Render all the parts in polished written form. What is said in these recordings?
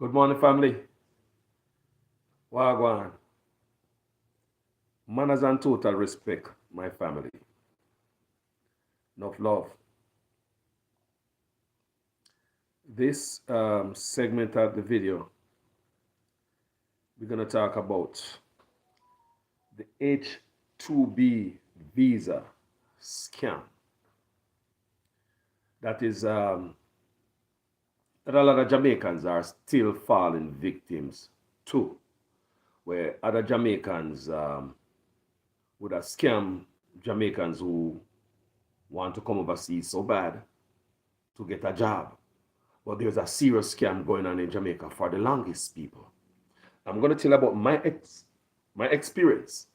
Good morning, family. Wagwan. Manners and total respect, my family. Enough love. This segment of the video, we're going to talk about the H2B Visa Scam. That is, that a lot of Jamaicans are still falling victims to, where other Jamaicans would have scammed Jamaicans who want to come overseas so bad to get a job. But there's a serious scam going on in Jamaica for the longest, people. I'm going to tell you about my experience,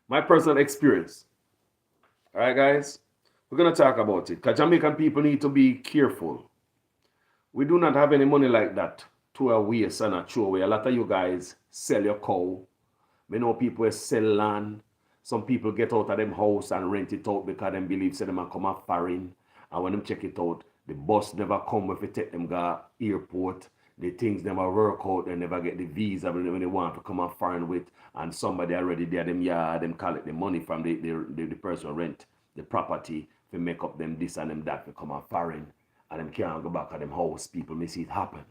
my personal experience. All right, guys? We're going to talk about it because Jamaican people need to be careful. We do not have any money like that to a waste and a throw away. A lot of you guys sell your cow. We know people sell land. Some people get out of them house and rent it out because them believe say them a come a foreign. And when them check it out, the bus never come if you take them go airport. The things never work out. They never get the visa when they want to come a foreign with. And somebody already there, them yard, them collect the money from the person rent the property to make up them this and them that to come a foreign. And them can't go back to them house. People may see it happen.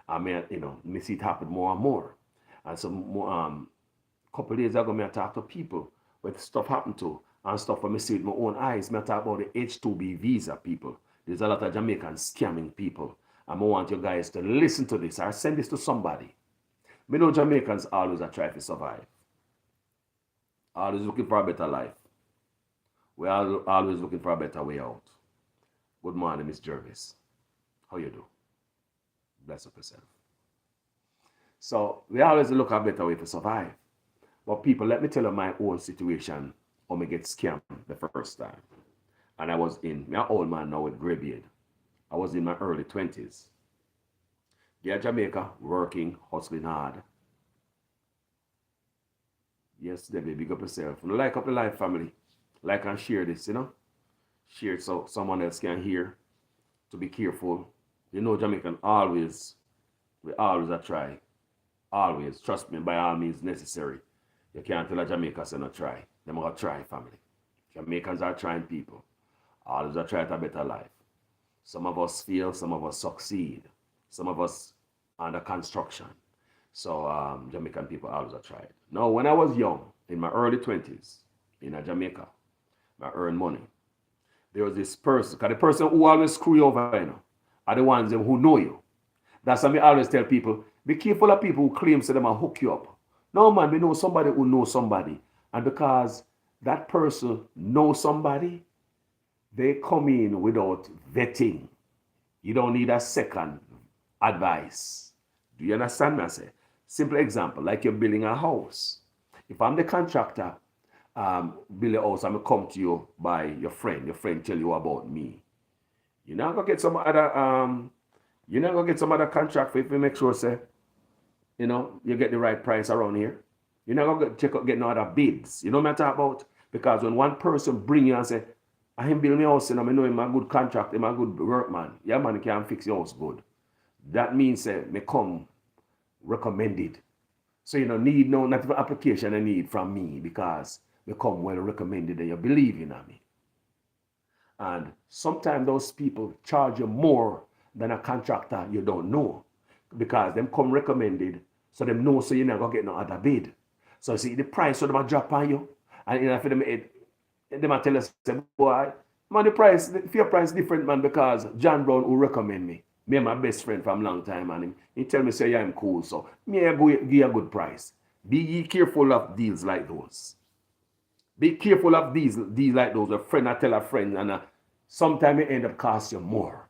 I mean, may see it happen more and more. And so couple of days ago, I talked to people where stuff happened to and stuff I see with my own eyes. I talk about the H2B visa people. There's a lot of Jamaicans scamming people. And I want you guys to listen to this or send this to somebody. I know Jamaicans always are trying to survive. Always looking for a better life. We are always looking for a better way out. Good morning, Miss Jervis. How you do? Bless up yourself. So we always look for a better way to survive. But people, let me tell you my own situation when I get scammed the first time. And I was in, I'm an old man now with gray beard. I was in my early 20s. Yeah, Jamaica, working, hustling hard. Yes, Debbie, big up yourself. Like up the life, family. Like and share this, Share it so someone else can hear. To be careful. Jamaican we always a try. Always. Trust me, by all means necessary. You can't tell a Jamaican say not try. Them are try, family. Jamaicans are trying people. Always are trying a better life. Some of us fail, some of us succeed. Some of us under construction. So Jamaican people always are trying. Now, when I was young, in my early 20s, in Jamaica, I earned money. There was this person, because the person who always screw you over, are the ones who know you. That's why I always tell people, be careful of people who claim to them and hook you up. No, man, we know somebody who knows somebody. And because that person knows somebody, they come in without vetting. You don't need a second advice. Do you understand me? I say? Simple example, like you're building a house. If I'm the contractor, build a house, I'm going to come to you by your friend. Your friend tell you about me. You're not going to get some other contract if you make sure, say, you get the right price around here. You're not going to check out, get no other bids. You know what I'm talking about? Because when one person bring you and say, I him build me house, I know him a good contract, him a good workman. Yeah, man, he can fix your house good. That means, me come recommended. So you don't need not even application I need from me because me come well recommended and you believe in me. And sometimes those people charge you more than a contractor you don't know because them come recommended so them know so you're not going to get no other bid. So see the price so them drop on you and for them tell us, boy, man, the fair price different, man, because John Brown who recommend me and my best friend from long time, and he tell me, say, yeah, I'm cool, so me I go give you a good price. Be careful of deals like those. Be careful of deals like those. A friend I tell a friend, and sometimes it end up cost you more.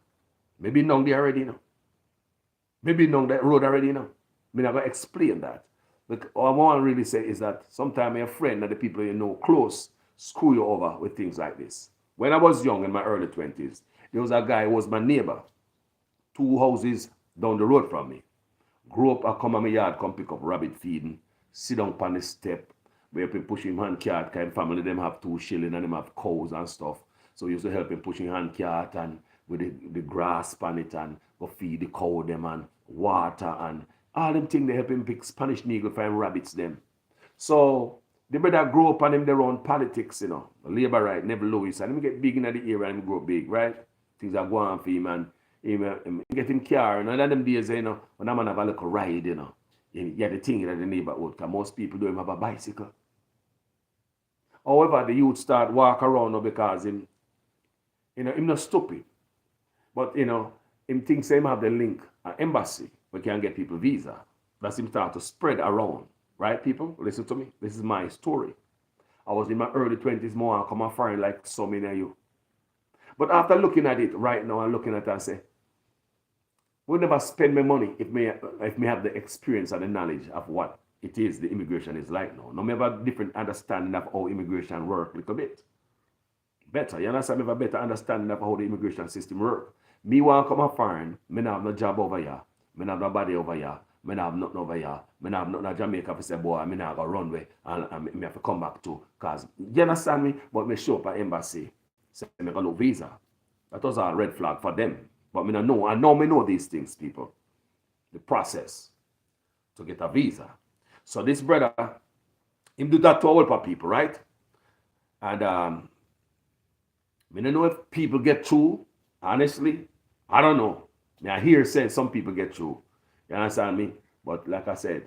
Maybe known there already, Maybe known that road already, I'm not going to explain that. But all I want to really say is that sometimes your friend and the people you know close screw you over with things like this. When I was young, in my early 20s, there was a guy who was my neighbor, 2 houses down the road from me. Grew up, I come on my yard, come pick up rabbit feeding, sit down on the step, where people push him hand cart, kind of family, them have 2 shilling and them have cows and stuff. So we used to help him pushing hand cart and with the grass on it and go feed the cow them and water, and all them things they help him pick Spanish needle for him rabbits them. So the brother grow up and him their own politics, labor right, Neville Lewis, and him get big in the area and him grow big, right? Things are going on for him, and him get him car, and all them days, when a man have a little ride, you get the thing in the neighborhood, because most people don't have a bicycle. However, the youth start walk around now because him not stupid. But, him thinks him have the link, an embassy, we can get people visa. That's him start to spread around. Right, people? Listen to me. This is my story. I was in my early 20s more and come a foreign like so many of you. But after looking at it right now and looking at it, I say, we'll never spend my money if me have the experience and the knowledge of what it is the immigration is like now. Now, me have a different understanding of how immigration work a little bit. Better. You understand? Me have a better understanding of how the immigration system work. Me want to come a foreign, me not have no job over here. Me not have nobody over here. Me not have nothing over here. Me not have nothing in Jamaica to say, boy, me not go runway and me have to come back to. Because, you understand me? But me show up at embassy, say me got no visa. That was a red flag for them. But me not know. I know these things, people. The process to get a visa. So this brother, him do that to all people, right? And me don't know if people get through. Honestly, I don't know. I hear say some people get through. You understand me? But like I said,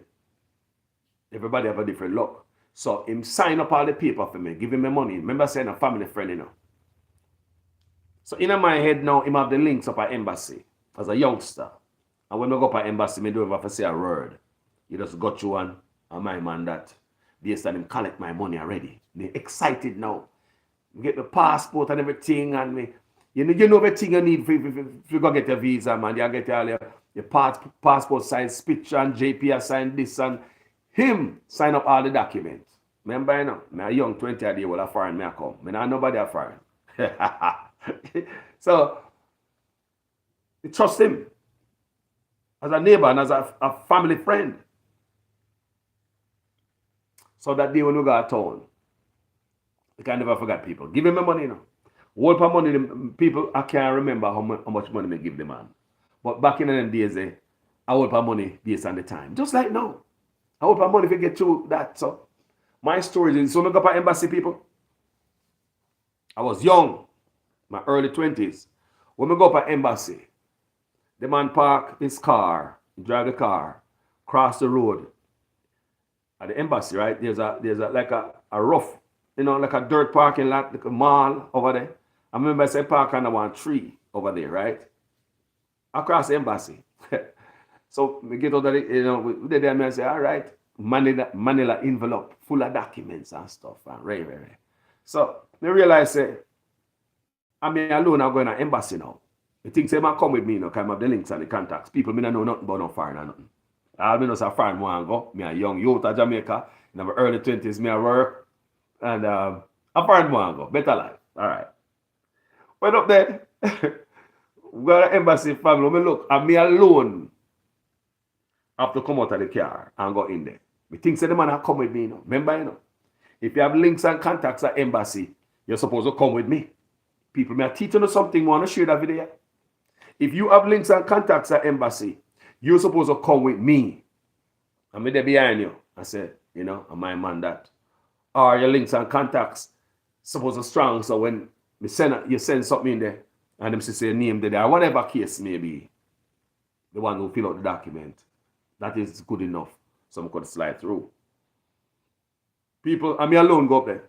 everybody have a different luck. So him sign up all the paper for me, give him my money. Remember saying a family friend, So in my head now, him have the links up at embassy as a youngster. And when I go up at embassy, me don't have to say a word. He just got you one, and my man that. Based on him collect my money already. They excited now. We get the passport and everything, and me. You know everything you need if you go get your visa, man. You get all your passport size picture and JP sign this and him sign up all the documents. Remember, me a young 20 a day will a foreign me a come. Me not nobody a foreign. So, you trust him as a neighbor and as a family friend. So that day when we go to town, you can never forget people. Give him the money, Hold for money, people, I can't remember how much money I give the man. But back in them days, I hold for money based on the time. Just like now. I hold for money if you get through that. So, my story is, so I go for embassy, people. I was young, my early 20s. When we go for embassy, the man park his car, drive the car, cross the road. At the embassy, right? There's like a rough, like a dirt parking lot, like a mall over there. I remember I said park on the one tree over there, right? Across the embassy. So we get out of it, we did there and I say, all right, Manila envelope full of documents and stuff. And right. So I realize I'm alone, I'm going to embassy now. The things say man come with me, because I have the links and the contacts. People me don't know nothing about no foreign or nothing. I know a foreign one go. Me a young youth of Jamaica. In my early 20s, me a work. And a foreign one go. Better life. All right. Went up there. We got an embassy family. Me look, and me alone have to come out of the car and go in there. Me think say the man have come with me, Remember, if you have links and contacts at embassy, you're supposed to come with me. People, me a teach you something, want to share that video. If you have links and contacts at embassy, you're supposed to come with me. I'm there behind you. I said, and my man that. Or your links and contacts supposed to strong, so when you send something in there, and them say name there, or whatever case may be, the one who fill out the document, that is good enough. So I could slide through. People, I'm alone go up there.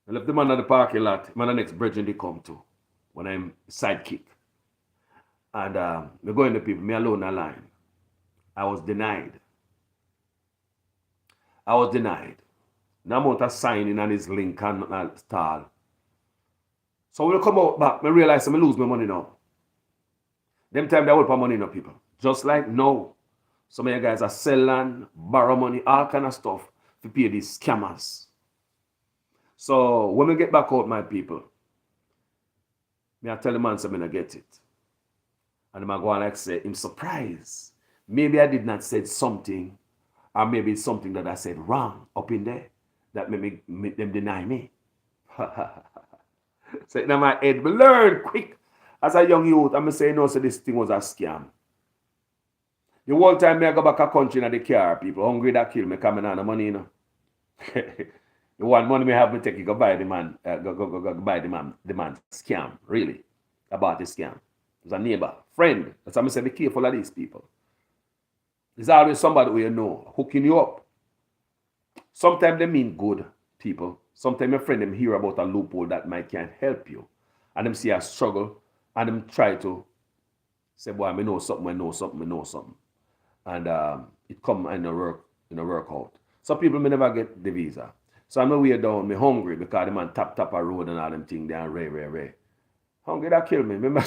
I left the man at the parking lot, man the next bridge they come to, when I'm sidekick. And we go in the people, me alone in line. I was denied. No amount of signing on his link and stall. So when I come out back, I realize I lose my money now. Them time they hold for money now, people. Just like now. Some of you guys are selling, borrow money, all kind of stuff to pay these scammers. So when we get back out, my people, I tell the man something I get it. And I go on like say, I'm surprised. Maybe I did not say something, or maybe it's something that I said wrong up in there that make them deny me. So in my head, we learn quick. As a young youth, I'm saying, no, so this thing was a scam. The whole time me I go back a country in the car, people hungry that kill me coming on the money, you know. The one money me have me take it go buy the man, go buy the man scam, really. About the scam. It's a neighbor, friend. That's why I say be careful of these people. There's always somebody who you know hooking you up. Sometimes they mean good, people. Sometimes your friend them hear about a loophole that might can help you. And them see a struggle and them try to say, boy, I know something, I know something, I know something. And it come in a work out. Some people may never get the visa. So I'm way down, me hungry because the man tap a road and all them things there and ray. Hungry that kill me. Remember,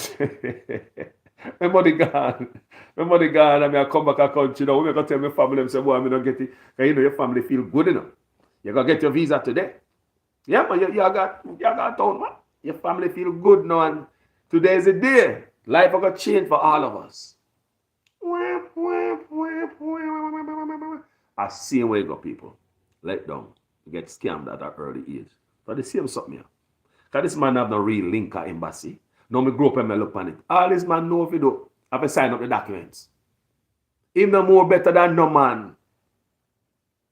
my money gone. My money gone and I come back a country now. We gonna tell my family them say, boy, I don't get it. Because you know your family feel good enough. You gotta get your visa today. Yeah, man, you got town, man. Your family feel good now and today is the day. Life are gonna change for all of us. I see where you go, people. Let down. Get scammed at an early age. But the same something here. Because this man have no real link at embassy. Now me grow up and me look on it. All this man know if you do, have to sign up the documents. Him no more better than no man.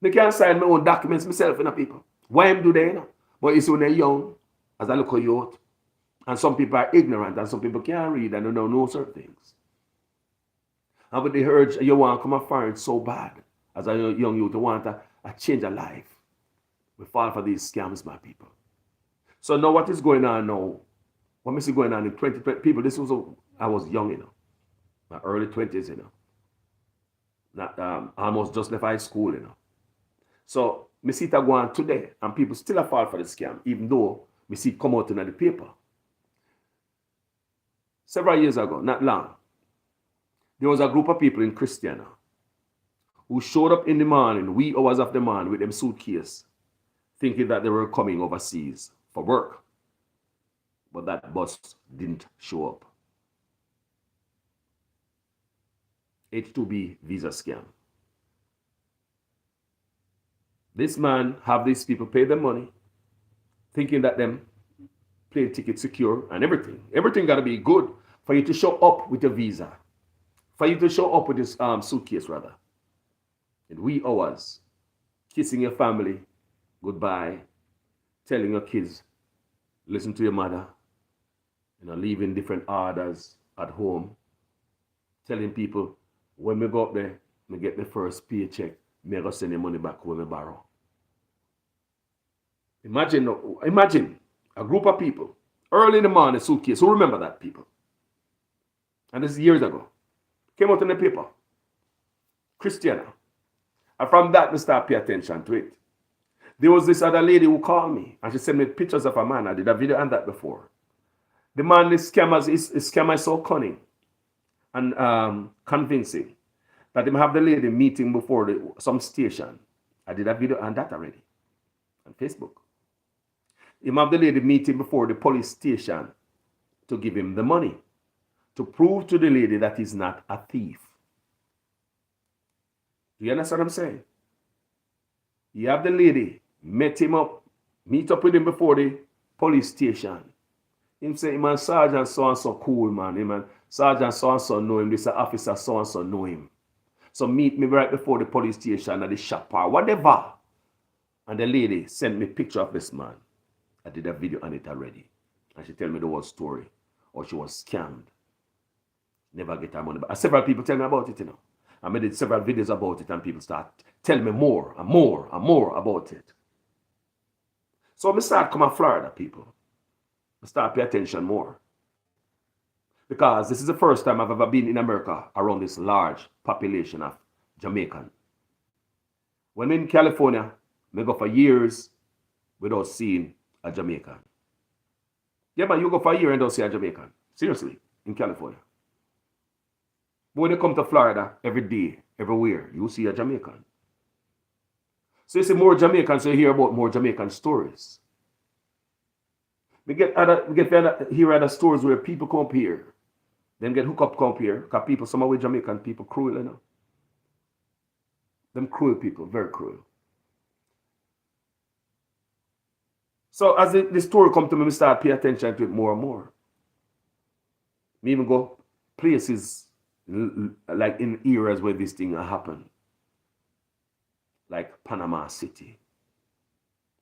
Me can sign my own documents myself, you know, people. Why him do that, you know? But it's when they're young, as I look at youth. And some people are ignorant and some people can't read and don't know certain things. And with the urge, you want to come up foreign so bad. As a young youth, you want a change of life. We fall for these scams, my people. So now what is going on now? What is going on in 2020? People, this was, I was young, you know. My early 20s, you know. Not, almost just left high school, you know. So, me see it go on today, and people still fall for the scam, even though me see it come out in the paper. Several years ago, not long, there was a group of people in Christiana who showed up in the morning, wee hours of the morning, with them suitcase, thinking that they were coming overseas for work. But that bus didn't show up. H2B Visa Scam. This man have these people pay them money, thinking that them plane ticket secure and everything. Everything got to be good for you to show up with your visa. For you to show up with this suitcase, rather. In wee hours, kissing your family goodbye, telling your kids, listen to your mother, you know, leaving different orders at home, telling people, when we go up there, we get the first paycheck, me go send the money back when we borrow. Imagine a group of people, early in the morning, suitcase. Who remember that, people? And this is years ago. Came out in the paper. Christiana. And from that, we start pay attention to it. There was this other lady who called me, and she sent me pictures of a man. I did a video on that before. The man, this scammer is so cunning and convincing that him have the lady meeting before some station. I did a video on that already on Facebook. Him have the lady meeting before the police station to give him the money, to prove to the lady that he's not a thief. Do you understand what I'm saying? You have the lady meet up with him before the police station. Him say, man, Sergeant so-and-so cool, man. Him, man, Sergeant so-and-so know him. This officer so-and-so know him. So meet me right before the police station at the shop or whatever. And the lady sent me a picture of this man. I did a video on it already. And she tell me the whole story. Or she was scammed. Never get her money back. And several people tell me about it, you know. I made several videos about it and people start telling me more and more and more about it. So I start coming to Florida, people. I start pay attention more. Because this is the first time I've ever been in America around this large population of Jamaican. When I'm in California, I go for years without seeing a Jamaican. Yeah, man, you go for a year and don't see a Jamaican. Seriously, in California. But when you come to Florida, every day, everywhere, you see a Jamaican. So you see more Jamaicans, so you hear about more Jamaican stories. We get hear other stories where people come up here, then get hooked up come up here, because people, some of the Jamaican people, cruel, you know. Them cruel people, very cruel. So as the story come to me, I start pay attention to it more and more. Me even go places like in areas where this thing happen, like Panama City.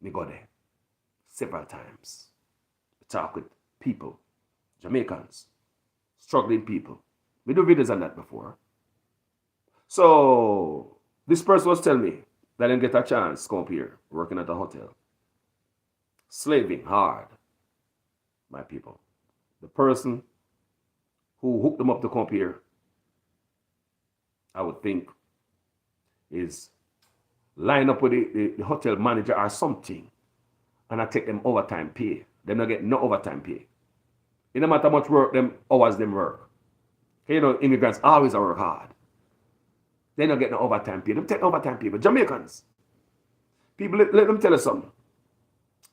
Me go there several times. Talk with people, Jamaicans, struggling people. We do videos on that before. So this person was telling me that I didn't get a chance to come up here working at a hotel. Slaving hard, my people. The person who hooked them up to come up here, I would think, is line up with the hotel manager or something, and I take them overtime pay. They don't get no overtime pay. It no matter how much work them hours them work. You know, immigrants always work hard. They don't get no overtime pay. Them take overtime pay. But Jamaicans, people, let them tell you something.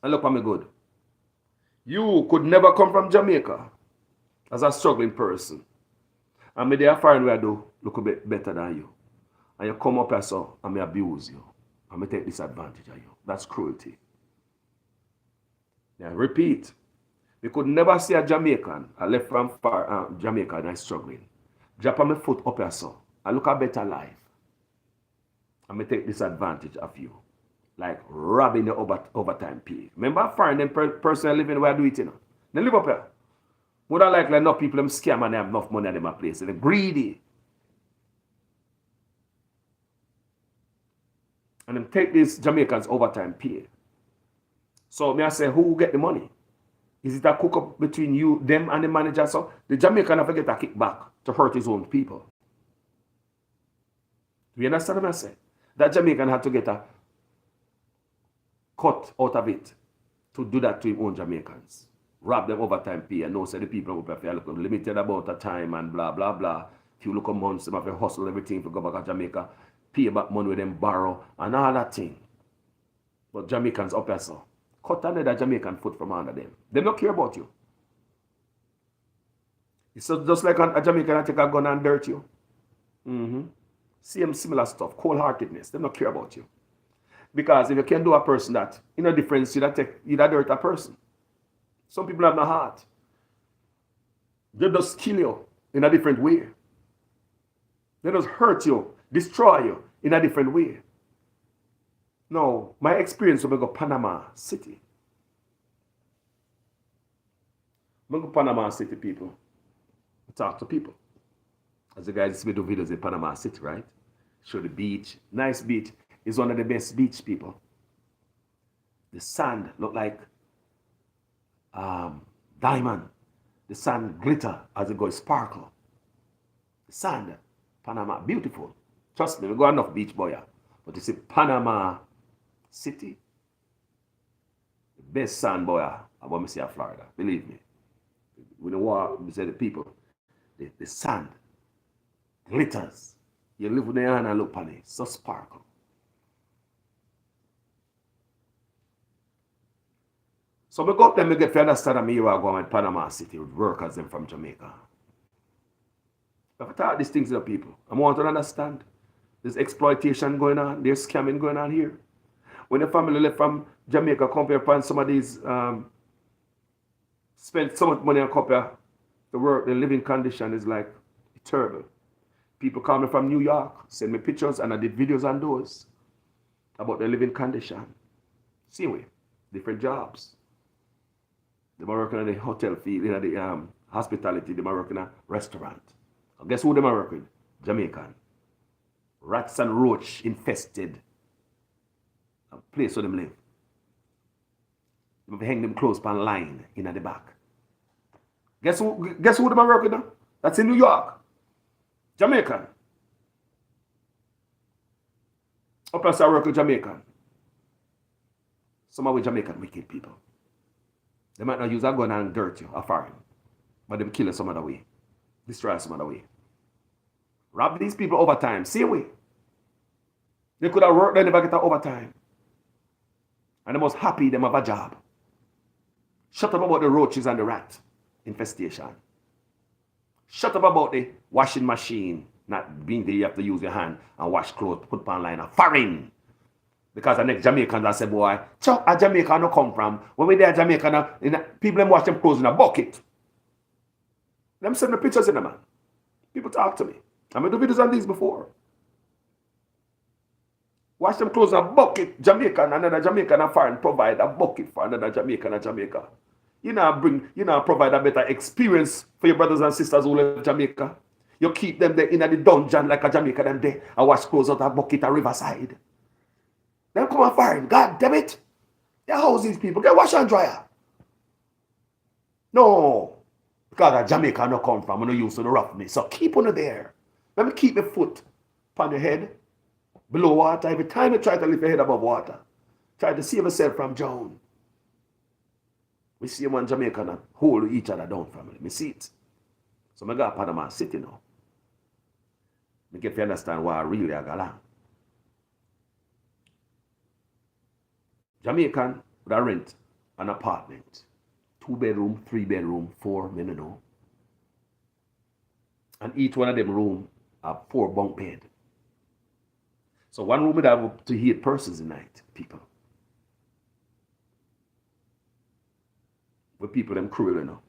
And look at me good. You could never come from Jamaica as a struggling person. And me there foreign where I do look a bit better than you. And you come up here so and me abuse you. And me take disadvantage of you. That's cruelty. Now repeat. We could never see a Jamaican, I left from far Jamaica and I'm struggling. Drop my foot up here so. I look a better life. And me take disadvantage of you. Like robbing the overtime pay. Remember foreign them person living where I do it, you know. They live up here. More than likely enough people them scam and they have enough money in them place. They're greedy. And them take these Jamaicans overtime pay. So may I say, who will get the money? Is it a cook up between you, them, and the manager? So the Jamaican have to get a kickback to hurt his own people. Do you understand what I say? That Jamaican had to get a cut out of it to do that to his own Jamaicans. Rob them overtime pay and know say the people will pay look limited about a time and blah blah blah. If you look a month, them have to hustle everything to go back to Jamaica, pay back money with them borrow and all that thing. But Jamaicans up here so. Cut another Jamaican foot from under them. They don't care about you. It's just like a Jamaican that take a gun and dirt you. Same similar stuff. Cold-heartedness. They don't care about you. Because if you can do a person that, you know difference, you dirt a person. Some people have no heart. They just kill you in a different way. They just hurt you, destroy you in a different way. Now, my experience when I go Panama City. When I go Panama City, people, I talk to people. As the guys see me do videos in Panama City, right? Show the beach. Nice beach. It's one of the best beach, people. The sand look like diamond. The sand glitter as it goes sparkle. The sand, Panama, beautiful. Trust me, we go enough beach boy. But you see Panama City, the best sand boy I want to see in Florida. Believe me. We don't want to say the people. The sand glitters. You live with the hand and look on it. So sparkle. So we go up there and we get to understand that you are going to Panama City with workers them from Jamaica. If I talk these things to the people, I want to understand. There's exploitation going on. There's scamming going on here. When the family left from Jamaica, compare upon some of these, spend so much money on copper, the work, the living condition is like terrible. People call me from New York, send me pictures, and I did videos on those about the living condition. Same way, different jobs. They were working in the hotel field, in the hospitality, they were working in a restaurant. And guess who they were working? Jamaican. Rats and roach infested. A place where them live. They hang them clothes on line in at the back. Guess who them are working now? That's in New York. Jamaican. Up as I work with Jamaican. Some of the Jamaican wicked people. They might not use a gun and dirt you or foreign. But them kill you some other way. Destroy some other way. Rob these people overtime. Same way. They could have worked, they never get an overtime. And they most happy them have a job. Shut up about the roaches and the rat infestation. Shut up about the washing machine not being there. You have to use your hand and wash clothes, put on line and foreign. Because the next Jamaican that say, boy, Chuck, a Jamaican no come from. When we there Jamaican, people them wash them clothes in a bucket. Them send the pictures in the man. People talk to me. I'm going to do videos on these before. Watch them close a bucket, Jamaican, another Jamaican, a foreign provide a bucket for another Jamaican, a Jamaica. You know, provide a better experience for your brothers and sisters who live in Jamaica. You keep them there in the dungeon like a Jamaican and there and watch close out a bucket at Riverside. Then come and foreign. God damn it. They house these people. Get wash and dryer. No. Because a Jamaica no come from, I'm not used to the roughness. So keep on there. Let me keep my foot upon your head. Below water, every time you try to lift your head above water, try to save yourself from drown. We see one Jamaican hold each other down, family. Me see it. So I got Panama City now. I get to understand why I really I got along. Jamaican would rent an apartment. 2 bedroom, 3 bedroom, 4, I don't know. And each one of them room have 4 bunk bed. So one room would have up to 8 persons a night, people. With people them cruel, you know.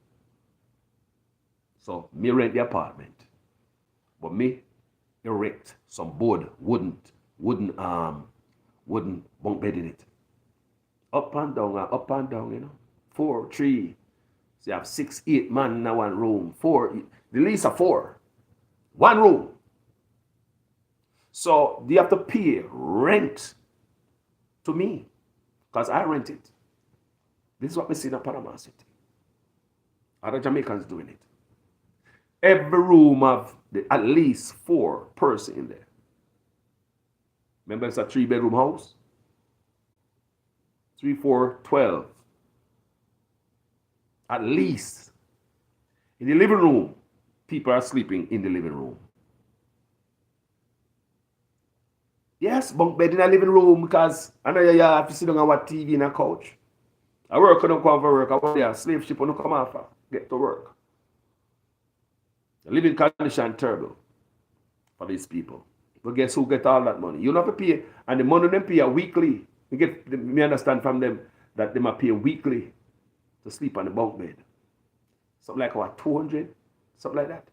So me rent the apartment. But me erect some wooden bunk bed in it. Up and down, you know. 4, 3. So you have 6, 8 man in one room. 4, the least of 4. One room. So you have to pay rent to me because I rent it. This is what we see in Panama City. Other Jamaicans doing it. Every room have at least 4 persons in there. Remember, it's a 3-bedroom house. 3, 4, 12. At least. In the living room, people are sleeping in the living room. Yes, bunk bed in a living room because I know you have to sit down and watch TV in a couch. I work when I come for work. I want a slave ship when I come after. Get to work. The living condition terrible for these people. But guess who get all that money? You don't have to pay, and the money them pay a weekly. Me understand from them that they might pay weekly to sleep on the bunk bed. Something like what, 200? Something like that.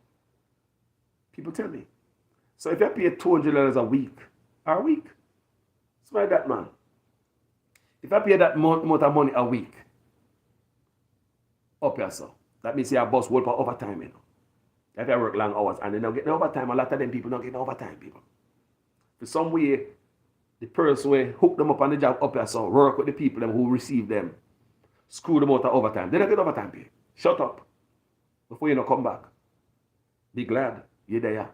People tell me. So if you pay $200 a week, it's like that, man. If I pay that amount of money a week, up here, so that means your boss work for overtime, you know. If I work long hours and they don't get no overtime, a lot of them people don't get no overtime, people. For some way, the person will hook them up on the job up here, so work with the people them who receive them, screw them out of overtime. They don't get overtime pay. Shut up before you come back. Be glad you're there.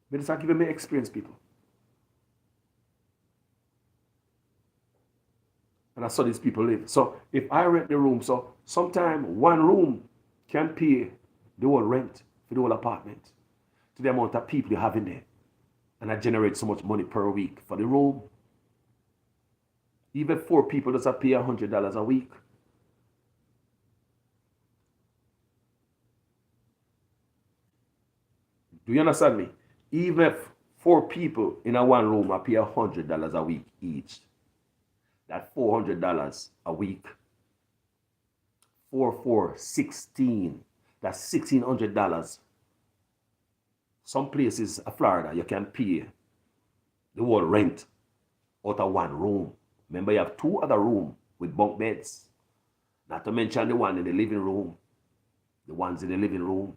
But it's not giving me experience, people. And I saw these people live. So if I rent the room, so sometimes one room can pay the whole rent for the whole apartment to the amount of people you have in there. And I generate so much money per week for the room. Even 4 people does pay $100 a week. Do you understand me? Even if 4 people in a one room pay $100 a week each, that's $400 a week. 16. That's $1,600. Some places in Florida, you can pay the whole rent out of one room. Remember, you have 2 other rooms with bunk beds. Not to mention the one in the living room. The ones in the living room.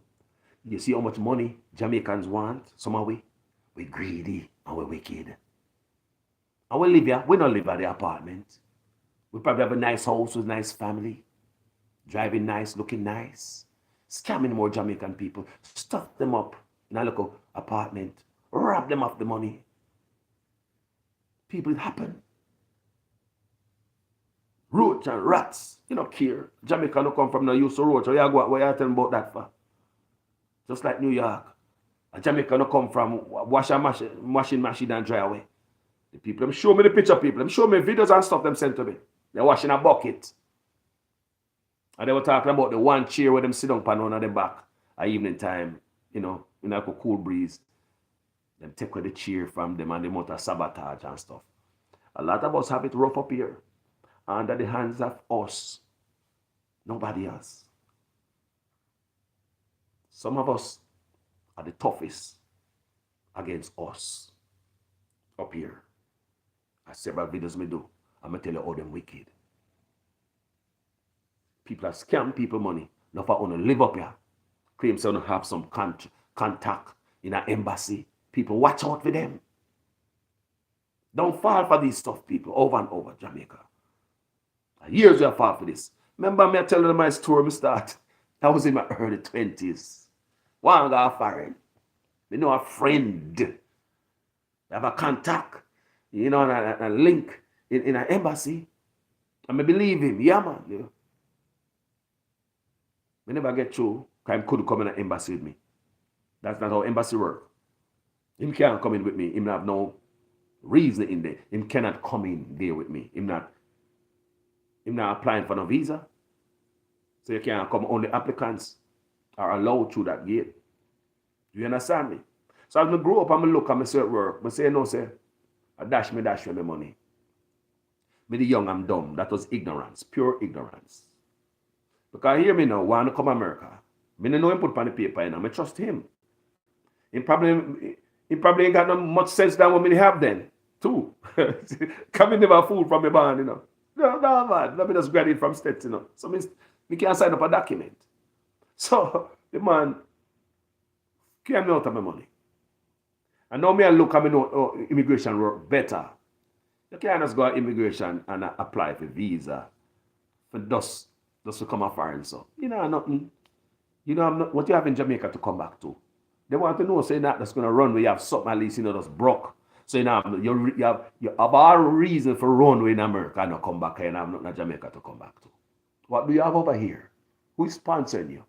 You see how much money Jamaicans want? Some of we greedy and we're wicked. And we live here. We don't live at the apartment. We probably have a nice house with a nice family. Driving nice, looking nice. Scamming more Jamaican people. Stuff them up in a local apartment. Rob them of the money. People, it happen. Roach and rats. You don't care. Jamaica don't come from no use to roach. What you tell them about that for? Just like New York. A Jamaica don't come from washing machine and dry away. The people, them show me the picture, people. Them show me videos and stuff them sent to me. They're washing a bucket. And they were talking about the one chair where them sit down on the back at evening time, you know, in like a cool breeze. Them take away the chair from them and they want to sabotage and stuff. A lot of us have it rough up here. Under the hands of us. Nobody else. Some of us are the toughest against us up here. I several videos me do. I'm gonna tell you how them wicked. People are scam people money. Not for only live up here. Claim to have some contact in an embassy. People watch out for them. Don't fall for these stuff, people, over and over, Jamaica. Years we have fought for this. Remember me telling them my story, me start. I was in my early 20s. One guy foreign. You know, a friend. You have a contact, you know, and a link in an embassy. And I believe him. Yeah, man. You know. I never get through. Because he couldn't come in an embassy with me. That's not how embassy work. Him can't come in with me. Him have no reason in there. Him cannot come in there with me. Him not applying for no visa. So you can't come. Only applicants are allowed through that gate. Do you understand me? So as I grow up, I'm look and I say at work. I say, no, say, I dash me my money. Me the young, I'm dumb. That was ignorance, pure ignorance. Because hear me now, want to come to America. I don't know him put on the paper, and I trust him. He probably ain't got no much sense than what me have then, too. Come in never fool from the band, you know. No, man. Let me just graduate from States, you know. So me can't sign up a document. So the man came out of my money. And now me I look at me know immigration work better. You can't just go to immigration and apply for visa for just to come a foreign. So you know nothing. You know what you have in Jamaica to come back to. They want to know, say that that's going to run where you have something at least, you know, that's broke. So you know, you have all reason for run in America and not come back here and have nothing in Jamaica to come back to. What do you have over here? Who is sponsoring you?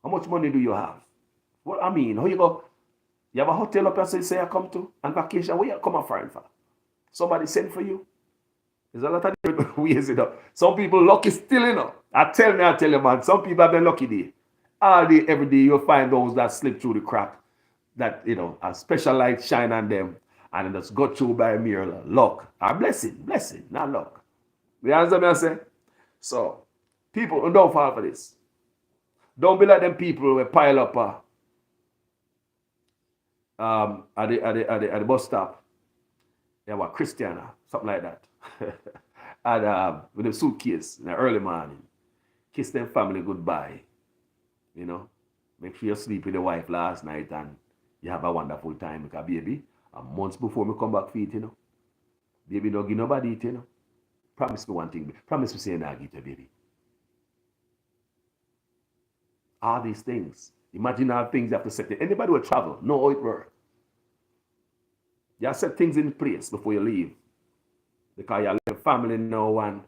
How much money do you have? What I mean, how you go? You have a hotel up here, so you say you come to on vacation. Where you come a foreign for? Somebody sent for you? There's a lot of different ways, you know. Some people lucky still, you know. I tell you, man. Some people have been lucky there. All day, every day, you'll find those that slip through the crack. That, you know, a special light shine on them. And just go through by a mere luck. A blessing, not luck. You understand what I'm saying? So, people, don't fall for this. Don't be like them people who pile up at the bus stop. They were Christiana, something like that. And with a suitcase in the early morning. Kiss them family goodbye. You know, make sure you sleep with the wife last night and you have a wonderful time because baby, months before me come back for it, you know. Baby, don't give nobody it, you know. Promise me one thing. Promise me say I'll give you, baby. All these things. Imagine all things you have to set it. Anybody will travel, know how it works. You have to set things in place before you leave. Because you have family now and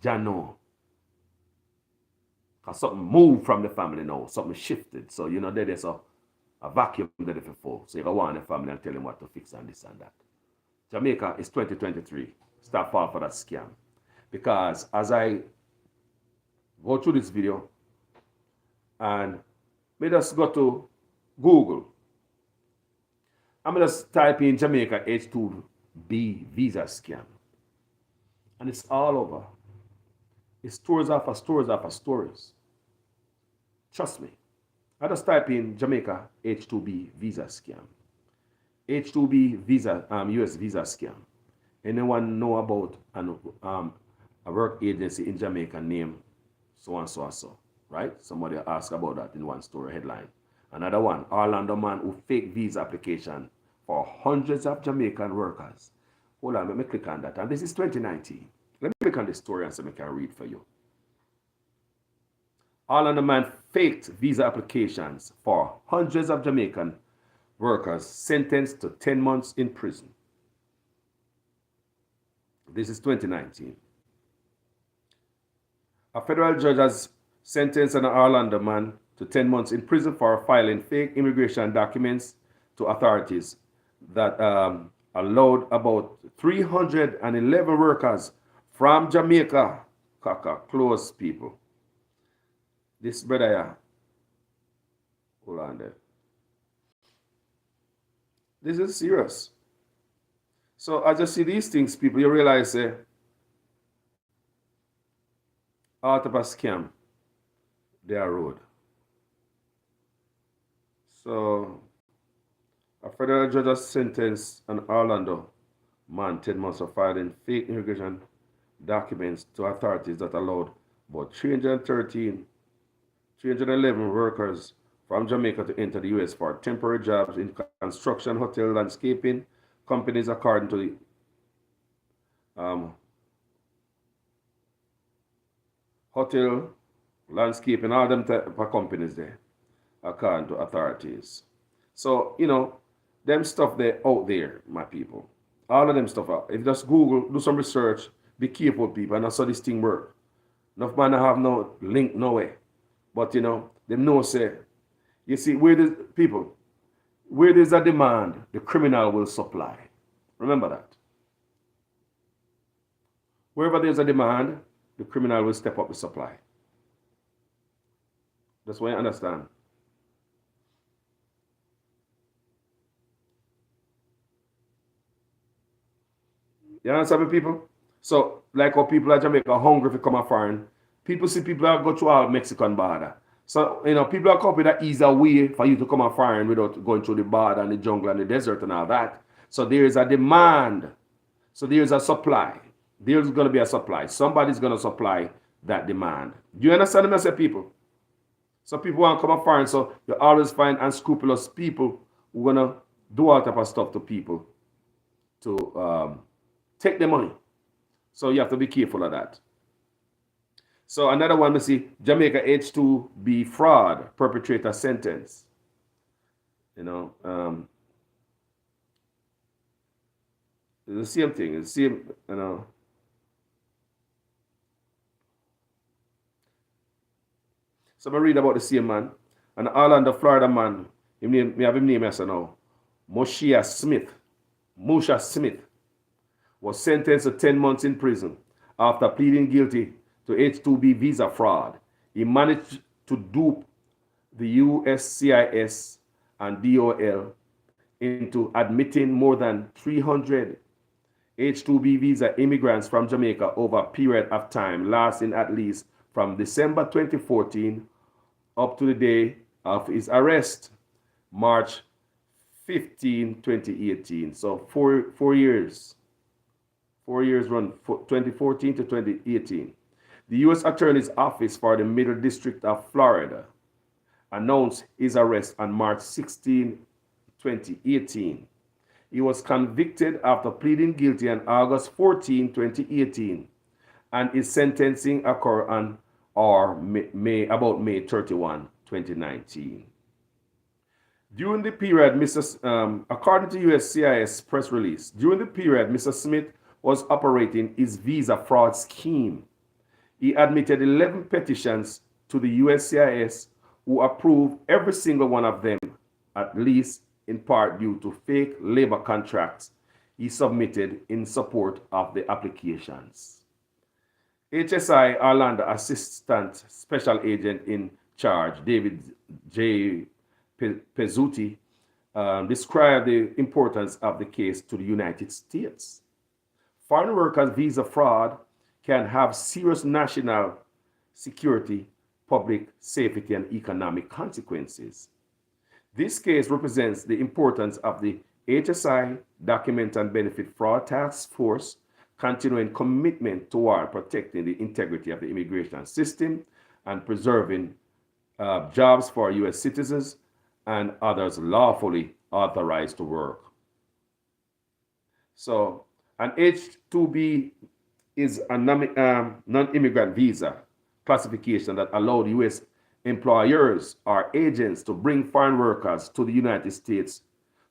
you know. Because something moved from the family now. Something shifted. So, you know, there's a vacuum there before. So you go on the family and tell them what to fix and this and that. Jamaica is 2023. Stop fall for that scam. Because as I go through this video and me just go to Google. I'm going to just type in Jamaica H2B Visa Scam. And it's all over. It's stories after stories after stories. Trust me. I just type in Jamaica H2B Visa Scam. H2B Visa, US Visa Scam. Anyone know about a work agency in Jamaica named so and so and so, right? Somebody asked about that in one story headline. Another one, Orlando man who fake visa application for hundreds of Jamaican workers. Hold on, let me click on that. And this is 2019. Let me click on the story and so I can read for you. Orlando man faked visa applications for hundreds of Jamaican workers sentenced to 10 months in prison. This is 2019. A federal judge has sentenced an Orlando man to 10 months in prison for filing fake immigration documents to authorities that allowed about 311 workers from Jamaica, close people. This brother here, hold on there. This is serious. So as you see these things, people, you realize out of a scam, they are road. So a federal judge has sentenced an Orlando man 10 months for filing fake immigration documents to authorities that allowed about 311 workers from Jamaica to enter the U.S. for temporary jobs in construction, hotel, landscaping companies, according to the hotel, landscaping, all them type of companies there, according to authorities. So, them stuff they out there, my people. All of them stuff out. If you just Google, do some research, be careful, people, and that's how this thing work. Enough man have no link nowhere. But them know say, you see, where there's a demand, the criminal will supply. Remember that. Wherever there's a demand, the criminal will step up the supply. That's why you understand. You understand me, people? So, like how people at Jamaica are hungry to come a foreign, people see people that go through our Mexican border. So, people are copy that easier way for you to come a foreign without going through the border and the jungle and the desert and all that. So there is a demand. So there is a supply. There's going to be a supply. Somebody's going to supply that demand. Do you understand me, I say, people? So people want to come a foreign, so you always find unscrupulous people who are going to do all type of stuff to people to take the money. So you have to be careful of that. So another one, we see Jamaica H2B fraud perpetrator sentence. It's the same thing. It's the same, So I read about the same man. An Orlando, Florida man, me have him name as now. Musha Smith was sentenced to 10 months in prison after pleading guilty to H2B visa fraud. He managed to dupe the USCIS and DOL into admitting more than 300 H2B visa immigrants from Jamaica over a period of time lasting at least from December 2014 up to the day of his arrest, March 15, 2018. So 4 years. 4 years run, 2014 to 2018. The U.S. Attorney's Office for the Middle District of Florida announced his arrest on March 16, 2018. He was convicted after pleading guilty on August 14, 2018, and his sentencing occurred on about May 31, 2019. During the period, according to USCIS press release, during the period Mr. Smith was operating his visa fraud scheme. He admitted 11 petitions to the USCIS, who approved every single one of them, at least in part due to fake labor contracts he submitted in support of the applications. HSI Orlando Assistant Special Agent in Charge, David J. Pezzuti, described the importance of the case to the United States. Foreign workers visa fraud can have serious national security, public safety, and economic consequences. This case represents the importance of the HSI Document and Benefit Fraud Task Force continuing commitment toward protecting the integrity of the immigration system and preserving jobs for U.S. citizens and others lawfully authorized to work. So, an H2B is a non-immigrant visa classification that allowed U.S. employers or agents to bring foreign workers to the United States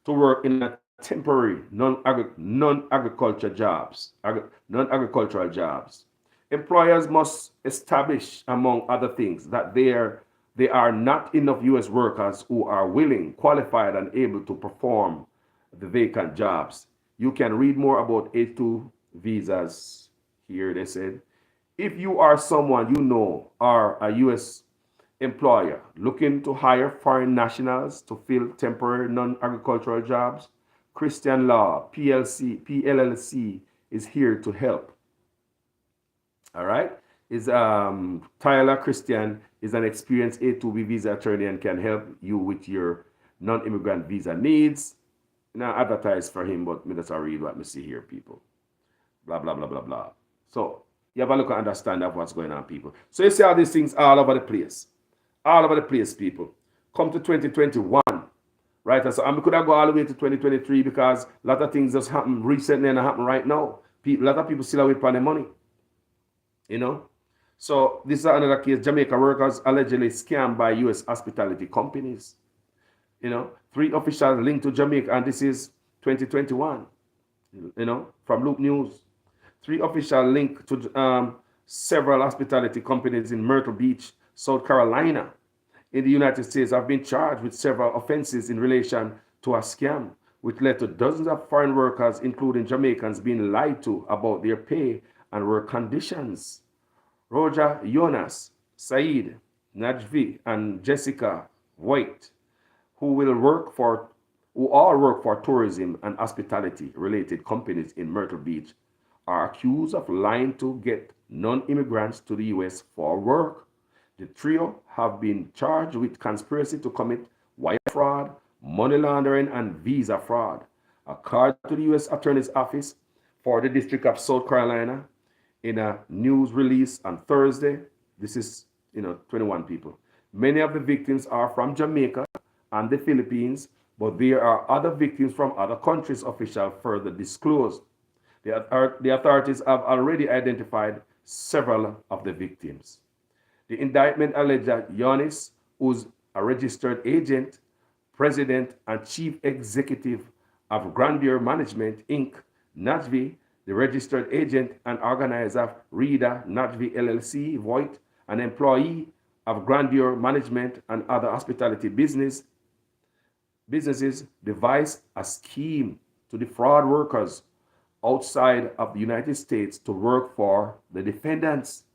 to work in a temporary non-agricultural jobs. Employers must establish, among other things, that there are not enough U.S. workers who are willing, qualified, and able to perform the vacant jobs. You can read more about H2 visas here. They said, if you are someone you know or a U.S. employer looking to hire foreign nationals to fill temporary non-agricultural jobs, Christian Law PLLC is here to help. All right. Tyler Christian is an experienced H2B visa attorney and can help you with your non-immigrant visa needs. Now advertise for him, but me just read what me see here, people. Blah, blah, blah, blah, blah. So you have a look and understand of what's going on, people. So you see all these things all over the place. All over the place, people. Come to 2021, right? So we could have go all the way to 2023 because a lot of things just happen recently and happen right now. A lot of people still away for their money. You know? So this is another case. Jamaica workers allegedly scammed by U.S. hospitality companies. You know, 3 officials linked to Jamaica, and this is 2021. You know, from Loop News. 3 officials linked to several hospitality companies in Myrtle Beach, South Carolina, in the United States have been charged with several offenses in relation to a scam, which led to dozens of foreign workers, including Jamaicans, being lied to about their pay and work conditions. Roger Jonas, Said, Najvi, and Jessica White, who all work for tourism and hospitality related companies in Myrtle Beach, are accused of lying to get non-immigrants to the U.S. for work. The trio have been charged with conspiracy to commit wire fraud, money laundering, and visa fraud. According to the U.S. Attorney's Office for the District of South Carolina, in a news release on Thursday, this is 21 people. Many of the victims are from Jamaica and the Philippines, but there are other victims from other countries, officials further disclosed. The authorities have already identified several of the victims. The indictment alleged that Yonis, who's a registered agent, president, and chief executive of Grandeur Management, Inc., Najvi, the registered agent and organizer of Reda Najvi LLC, Voight, an employee of Grandeur Management and other hospitality businesses, devised a scheme to defraud workers outside of the United States to work for the defendants.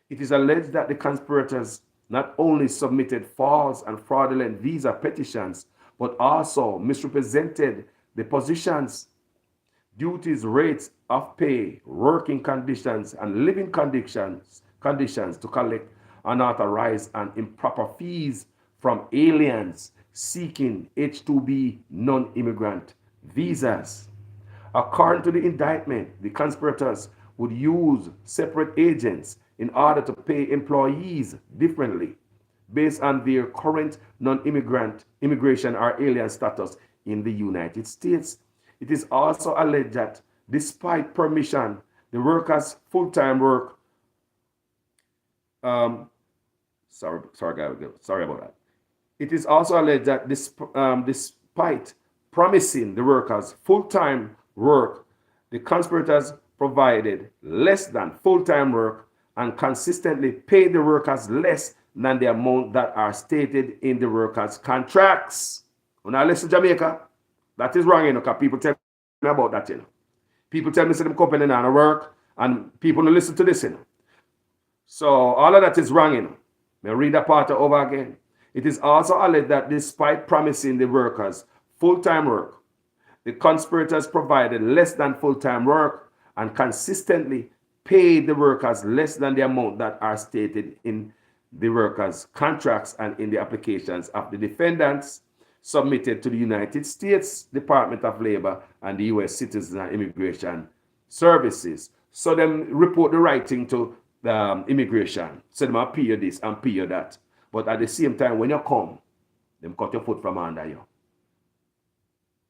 It is alleged that the conspirators not only submitted false and fraudulent visa petitions, but also misrepresented the positions, duties, rates of pay, working conditions, and living conditions to collect unauthorized and improper fees from aliens seeking H2B non-immigrant visas. According to the indictment, the conspirators would use separate agents in order to pay employees differently based on their current non-immigrant, immigration, or alien status in the United States. It is also alleged that despite permission, the workers' full-time work, sorry about that. It is also alleged that despite promising the workers full-time work, the conspirators provided less than full-time work and consistently paid the workers less than the amount that are stated in the workers' contracts. When I listen to Jamaica, that is wrong, because people tell me about that, People tell me that the company not work, and people don't listen to this, So all of that is wrong, May I read that part over again. It is also alleged that despite promising the workers full-time work, the conspirators provided less than full-time work and consistently paid the workers less than the amount that are stated in the workers' contracts and in the applications of the defendants submitted to the United States Department of Labor and the U.S. Citizen and Immigration Services. So them report the writing to the immigration. So them pay you this and pay you that. But at the same time, when you come, them cut your foot from under you.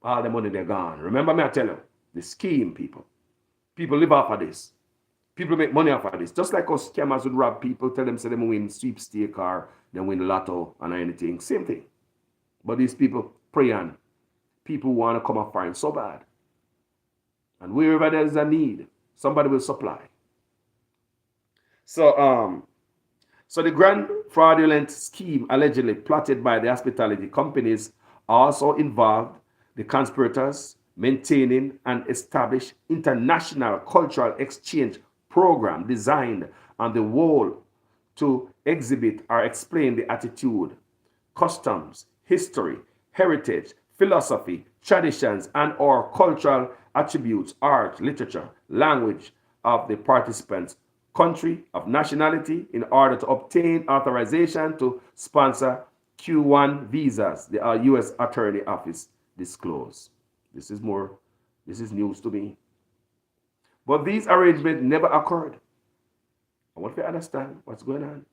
All the money they're gone. Remember me, I tell you, the scheme, people. People live off of this. People make money off of this. Just like us scammers would rob people, tell them say them win sweepstake or they win lotto and anything. Same thing. But these people prey on people want to come and find so bad. And wherever there is a need, somebody will supply. So the grand fraudulent scheme allegedly plotted by the hospitality companies also involved the conspirators maintaining and establish international cultural exchange program designed on the whole to exhibit or explain the attitude, customs, history, heritage, philosophy, traditions, and or cultural attributes, art, literature, language of the participants, country of nationality in order to obtain authorization to sponsor H2B visas, the U.S. Attorney Office disclosed. This is news to me. But these arrangements never occurred. I want you to understand what's going on.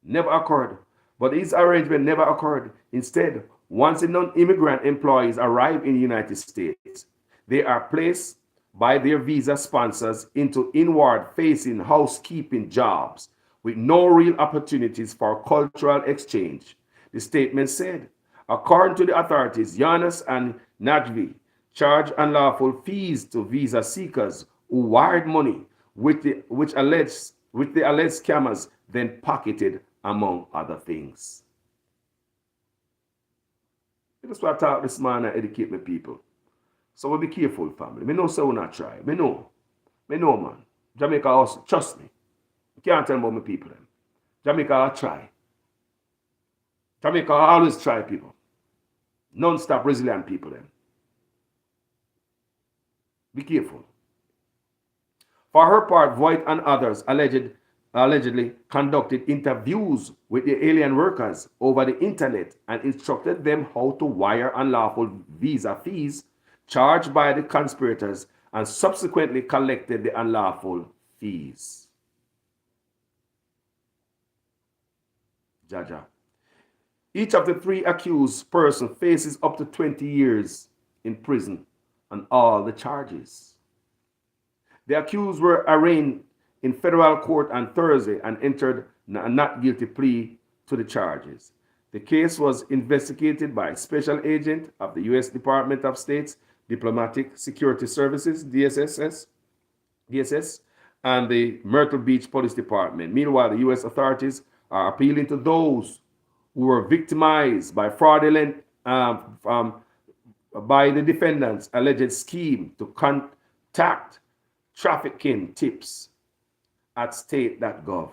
Never occurred. But these arrangements never occurred. Instead, once the non-immigrant employees arrive in the United States, they are placed by their visa sponsors into inward-facing housekeeping jobs with no real opportunities for cultural exchange. The statement said, according to the authorities, Giannis and Najvi charged unlawful fees to visa seekers who wired money, which the alleged scammers then pocketed, among other things. That's why I talk this man and educate my people. So we'll be careful, family. Me know so we not try. Me know, man. Jamaica also, trust me. You can't tell about my people them. Jamaica will try. Jamaica will always try, people. Non-stop resilient people them. Be careful. For her part, Voigt and others allegedly conducted interviews with the alien workers over the internet and instructed them how to wire unlawful visa fees charged by the conspirators and subsequently collected the unlawful fees. Jaja. Each of the three accused persons faces up to 20 years in prison on all the charges. The accused were arraigned in federal court on Thursday and entered a not guilty plea to the charges. The case was investigated by Special Agent of the U.S. Department of State's Diplomatic Security Services, DSS, and the Myrtle Beach Police Department. Meanwhile, the U.S. authorities are appealing to those who were victimized by fraudulent by the defendants' alleged scheme to contact trafficking tips at state.gov.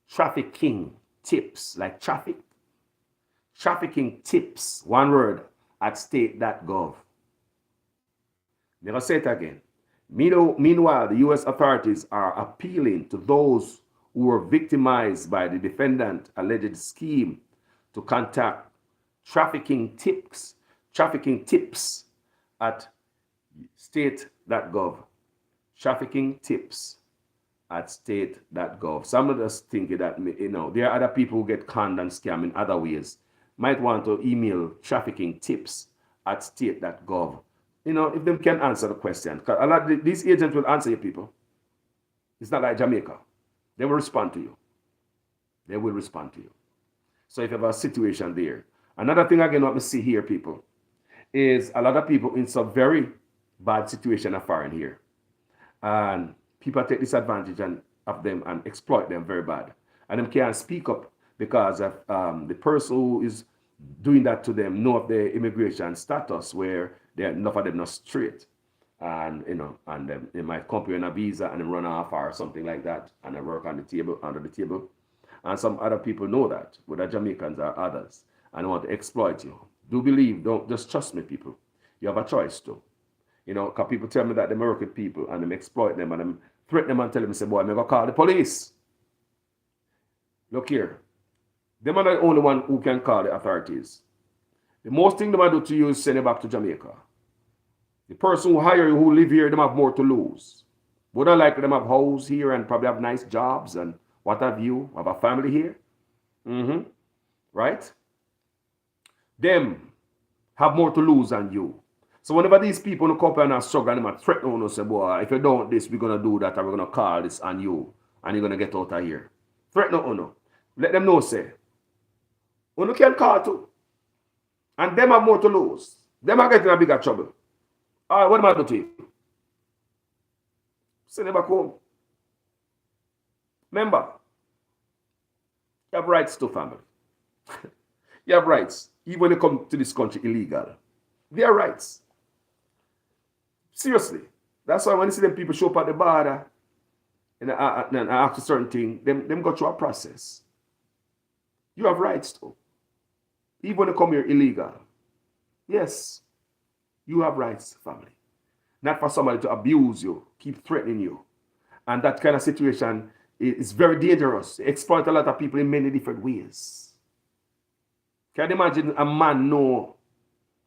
Trafficking tips, like traffic. Trafficking tips, one word, at state.gov. Never say it again. Meanwhile, the U.S. authorities are appealing to those who were victimized by the defendant alleged scheme to contact trafficking tips at state.gov. Trafficking tips at state.gov. Some of us think that, there are other people who get conned and scammed in other ways. Might want to email trafficking tips at state.gov. If they can answer the question. Because a lot of these agents will answer you, people. It's not like Jamaica. They will respond to you. They will respond to you. So if you have a situation there. Another thing again, what we see here, people, is a lot of people in some very bad situation are foreign here. And people take disadvantage of them and exploit them very bad. And them can't speak up because of the person who is doing that to them know of their immigration status where enough of them not straight. And they might come here on a visa and run off or something like that, and they work on the table, under the table. And some other people know that, whether Jamaicans or others, and want to exploit you. Do believe, don't just trust me, people. You have a choice too. Because people tell me that they work with people and they exploit them and they threaten them and tell them, say, boy, I'm going to call the police. Look here. Them are the only one who can call the authorities. The most thing they might do to you is send you back to Jamaica. The person who hire you, who live here, they have more to lose. Would I like them have house here and probably have nice jobs and what have you, have a family here? Right? Them have more to lose than you. So whenever these people come up and struggle, they might threaten you and say, boy, if you don't this, we're going to do that, and we're going to call this on you, and you're going to get out of here. Threaten you. Let them know, say, you can call too. And them have more to lose. Them are getting a bigger trouble. All right, what am I doing to you? Send them back home. Remember, you have rights to family. You have rights. Even when you come to this country illegal. They are rights. Seriously. That's why when you see them people show up at the border and ask a certain thing, them go through a process. You have rights too. Even when you come here illegal. Yes. You have rights, family. Not for somebody to abuse you, keep threatening you. And that kind of situation it's very dangerous. They exploit a lot of people in many different ways. Can you imagine a man know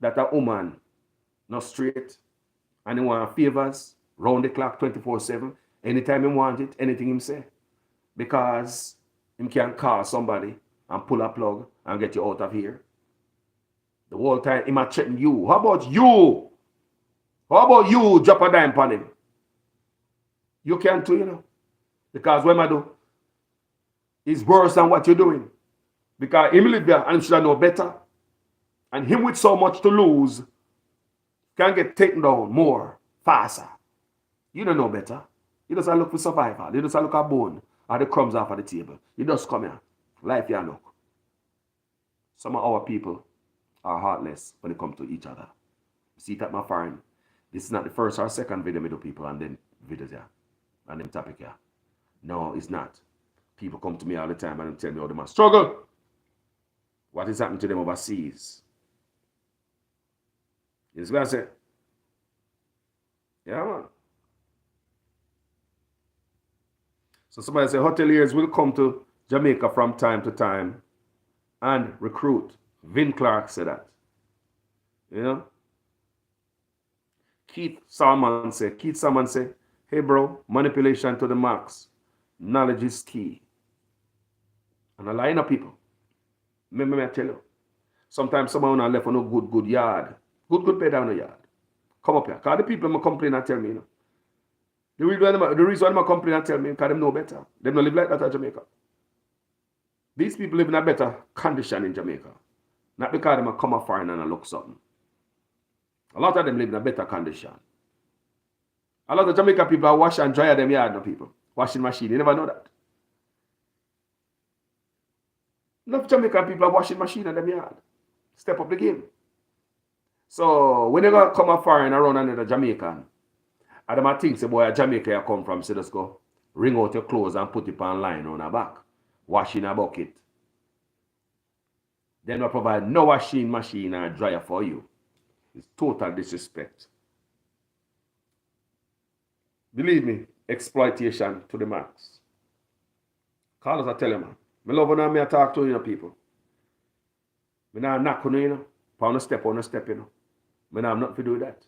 that a woman not straight and he want favors round the clock 24/7, anytime he want it, anything him say? Because him can call somebody and pull a plug and get you out of here. The whole time he might threaten you. How about you? How about you drop a dime on him? You can too, you know. Because what I do is worse than what you're doing. Because him live there and him should know better. And him with so much to lose can get taken down more, faster. You don't know better. You just look for survival. You just look at bone or the crumbs off of the table. You just come here. Life you look. Some of our people are heartless when it comes to each other. See that, my friend? This is not the first or second video I do, people, and then videos here. And them topic here. No, it's not. People come to me all the time and tell me how they must struggle. What is happening to them overseas? You see what I say? Yeah, man. So somebody say hoteliers will come to Jamaica from time to time and recruit. Vin Clark said that. You know? Keith Salmon said, hey bro, manipulation to the max. Knowledge is key. And a line of people. Remember me I tell you. Sometimes someone are left on a good yard. Good bed down the yard. Come up here. Because the people who complain and tell me, you know. The reason why they complain and tell me, because they know better. They don't live like that in Jamaica. These people live in a better condition in Jamaica. Not because they come up foreign and look something. A lot of them live in a better condition. A lot of Jamaica people are wash and dry them yard, no people. Washing machine. You never know that. Enough Jamaican people are washing machine in them yard. Step up the game. So when they go come a foreign around another Jamaican, and them think say boy a Jamaica you come from, so just go wring out your clothes and put it on line on her back. Wash in a bucket. Then we provide no washing machine or dryer for you. It's total disrespect. Believe me, exploitation to the max. Call us, I tell you, man. I love when I talk to you people. I don't knock on you, know. On a step, you know. I don't have nothing to do with that.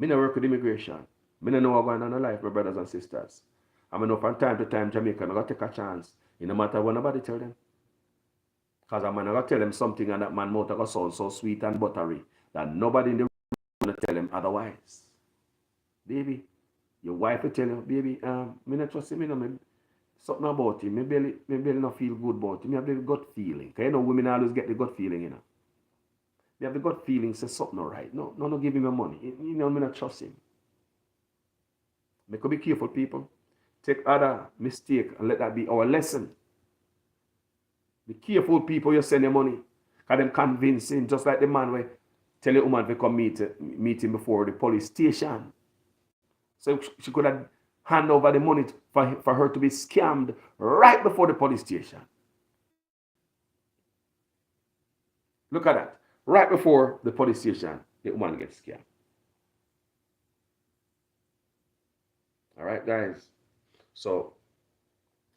I don't work with immigration. I don't know what's going on in life, my brothers and sisters. I know from time to time, Jamaica, I got to take a chance. It no matter what nobody tell them. Because I'm going to tell them something and that man mouth going to sound so sweet and buttery that nobody in the room going to tell them otherwise. Baby, your wife will tell you, baby, me not trust him, you know, something about him. Me barely not feel good about him. Me have the gut feeling. Because you know, women always get the gut feeling, you know. They have the gut feeling, say something all right. No, give him my money. You know, me not trust him. Me could be careful, people. Take other mistake and let that be our lesson. Be careful, people, you send your money. Because them convincing, just like the man where tell the woman to come meet him before the police station. So she could have hand over the money for her to be scammed right before the police station. Look at that. Right before the police station, the woman gets scammed. All right, guys. So,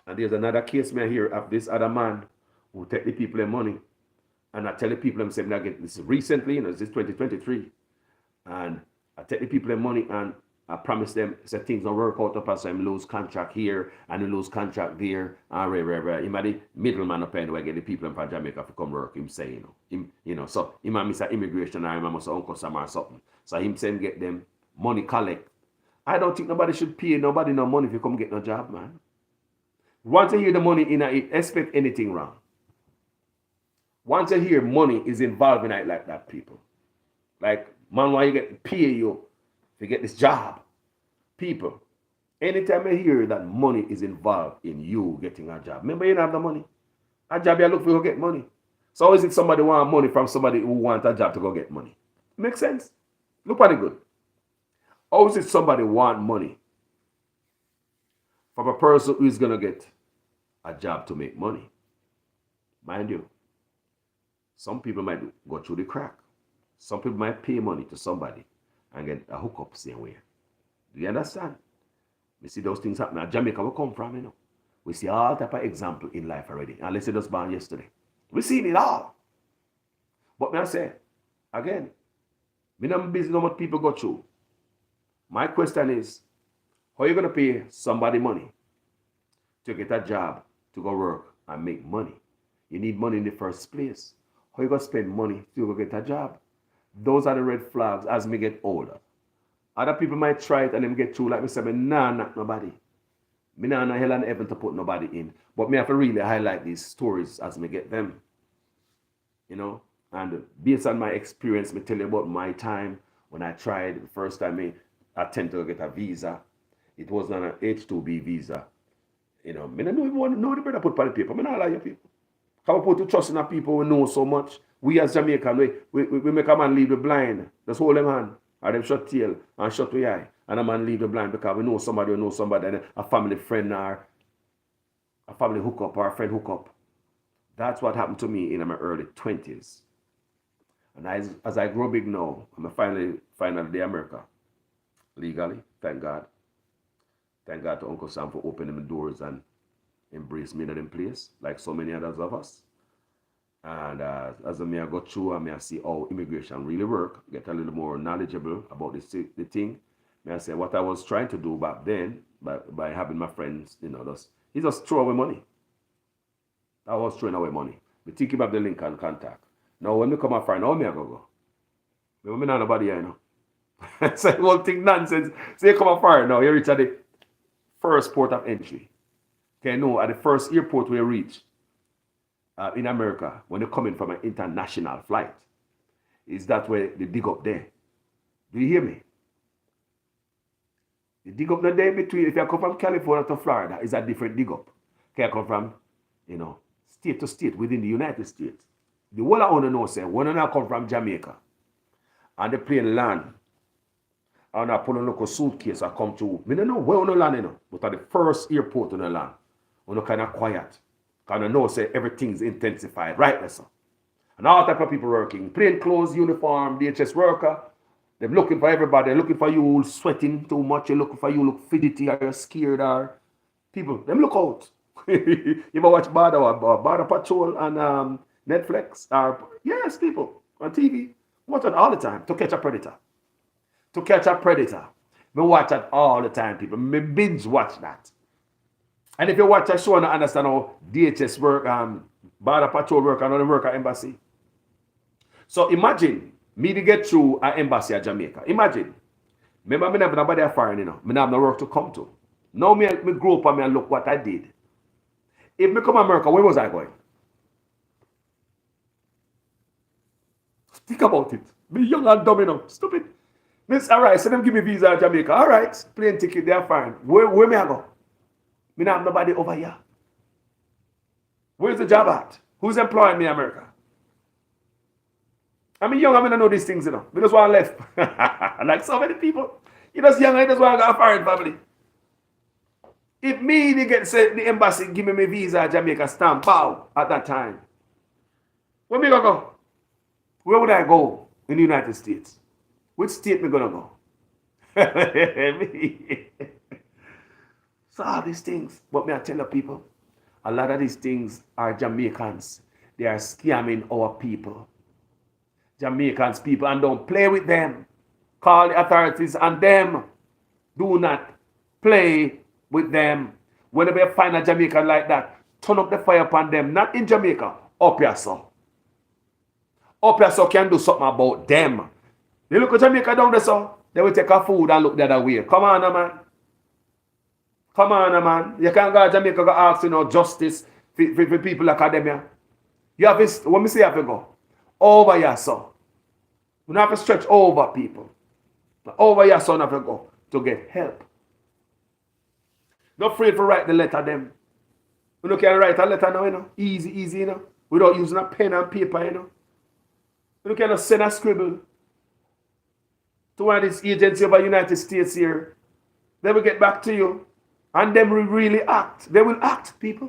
and there's another case me here of this other man who take the people their money. And I tell the people, I'm saying, I get this recently, you know, this is 2023. And I take the people their money and I promise them, say things don't work out up as I lose contract here and I lose contract there. And Him the middleman up anyway, get the people from Jamaica to come work, him say, so he might miss an immigration or he might miss an uncle or something. So him saying get them money collect. I don't think nobody should pay nobody no money if you come get no job, man. Once you hear the money in it, expect anything wrong. Once you hear money is involved in it like that, people. Like, man, why you get pay you to get this job? People, anytime I hear that money is involved in you getting a job, remember you don't have the money. A job you look for, you get money. So how is it somebody want money from somebody who want a job to go get money? Makes sense? Look at it good. How is it somebody want money from a person who is going to get a job to make money? Mind you, some people might go through the crack. Some people might pay money to somebody and get a hookup same way. Do you understand? You see those things happen. Jamaica will come from, you know. We see all type of example in life already. And let's say just born yesterday. We seen it all. But me I say, again, me not busy know what people go through. My question is, how are you going to pay somebody money to get a job, to go work and make money? You need money in the first place. How are you going to spend money to go get a job? Those are the red flags as me get older. Other people might try it and them get through. Like me say, me nah knock nobody. Me nah no hell and heaven to put nobody in. But me have to really highlight these stories as me get them. You know? And based on my experience, me tell you about my time when I tried the first time I attempted to get a visa. It was on an H2B visa. You know, me don't even know the better put on the paper. Me not lie to people. How we put to trust in the people we know so much. We as Jamaican, we make a man leave the blind. Just hold them hand. Or them shut tail and shut the eye. And a man leave the blind because we know somebody, and a family friend or a family hookup or a friend hookup. That's what happened to me in my early 20s. And as I grow big now, I'm finally the America. Legally, thank God. Thank God to Uncle Sam for opening the doors and embrace me in that place, like so many others of us. And as I go through and I see how immigration really work, get a little more knowledgeable about the thing. I say what I was trying to do back then by having my friends, you know, just throw away money. I was throwing away money. But think about the link and contact. Now when we come up for now, me I go. Me not nobody here, you know. So you won't think nonsense. So you come up for now, you reach at the first port of entry. Okay, no, at the first airport where you reach in America, when you're coming from an international flight, is that where they dig up there. Do you hear me? They dig up there between, if you come from California to Florida, it's a different dig up. Okay, I come from, you know, state to state within the United States. The whole I want to know, say, when I come from Jamaica, and the plane land, and I put a local suitcase, I come to, I don't know where I land, you know, but at the first airport on the land, I'm kind of quiet. Because I know, say, everything's intensified, right, listen. And all type of people working, plain clothes, uniform, DHS worker, they're looking for everybody, they're looking for you sweating too much, they're looking for you look fidgety, or you're scared, or people, them look out. You ever watch Border Patrol on Netflix? Yes, people, on TV. Watch it all the time, to catch a predator. To catch a predator. Me watch it all the time, people. Me binge watch that. And if you watch a show and understand how DHS work, Border Patrol work, and other work at embassy. So imagine me to get through an embassy at Jamaica. Imagine. Remember, me never nobody foreign, you know. Me have no work to come to. Now me grow up and me look what I did. If me come to America, where was I going? Think about it. Be young and dumb, you know. Stupid. Miss, all right, so them give me visa in Jamaica. All right, plane ticket, they're fine. Where may I go? Me not have nobody over here. Where's the job at? Who's employing me in America? I mean, young, I don't know these things, you know. Me just want to left. Like so many people. You just young, I just want to go to a foreign family. If me, they get say, the embassy give me my visa Jamaica stamp, pow, at that time. Where me gonna go? Where would I go in the United States? Which state me gonna go? So all these things, but me I tell the people, a lot of these things are Jamaicans. They are scamming our people. Jamaicans people, and don't play with them. Call the authorities on them. Do not play with them. Whenever you find a Jamaican like that, turn up the fire upon them. Not in Jamaica, up here so. Up here so can do something about them. They look at Jamaica down there so, they will take a food and look the other way. Come on, man. Come on, man. You can't go to Jamaica and ask, you know, justice for people like academia. You have to, what me say you have to go? Over here, so. You have to stretch over people. Over here, so you have to go to get help. Not afraid to write the letter, them. You can write a letter now, you know. Easy, you know. Without using a pen and paper, you know. You can send a scribble to one of these agencies of the United States here. They will get back to you. And them will really act. They will act, people.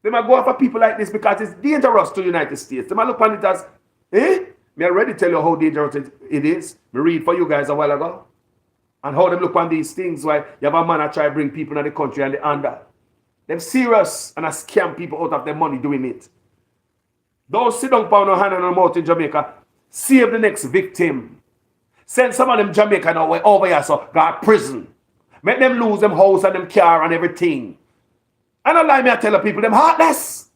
They might go after people like this because it's dangerous to the United States. They might look on it as, me already tell you how dangerous it is. Me read for you guys a while ago. And how them look on these things why you have a man that try to bring people in the country and they Them serious and I scam people out of their money doing it. Don't sit down pound no hand on the mouth in Jamaica. Save the next victim. Send some of them Jamaican over here so got prison. Make them lose them house and them car and everything. And I lie me I tell the people them heartless.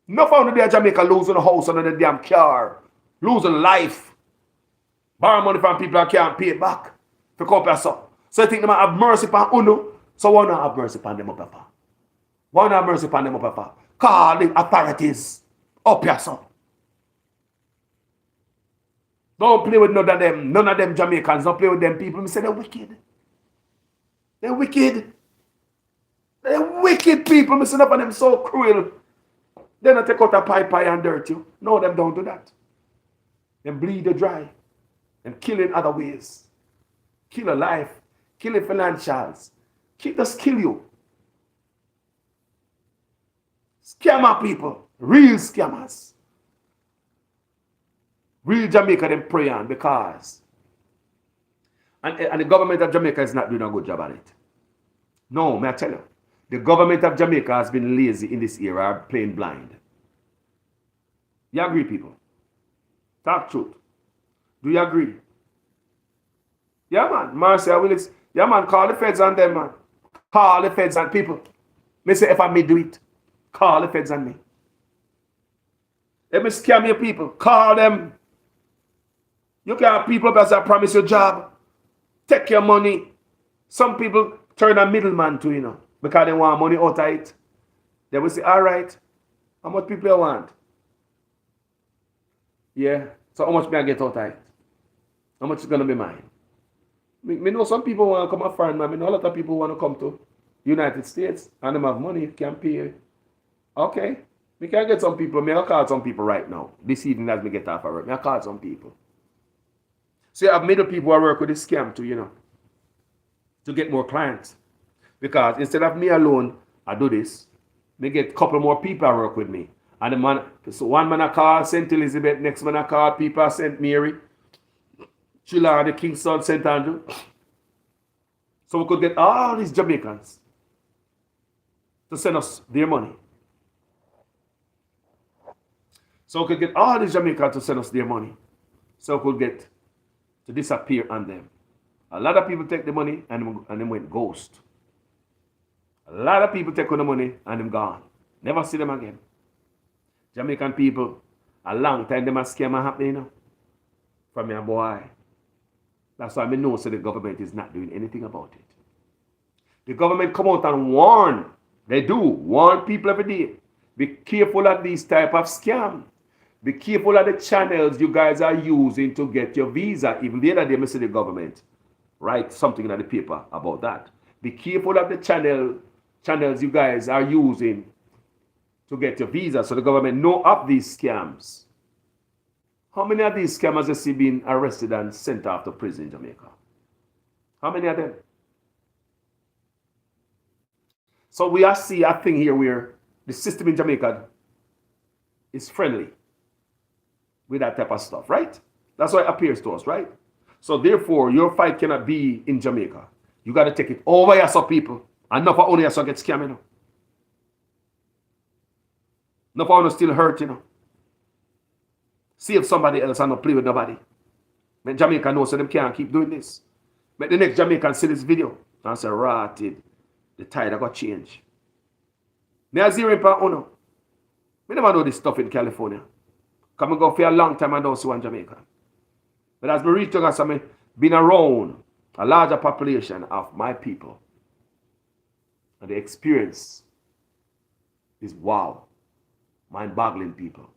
No found there Jamaica losing a house and the damn car. Losing life. Borrow money from people that can't pay it back. For compare so. So you think they might have mercy upon Uno. So why not have mercy upon them up here? Why not have mercy upon them up here? Call the authorities up here so. Don't play with none of them. None of them Jamaicans. Don't play with them people. Me say they're wicked. They're wicked. They're wicked people. Me say none of them so cruel. They don't take out a pipe and dirt you. No, them don't do that. Them bleed you dry. And kill in other ways. Kill a life. Kill your financials. Just kill you. Scammer people. Real scammers. Real Jamaica them pray on because and the government of Jamaica is not doing a good job at it. No, may I tell you. The government of Jamaica has been lazy in this era, playing blind. You agree, people? Talk truth. Do you agree? Yeah, man. Marcia Willis. Yeah, man. Call the feds on them, man. Call the feds on people. Me say if I may do it, call the feds on me. Let me scam your people. Call them. You can have people because I promise you a job. Take your money. Some people turn a middleman to, because they want money out of it. They will say, all right, how much people you want? Yeah, so how much may I get out of it? How much is going to be mine? Me know some people want to come a foreign man. Me know a lot of people want to come to United States and they have money, can pay. Okay, we can get some people. I'll call some people right now. This evening as we get off of work, I'll call some people. So you have middle people who work with this scam too, to get more clients. Because instead of me alone, I do this. Me get a couple more people who work with me. And the man, so one man I call St. Elizabeth, next man I call people at St. Mary, Chilla, the Kingston, St. Andrew. So we could get all these Jamaicans to send us their money. So we could get all these Jamaicans to send us their money. So we could get to disappear on them. A lot of people take the money and them went ghost. A lot of people take on the money and them gone. Never see them again. Jamaican people, a long time them a scam happening, from your boy. That's why I know so the government is not doing anything about it. The government come out and warn. They do warn people every day. Be careful of these type of scam. Be careful of the channels you guys are using to get your visa. Even the other day, I see the government write something in the paper about that. Be careful of the channels you guys are using to get your visa, so the government know of these scams. How many of these scammers have you been arrested and sent off to prison in Jamaica? How many of them? So we are see a thing here where the system in Jamaica is friendly with that type of stuff, right? That's what it appears to us, right? So therefore, your fight cannot be in Jamaica. You got to take it over here, so people. And not for only us get scammed, Not for only still hurt, See if somebody else and not play with nobody. Make Jamaica know so them can't keep doing this. Make the next Jamaican see this video and say, ratted, the tide I got change. Me a zero impact uno. Me never know this stuff in California. Come and go for a long time and don't see one Jamaican. But as me reach to us, I been around a larger population of my people. And the experience is wow. Mind-boggling people.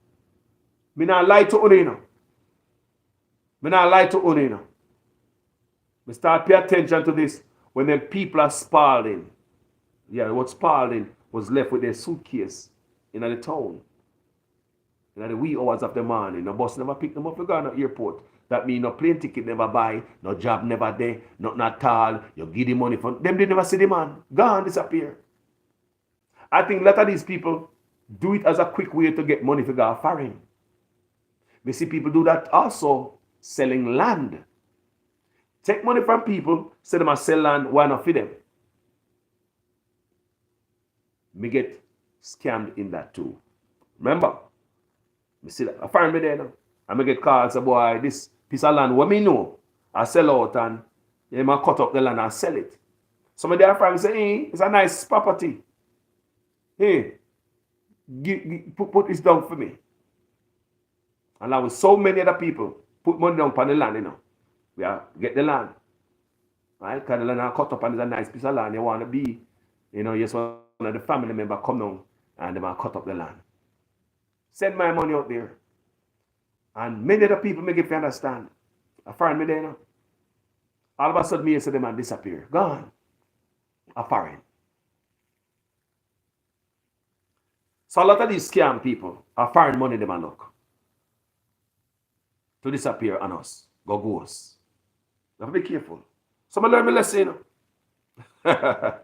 Me not lie to Unino. Me not lie to Unino. Me start pay attention to this when them people are Spalding. Yeah, what Spalding was left with their suitcase in the town. In the wee hours of the morning. The bus never pick them up to go to the airport. That means no plane ticket never buy, no job never there, nothing at all. You give the money for them, they never see the man. Gone, disappear. I think a lot of these people do it as a quick way to get money to go foreign. We see people do that also, selling land. Take money from people, say them and sell land, why not feed them? me get scammed in that too. Remember, me see that. I find me there now. I me get calls, say, boy, this piece of land, what me know, I sell out and they might cut up the land and sell it. Some of their friends say, hey, it's a nice property. Hey, put this down for me. And now with so many other people, put money down on the land, you know. We are get the land. Right? Because the land are cut up and it's a nice piece of land. You want to be, you know, yes, one of the family member come down and they might cut up the land. Send my money out there. And many other people make it understand. I find me there now. All of a sudden, me say the man disappear. Gone. A foreign. So a lot of these scam people are foreign money they man look to disappear on us. Go ghost. You have to be careful. So I learn my lesson, you know.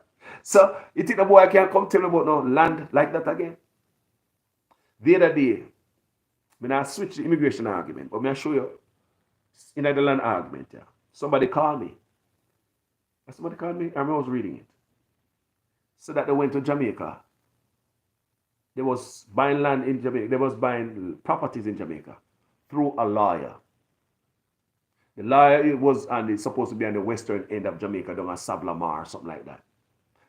So you think the boy can't come tell me about no land like that again? The other day, I switch the immigration argument, but I show you in the land argument. Yeah. Somebody called me. Somebody called me, I was reading it. So that they went to Jamaica. They was buying land in Jamaica. They was buying properties in Jamaica through a lawyer. The lawyer was supposed to be on the western end of Jamaica, down at Sablamar or something like that.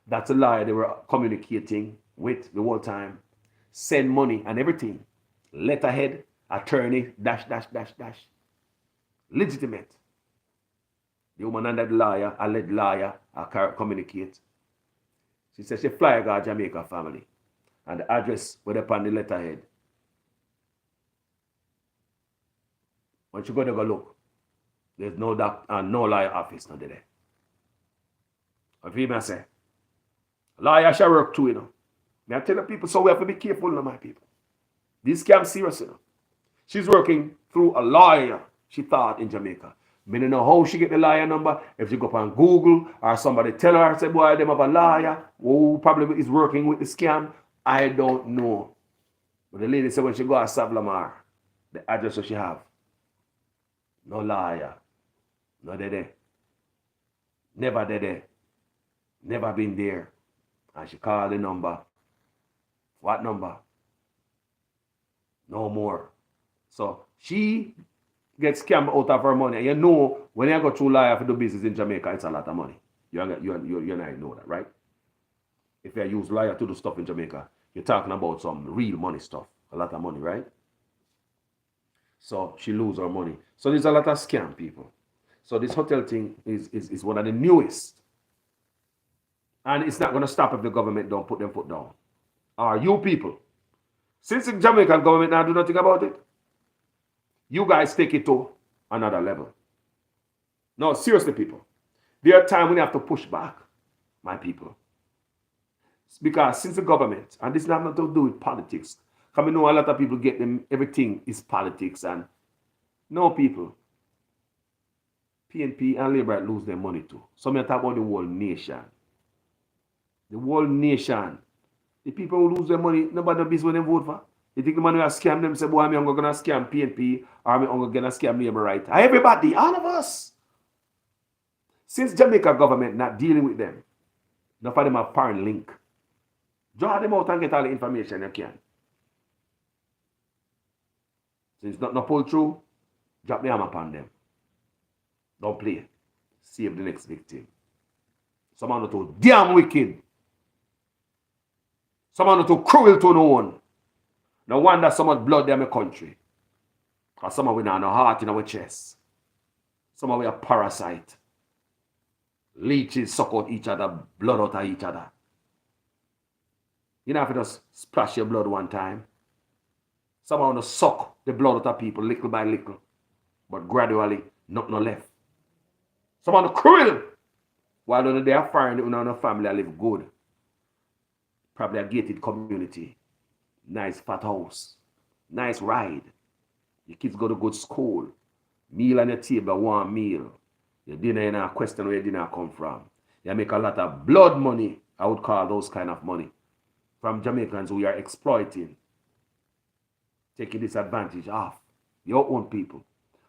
That's a lawyer they were communicating with the whole time. Send money and everything. Letterhead, attorney, dash. Legitimate. The woman under the lawyer, alleged lawyer, communicate. She said she fly to Jamaica family. And the address was upon the letterhead. When she go to go look, there's no doctor and no lawyer office not there. What you may say? Lawyer shall work too, you know. I tell the people, so we have to be careful now, my people. This scam serious, you know. She's working through a lawyer, she thought, in Jamaica. I don't know how she get the lawyer number. If she go up on Google or somebody tell her, say, boy, them have a lawyer who probably is working with the scam. I don't know. But the lady said when she go to Savlamar, the address that she have, no lawyer, no there. Never there. Never been there. And she called the number. What number? No more. So she gets scammed out of her money. And you know, when you go through lawyer for do business in Jamaica, it's a lot of money. You and I know that, right? If you use lawyer to do stuff in Jamaica, you're talking about some real money stuff. A lot of money, right? So she lose her money. So there's a lot of scam people. So this hotel thing is one of the newest. And it's not going to stop if the government don't put them foot down. Or you people. Since the Jamaican government now do nothing about it, you guys take it to another level. No, seriously, people. There are times when you have to push back, my people. Because since the government, and this has nothing to do with politics, because we know a lot of people get them, everything is politics, and no, people, PNP and Labour lose their money too. So I'm talking about the whole nation. The whole nation. The people who lose their money, nobody knows what they vote for. You think the man who has scammed them say, boy, I'm going to scam PNP or I'm going to scam Labour, right? Everybody, all of us. Since Jamaica government not dealing with them, enough of them have foreign link. Draw them out and get all the information you can. Since not pull through, drop the hammer upon them. Don't play. Save the next victim. Someone not too damn wicked. Someone not too cruel to no one. No wonder so much blood there in my country. Because some of we not no heart in our chest. Some of we are parasite. Leeches suck out each other, blood out of each other. You know if you just splash your blood one time. Some want to suck the blood out of people little by little. But gradually, not no left. Some want to cruel. While they are foreign, in our family, I live good. Probably a gated community. Nice fat house. Nice ride. Your kids go to good school. Meal on your table, one meal. Your dinner, you know, question where your dinner come from. You make a lot of blood money. I would call those kind of money. From Jamaicans who are exploiting. Taking disadvantage off your own people.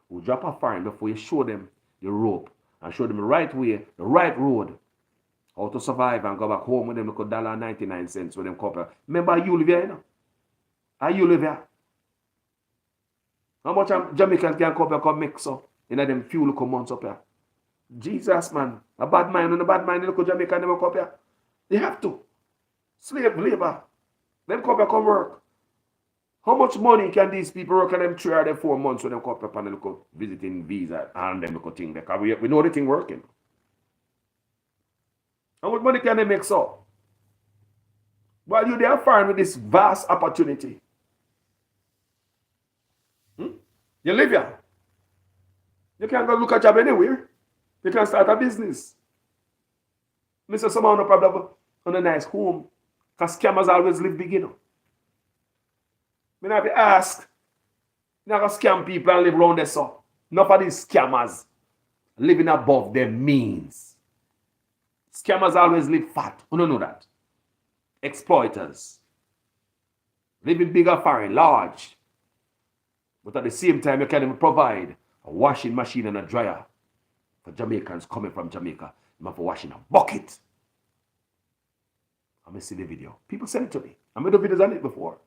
Who drop a foreign before you show them the rope. And show them the right way, the right road. how to survive and go back home with them look $1.99 when them couple. Remember you live here, you know? How you live here? How much Jamaicans can come mix up in them few little months up here? Jesus, man. A bad mind and a bad mind, look Jamaican never come here. They have to. Slave labor. Them come work. How much money can these people work on them 3 or 4 months when they come up and they look visiting visa and them look thing? Because we know the thing working. How much money can they make so? While you there foreign with this vast opportunity. You live here. You can't go look a job anywhere. You can start a business. Mr. Somehow no problem on a nice home. Because scammers always live big, you know. I have to ask. You're not going to scam people and live around there, so. Enough of these scammers living above their means. Scammers always live fat. You don't know that. Exploiters. Living bigger, foreign, large. But at the same time, you can even provide a washing machine and a dryer for Jamaicans coming from Jamaica. You have to wash in a bucket. I'm going to see the video. People send it to me. I made the videos on it before.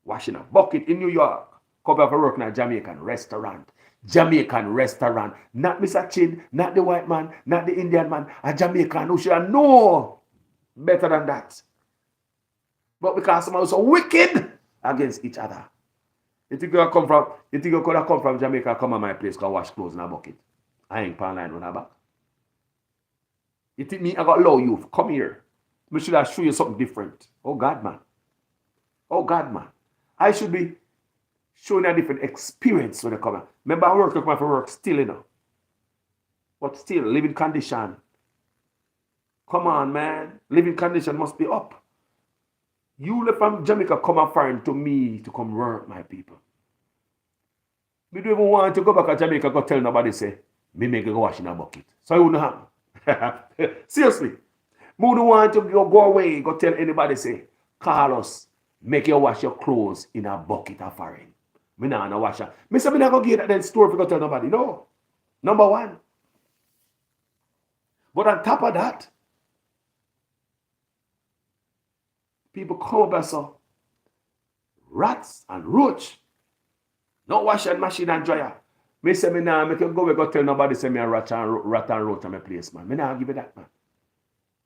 Washing a bucket in New York. Come back for work in a Jamaican restaurant. Jamaican restaurant. Not Mr. Chin, not the white man, not the Indian man. A Jamaican who should know better than that. But because some are so wicked against each other. You think you could have come from Jamaica, come to my place, go wash clothes in a bucket. I ain't pan line on her back. You think me, I got allow you, come here. Me should have show you something different. Oh God, man. Oh God, man. I should be showing a different experience when they come out. Remember, I work for work still, you know. But still, living condition. Come on, man. Living condition must be up. You live from Jamaica, come and foreign to me to come work, my people. We don't even want to go back to Jamaica, go tell nobody, say, me make you go wash in a bucket. So it wouldn't happen. Seriously. We don't want to go away, go tell anybody, say, Carlos, make you wash your clothes in a bucket of foreign. Me not gonna wash it. Me say me not gonna get that then store if you go tell nobody. No. Number one. But on top of that, people come up and so rats and roach. No washing machine and dryer. Me say me nah make you go tell nobody say me a rat and roach on my place, man. Me nah give you that, man.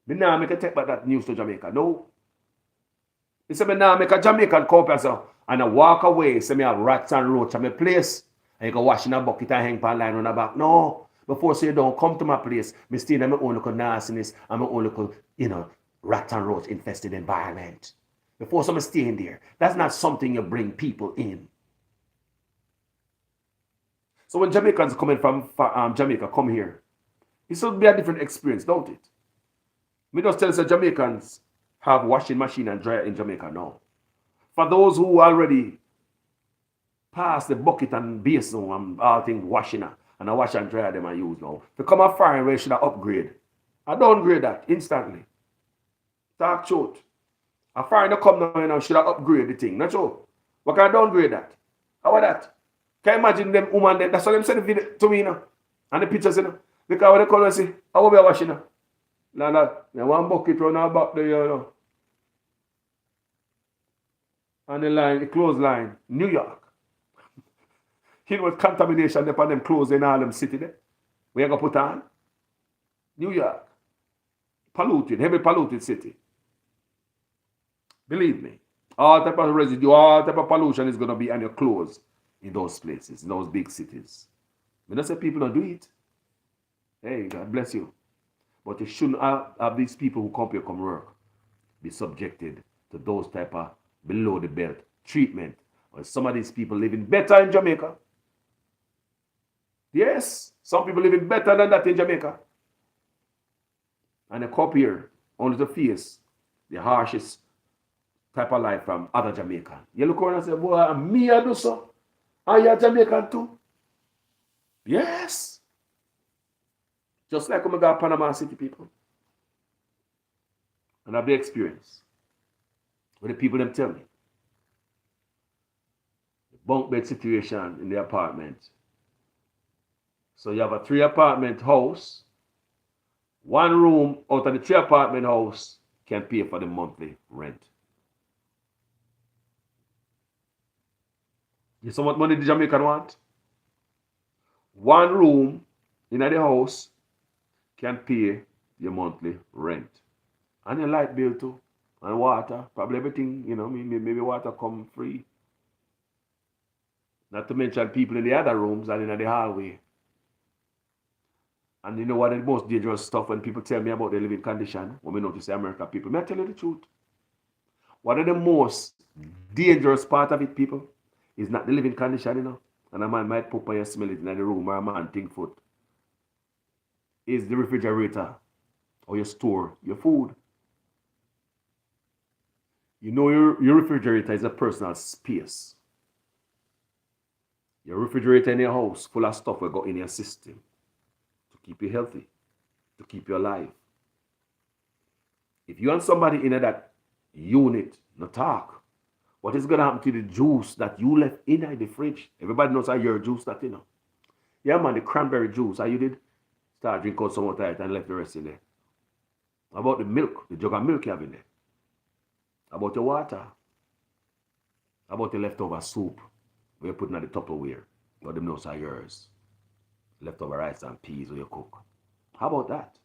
Me nah make you take back that news to Jamaica. No. Me say me nah make a Jamaican come up and so and I walk away, say me have rats and roach on my place. And you go wash in a bucket and hang pan line on the back. No. Before so you don't come to my place, me stay in my own little nastiness and my own little, rat and roach infested environment. Before someone stay in there. That's not something you bring people in. So when Jamaicans coming from Jamaica come here, it should be a different experience, don't it? Me just tell you that Jamaicans have washing machine and dryer in Jamaica now. For those who already passed the bucket and basin and all things washing and a wash and dryer them I use now. To come a foreign where should I upgrade? I downgrade that instantly. Talk truth. A foreigner come now should I upgrade the thing? Not true. But can I downgrade that? How about that? Can you imagine them woman there? That's why them send the video to me, and the pictures, Because when they come and say, how will be washing now? Now one bucket run out back there, And the line, the clothes line, New York. With contamination upon them clothes in all them city there. We are going to put on? New York. Polluted, heavy polluted city. Believe me. All type of residue, all type of pollution is going to be on your clothes in those places, in those big cities. We don't say people don't do it. Hey, God bless you. But you shouldn't have these people who come here come work be subjected to those type of below the belt treatment. Or some of these people living better in Jamaica. Yes, some people living better than that in Jamaica. And they come here only to face the harshest type of life from other Jamaican. You look around and say, boy, me I do so. Are you Jamaican too? Yes. Just like when I got Panama City people. And have the experience. With the people them tell me. The bunk bed situation in the apartment. So you have a 3-apartment house One room out of the 3 apartment house can pay for the monthly rent. You see how much money the Jamaican want? One room in the house can pay your monthly rent. And your light bill too. And water. Probably everything, maybe water come free. Not to mention people in the other rooms and in the hallway. And you know what the most dangerous stuff when people tell me about their living condition, when we notice the American people, may I tell you the truth? One of the most dangerous part of it, people, is not the living condition, And a man might poop and you smell it in the room, or a man think foot. Is the refrigerator, or you store your food. Your refrigerator is a personal space. Your refrigerator in your house full of stuff will go in your system to keep you healthy, to keep you alive. If you and somebody in that unit no talk, what is going to happen to the juice that you left in the fridge? Everybody knows how your juice that, Yeah, man, the cranberry juice, how you did? Start drinking out some of it and left the rest in there. How about the milk, the jug of milk you have in there? How about the water? How about the leftover soup where you're putting at the Tupperware? But them knows how yours. Leftover rice and peas where you cook. How about that?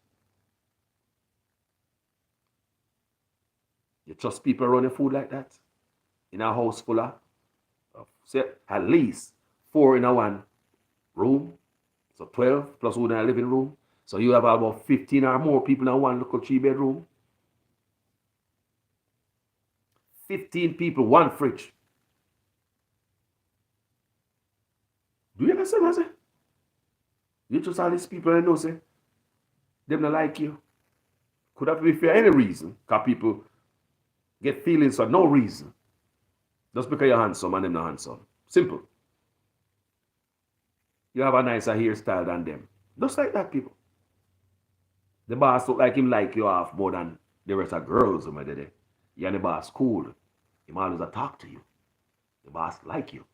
You trust people around your food like that? In a house full of, say, at least 4 in a one room. So 12 plus one in a living room. So you have about 15 or more people in one little 3-bedroom. 15 people, one fridge. Do you understand what I say? You trust all these people I know, say, them not like you. Could have been for any reason, because people get feelings for no reason. Just because you're handsome and them not handsome. Simple. You have a nicer hairstyle than them. Just like that, people. The boss look like him like you off more than the rest of girls over there. You and the boss cool. Him always a talk to you. The boss like you.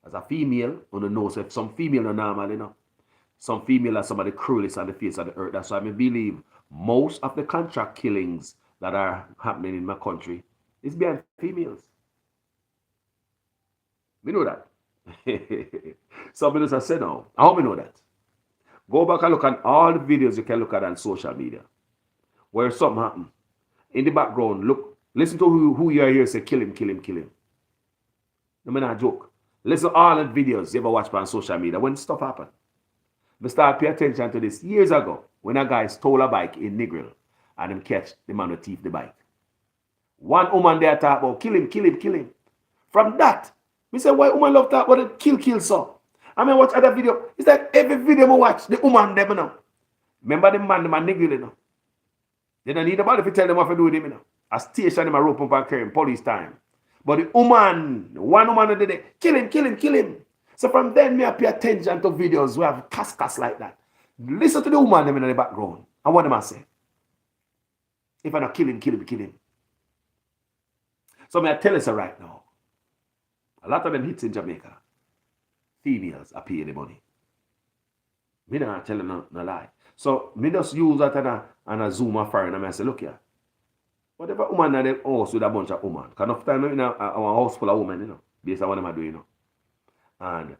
As a female, you know if some female are normal, Some female are some of the cruelest on the face of the earth. That's why I believe most of the contract killings that are happening in my country is behind females. We know that. Some of us say now. How we know that? Go back and look at all the videos you can look at on social media. Where something happen. In the background, look, listen to who you are here say, kill him, kill him, kill him. No, man, I joke. Listen to all the videos you ever watch on social media when stuff happen. We start pay attention to this years ago when a guy stole a bike in Negril and him catch the man who thief the bike. One woman there talk about kill him, kill him, kill him. From that, we say why woman love talk about the kill so. I mean watch other video. It's like every video we watch, the woman them Remember the man Negril They don't need nobody to tell them what to do with him A station him a rope up and carry him, police time. But the woman, one woman did it, kill him, kill him, kill him. So from then, me I pay attention to videos where I have cast like that. Listen to the woman them in the background. And what them I say? If I not kill him, kill him, kill him. So me I tell us right now. A lot of them hits in Jamaica. Females are paying the money. Me not tell them no lie. So me just use that and a zoom a fire and I say, look here. Whatever woman in the house with a bunch of women. Because enough time in our house full of women, based on what them are doing, And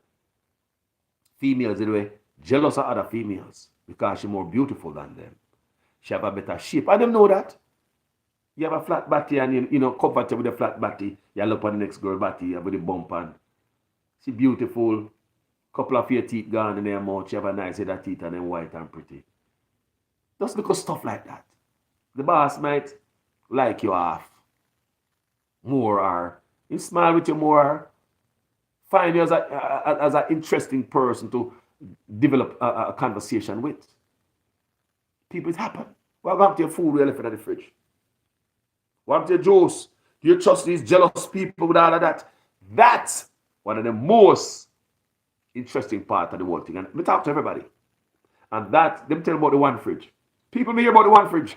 females, anyway, jealous of other females because she's more beautiful than them. She have a better shape. And them know that. You have a flat body and you comfortable with a flat body. You look on the next girl body with the bump and she beautiful. Couple of your teeth gone in her mouth. She have a nice head of teeth and then white and pretty. Just because stuff like that. The boss might like you off more or he smile with you more. Find you as an interesting person to develop a conversation with. People, it happen. What happened to your food you left in the fridge? What happened to your juice? Do you trust these jealous people with all of that? That's one of the most interesting part of the whole thing. And we talk to everybody. And that, them tell about the one fridge. People be hear about the one fridge.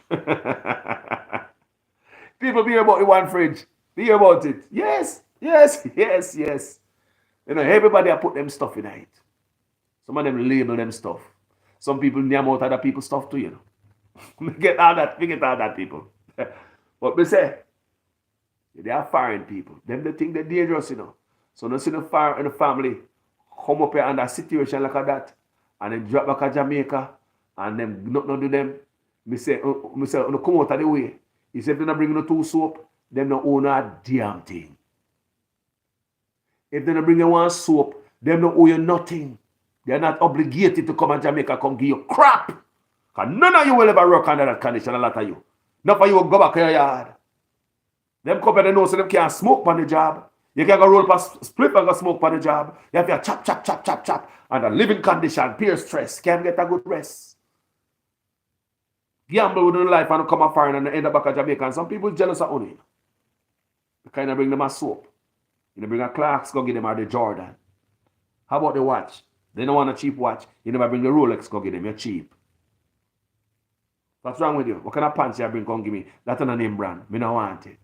People be hear about the one fridge. Be hear about it. Yes, yes, yes, yes. Everybody I put them stuff in it. Some of them label them stuff. Some people name out other people's stuff too, you know. We get all that, people. But we say, they are foreign people. Them they think they're dangerous, you know. So no see the fire in the family come up here under a situation like that, and then drop back to Jamaica, and them nothing do them. Me say, no come out of the way. He said, if they not bring no two soap, them no own a damn thing. If they not bring you one soap, them no owe you nothing. They're not obligated to come to Jamaica, come give you crap. Because none of you will ever work under that condition, a lot of you. Not for you will go back to your yard. Them company know so them can't smoke on the job. You can't go roll past split and go smoke on the job. You have to chop. And a living condition, peer stress, can't get a good rest. Gamble with their life and come a foreign and end up back at Jamaica. And some people jealous of only. You kind of bring them a soap. You bring a Clarks, go give them the Jordan. How about the watch? They don't want a cheap watch. You never bring the Rolex, go give them. You're cheap. What's wrong with you? What kind of pants you bring, come give me? That's not a name brand. Me don't want it.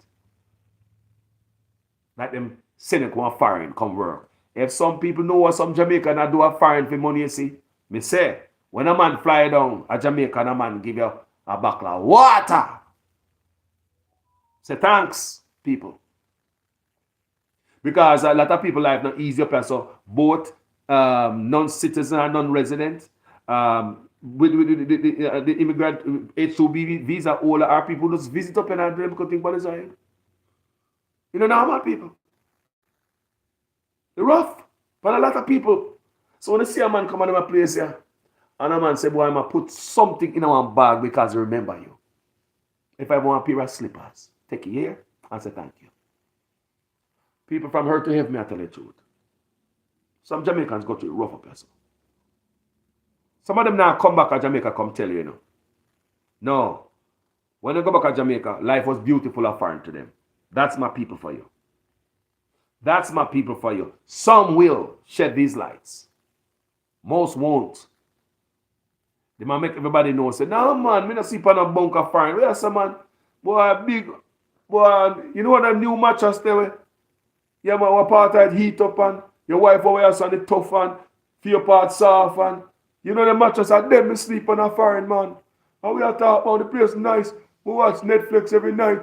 Like them send it to a foreign, come work. If some people know what some Jamaican do a foreign for money, you see, me say, when a man fly down a Jamaican, a man give you a bottle of water. Say thanks, people. Because a lot of people life not easy up, so both non-citizen and non-resident, with the immigrant H2B Visa, all our people just visit up and them could think about the side. You know, normal people. They're rough, but a lot of people. So when you see a man come out of my place here, and a man say, boy, I'm going to put something in our bag because I remember you. If I want a pair of slippers, take it here and say thank you. People from hurt to heaven, I tell you the truth. Some Jamaicans go through a rough person. Some of them now come back to Jamaica, come tell you, you know. No. When they go back to Jamaica, life was beautiful and foreign to them. That's my people for you. That's my people for you. Some will shed these lights. Most won't. They might make everybody know, say, no man, me not sleep on a bunker foreign. Where's some man? Boy, big, boy, you know what that new mattress there? Yeah, man, what part of it heat up and your wife over here on the tough and few parts soft and you know the mattress are them me sleep on a foreign man. And we are talking about the place nice. We watch Netflix every night.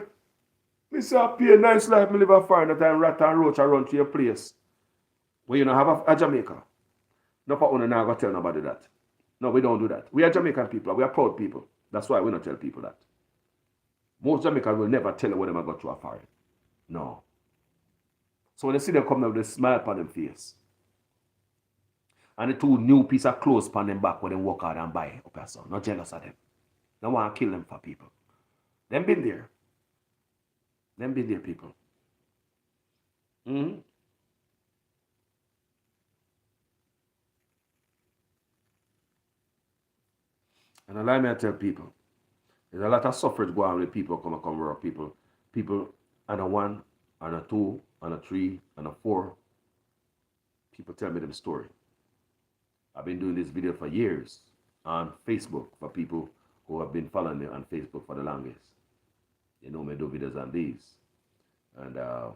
Me say I pay a nice life, me live a foreign that time rat and roach I run to your place. Well, you know, have a Jamaica. No for owner now go tell nobody that. No, we don't do that. We are Jamaican people. We are proud people. That's why we don't tell people that. Most Jamaicans will never tell you when they go to a foreign. No. So when they see them come with a smile upon their face, and the two new piece of clothes upon them back when they walk out and buy a person, not jealous of them. Don't want to kill them for people. Them been there. Them been there, people. Mm-hmm. And allow me to tell people, there's a lot of suffrage going on with people come work. People and a 1, and a 2, and a 3, and a 4. People tell me them story. I've been doing this video for years on Facebook for people who have been following me on Facebook for the longest. You know me do videos on these. And now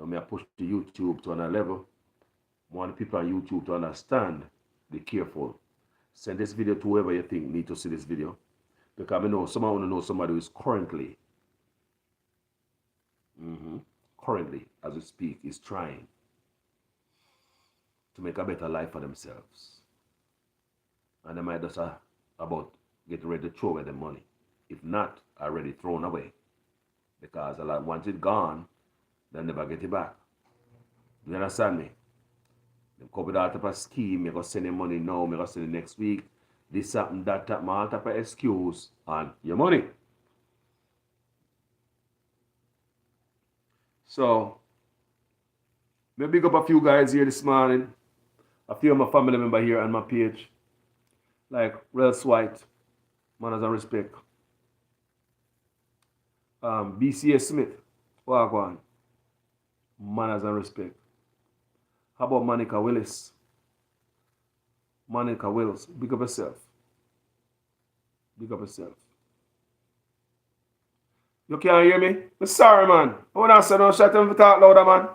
me I push the YouTube to another level. I want people on YouTube to understand, be careful. Send this video to whoever you think need to see this video. Because I know someone want to know somebody who is currently, as we speak, is trying to make a better life for themselves. And they might just about getting ready to throw away the money. If not, already thrown away. Because once it's gone, they'll never get it back. Do you understand me? They come with all type of scheme, you're going to send them money now, you're going to send it next week. This happened, that happened, all type of excuse on your money. So, me big up a few guys here this morning. A few of my family members here on my page. Like Rels White, manners and respect. BCA Smith, Wagwan, manners and respect. How about Monica Willis? Monica Willis, big up yourself. Big up yourself. You can't hear me? I'm sorry, man. I want to say no shut up talk louder, man.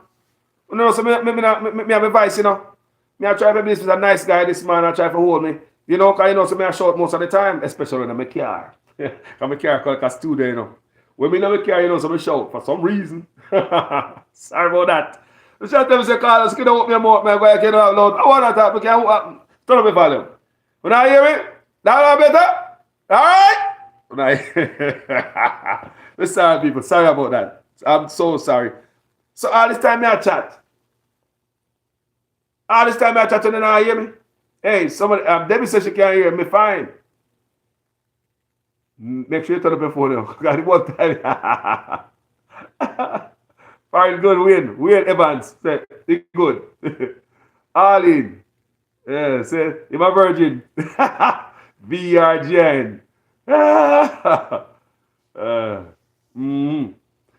You know, so me have a voice, you know. Me I try to be this a nice guy, this man, I try to hold me. You know, because you know, so me I shout most of the time, especially when I'm in my car. Because my car called like a studio, you know. When me in my car, you know, so I shout for some reason. Sorry about that. I shout them say, Carlos, can you open your mouth, man? I can't out loud. I want to talk, but can't open. Turn up the volume. When I hear me, that better? All right? When I sorry, people. Sorry about that. I'm so sorry. So all this time I chat. All this time I chat and then I hear me. Hey, somebody, Debbie says she can't hear me. Fine. Make sure you turn up your phone now. Got it one time. Fine, good, win. Win Evans. Say, good. Arlene. Yeah, say, you're my virgin. VRGN.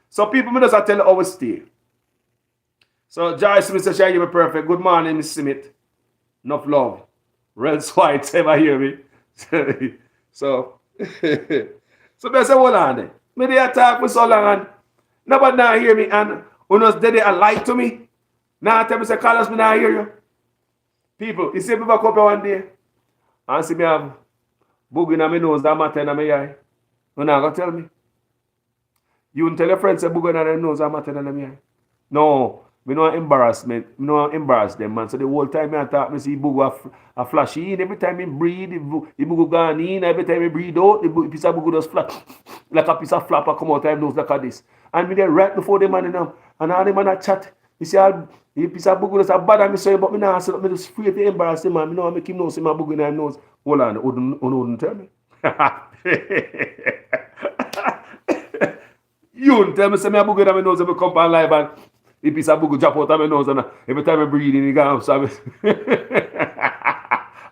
So people, me just tell you how we stay. So Joyce Smith says, she give me perfect. Good morning, Miss Smith. Enough love. Red White, ever hear me? So, so they say, hold on then. Me they talk for so long and nobody now hear me and who knows they lie to me. Now tell me say, Carlos, me now hear you. People, you see me back up one day and see me have boogie in my nose, that matter in my eye. You not gonna tell me. You won't tell your friends say boogie in their nose, that matter in my eye. No. Me no embarrassment. Me no embarrass them, man. So the whole time I talk, me see Bugu a flash in. Every time he breathe, the Bugu gone in. Every time he breathe out, the piece of Bugu just flat. Like a piece of flapper come out of nose like a this. And me there right before the man in them. And all the man a chat. You see all the piece of Bugu just a bad and me say, but me nah so me just free to embarrass him, man. Me know I make him know see my Bugu in his nose. Hold on, wouldn't tell me. You wouldn't tell me say me a Bugu in my nose and me come on live and the piece of Bugu drop out of my nose and every time I breathe in, it goes. So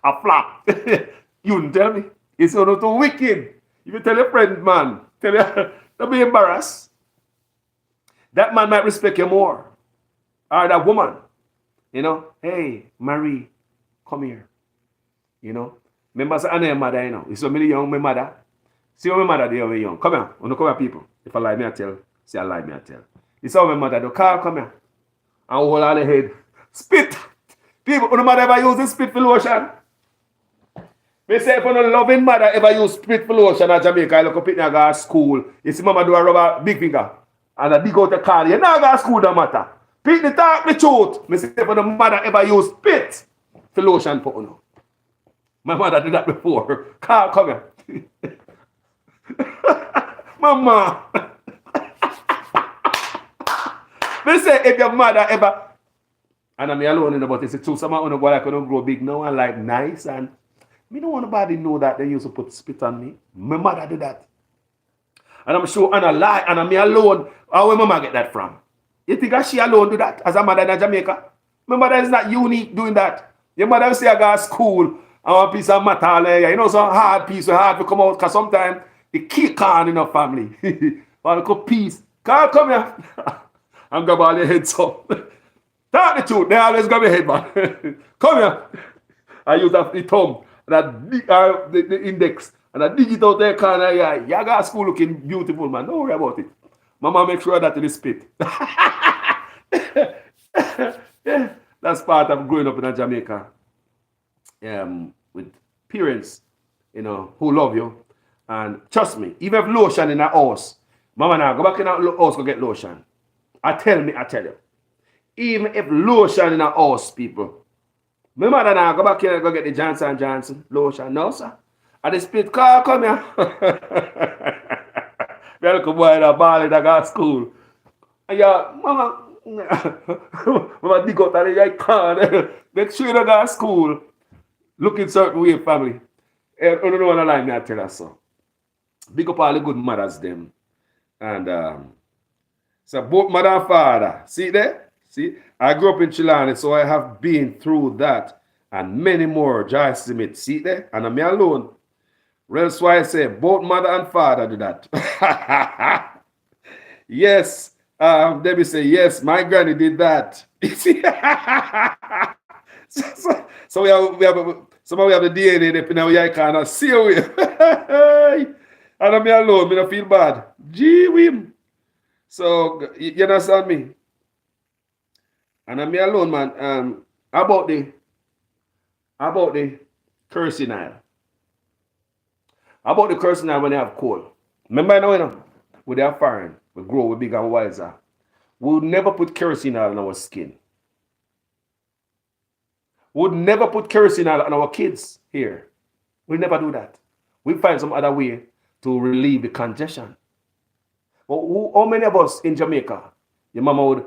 a flap. You wouldn't tell me. It's not too wicked. If you tell a friend, man, tell you, don't be embarrassed. That man might respect you more. Or that woman. You know, hey, Marie, come here. You know, remember, I know your mother, you know. You saw me young, my mother. See how my mother, they are young. Come here. I come here, people. If I lie, me, I tell. See, I lie, me, I tell. You saw my mother do. Carl, come here. And hold on the head. Spit. People, no matter ever use the spit for lotion. Me say if no loving mother ever use spit for lotion at Jamaica, I look up in a school. You see mama do a rubber big finger. And I dig out the car. You now go to school, don't matter. People talk the truth. Me say if no mother ever use spit for lotion for no. My mother did that before. Carl, come here. Mama. Me say if your mother ever, and I'm alone in the but it's true, some of them go like I don't grow big now and like nice and me don't want nobody know that they used to put spit on me. My mother did that. And I'm sure and I lie and I'm me alone. How will mama get that from? You think she alone do that as a mother in Jamaica? My mother is not unique doing that. Your mother will say I go to school and one piece of matter, you know, some hard piece, hard to come out because sometimes the kid can't in a family. One little piece. Can't come here. And grab all your heads up. Talk the truth. They always grab your head, man. Come here. I use the thumb and the index and I dig it out there corner. Yeah, you got school looking beautiful, man. Don't worry about it. Mama make sure that it is spit. Yeah, that's part of growing up in Jamaica. With parents, you know, who love you. And trust me, even if lotion in a house, mama now go back in our house go get lotion. I tell you. Even if lotion in a house, people. My mother now go back here and go get the Johnson & Johnson lotion. No, sir. And the split car come here. The little boy that ball in that school. And yeah, mama, mama dig out of the car. Make sure you go to school. Looking certain way, family. I don't know what I lie me I tell us so. Big up all the good mothers them. And so both mother and father, see there? See, I grew up in Chilani, so I have been through that and many more. Joyce Smith, see there? And I'm me alone. That's why I say both mother and father do that. Yes, Debbie say yes. My granny did that. so we have somehow we have the DNA there in our icon. See you. And I'm me alone. Me don't feel bad. Gee whim. So you understand me? And I'm me alone, man. About the Kerosene oil. How about the kerosene oil when they have coal? Remember now, when they are foreign, we grow, we big and wiser. We would never put kerosene oil on our skin. We would never put kerosene oil on our kids here. We'll never do that. We'll find some other way to relieve the congestion. But how many of us in Jamaica, your mama would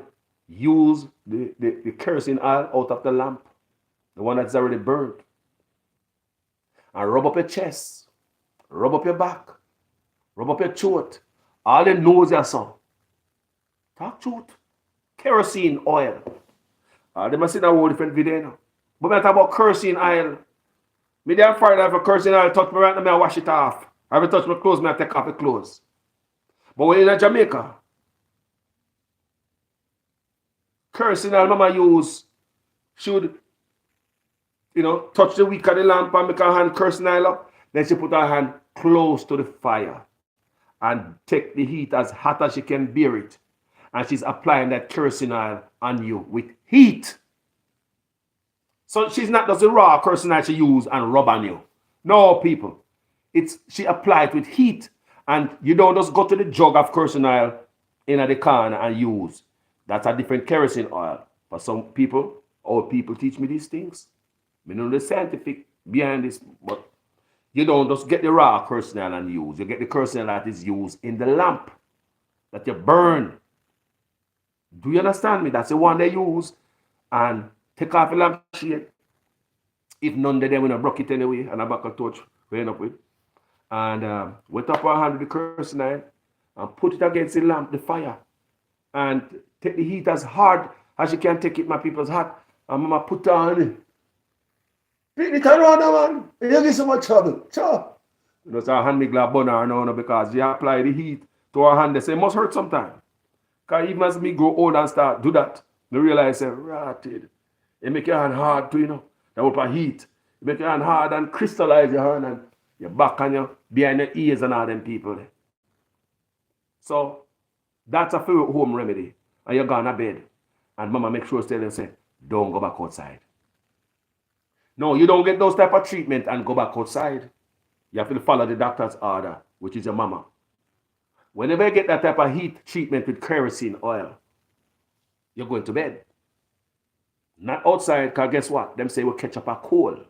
use the kerosene oil out of the lamp, the one that's already burned, and rub up your chest, rub up your back, rub up your throat, all the nose you saw. Talk truth. Kerosene oil. They must see that whole different video now. But I talk about kerosene oil. Me there Friday if a kerosene oil touch me right now, I wash it off. I have touch my clothes, I take off the clothes. But when in Jamaica, kerosene oil mama use should, touch the wick of the lamp and make her hand kerosene oil up. Then she put her hand close to the fire and take the heat as hot as she can bear it. And she's applying that kerosene oil on you with heat. So she's not just the raw kerosene oil she use and rub on you. No, people. She applied with heat. And you don't just go to the jug of kerosene oil in the corner and use. That's a different kerosene oil. For some people, old people teach me these things. I know the scientific behind this, but you don't just get the raw kerosene oil and use. You get the kerosene oil that is used in the lamp that you burn. Do you understand me? That's the one they use. And take off the lampshade. If none of them, we don't broke it anyway. And a buckle torch we end up with. And wet up our hand with the kerosene oil and put it against the lamp, the fire. And take the heat as hard as you can take it, my people's hot. And mama put on it. Pick it around, man. You get so much trouble. Sure. So our hand make like burner now because you apply the heat to our hand. They say it must hurt sometimes. Because even as me grow old and start do that, they realize, say, rotted. It make your hand hard too, That will put heat. It make your hand hard and crystallize your hand and your back and your behind your ears and all them people. So that's a full home remedy. And you're gone to bed. And mama make sure tell them, say, don't go back outside. No, you don't get those type of treatment and go back outside. You have to follow the doctor's order, which is your mama. Whenever you get that type of heat treatment with kerosene oil, you're going to bed. Not outside, because guess what? Them say we'll catch up a cold.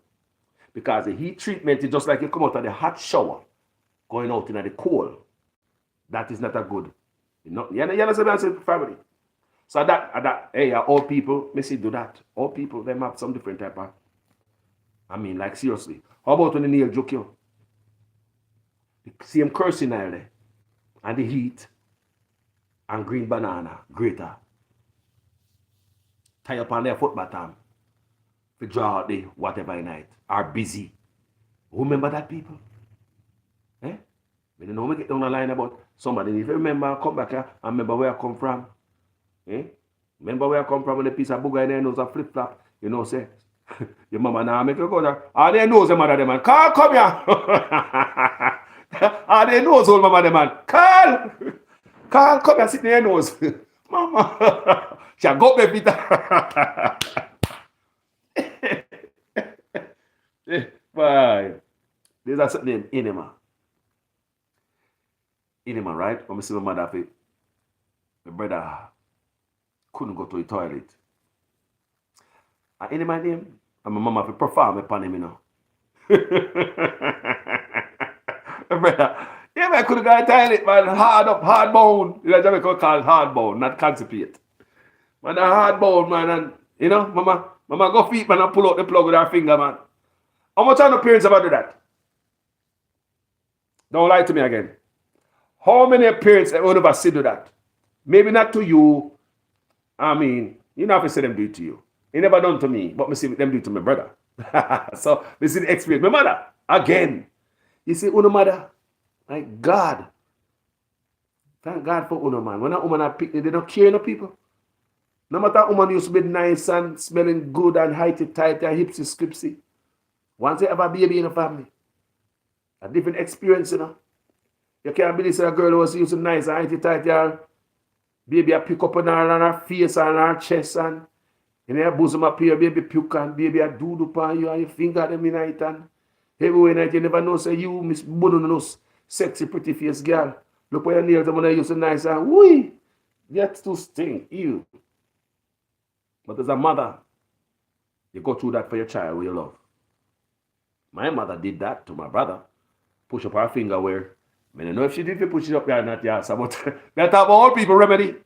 Because the heat treatment is just like you come out of the hot shower, going out into the cold. That is not a good. You understand what I'm saying, family? So hey, old people, me see do that. Old people, them have some different type of, like seriously. How about when the nail joke you? The same kerosene oil there. And the heat and green banana, greater. Tie up on their foot bottom to draw out the whatever night. Are busy. Remember that, people? Eh? When you know we get down the line about somebody, if you remember, come back here and remember where I come from. Eh? Remember where I come from when the piece of booger in their nose a flip flop. Say, your mama now make you go there. All they knows the mother them man. Carl, come here. All they knows old mama them man. Carl, come here, sit in your nose. Mama. She a go baby. Bye. There's a certain name, Enema. Enema, right? When I see my mother, my brother couldn't go to the toilet. And Enema name, and my mama perform upon him, My brother, yeah, man, I couldn't go to the toilet, man. Hard bone. You know, Jamaica called hard bone, not constipate. Man, a hard bone, man, and mama go feet, man, and pull out the plug with her finger, man. How much of the parents ever do that? Don't lie to me again. How many parents ever see do that? Maybe not to you. You know if I say them do it to you. It never done to me, but me see them do it to my brother. So this is the experience. My mother, again. You see, Uno mother, my God. Thank God for Uno, man. When a woman are picnic, they don't care no people. No matter woman used to be nice and smelling good and heighty tight and hipsy scripsy. Once they have a baby in the family, a different experience, You can't believe that a girl was used to nice and heighty tight and baby a pick up on her face and her chest and in her bosom up here, baby puke and baby a doodle upon you and you finger them in it and Every night you never know, say you, Miss Bonus, sexy, pretty face girl. Look where your nails are when I use so nice. And wee, get to stink, you. But as a mother, you go through that for your child who you love. My mother did that to my brother. Push up her finger where, I don't know if she did push it up there or not, yeah, so, but that's how all people remedy.